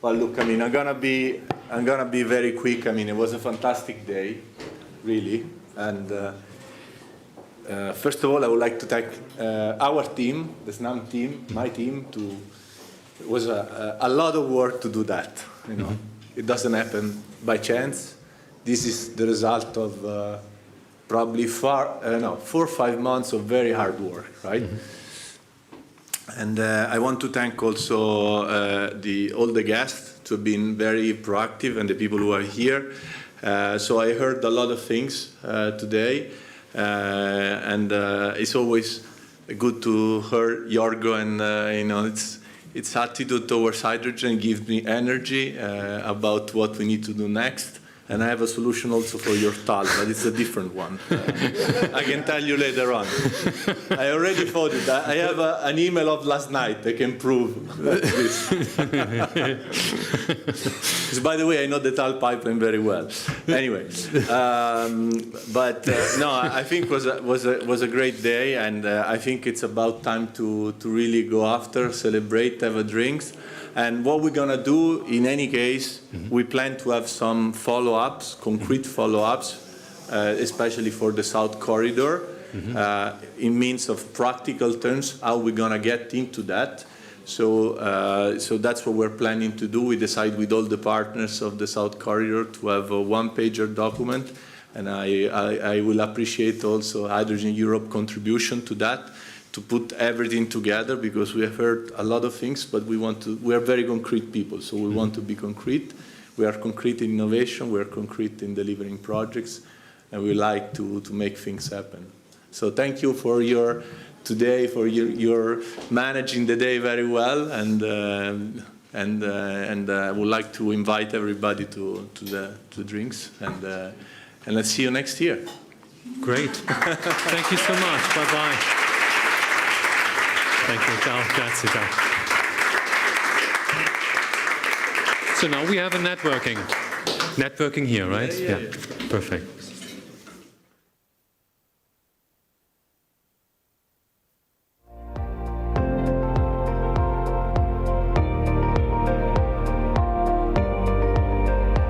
Well, look, I mean, I'm gonna be very quick. I mean, it was a fantastic day, really. And first of all, I would like to thank our team, the Snam team, my team. It was a lot of work to do that. You know, it doesn't happen by chance. This is the result of probably 4 or 5 months of very hard work, right? And I want to thank also all the guests who have been very proactive and the people who are here. So I heard a lot of things today, and it's always good to hear Jorgo, and its attitude towards hydrogen gives me energy about what we need to do next. And I have a solution also for your TAL, but it's a different one. I can tell you later on. I already thought it. I have an email of last night that can prove this. By the way, I know the TAL pipeline very well. Anyway, no, I think it was a great day, and I think it's about time to really go after, celebrate, have a drinks. And what we're going to do, in any case, we plan to have some follow-ups, concrete follow-ups, especially for the South Corridor, in means of practical terms, how we're going to get into that. So that's what we're planning to do. We decide with all the partners of the South Corridor to have a one-pager document. And I will appreciate also Hydrogen Europe contribution to that, to put everything together, because we have heard a lot of things, but we are very concrete people, so we want to be concrete. We are concrete in innovation, we are concrete in delivering projects, and we like to make things happen. So thank you for your managing the day very well, and I would like to invite everybody to the drinks, and let's see you next year. Great. Thank you so much. Bye-bye. Thank you. Ciao. Grazie. Ciao. So now we have a networking here, right? Yeah. Perfect.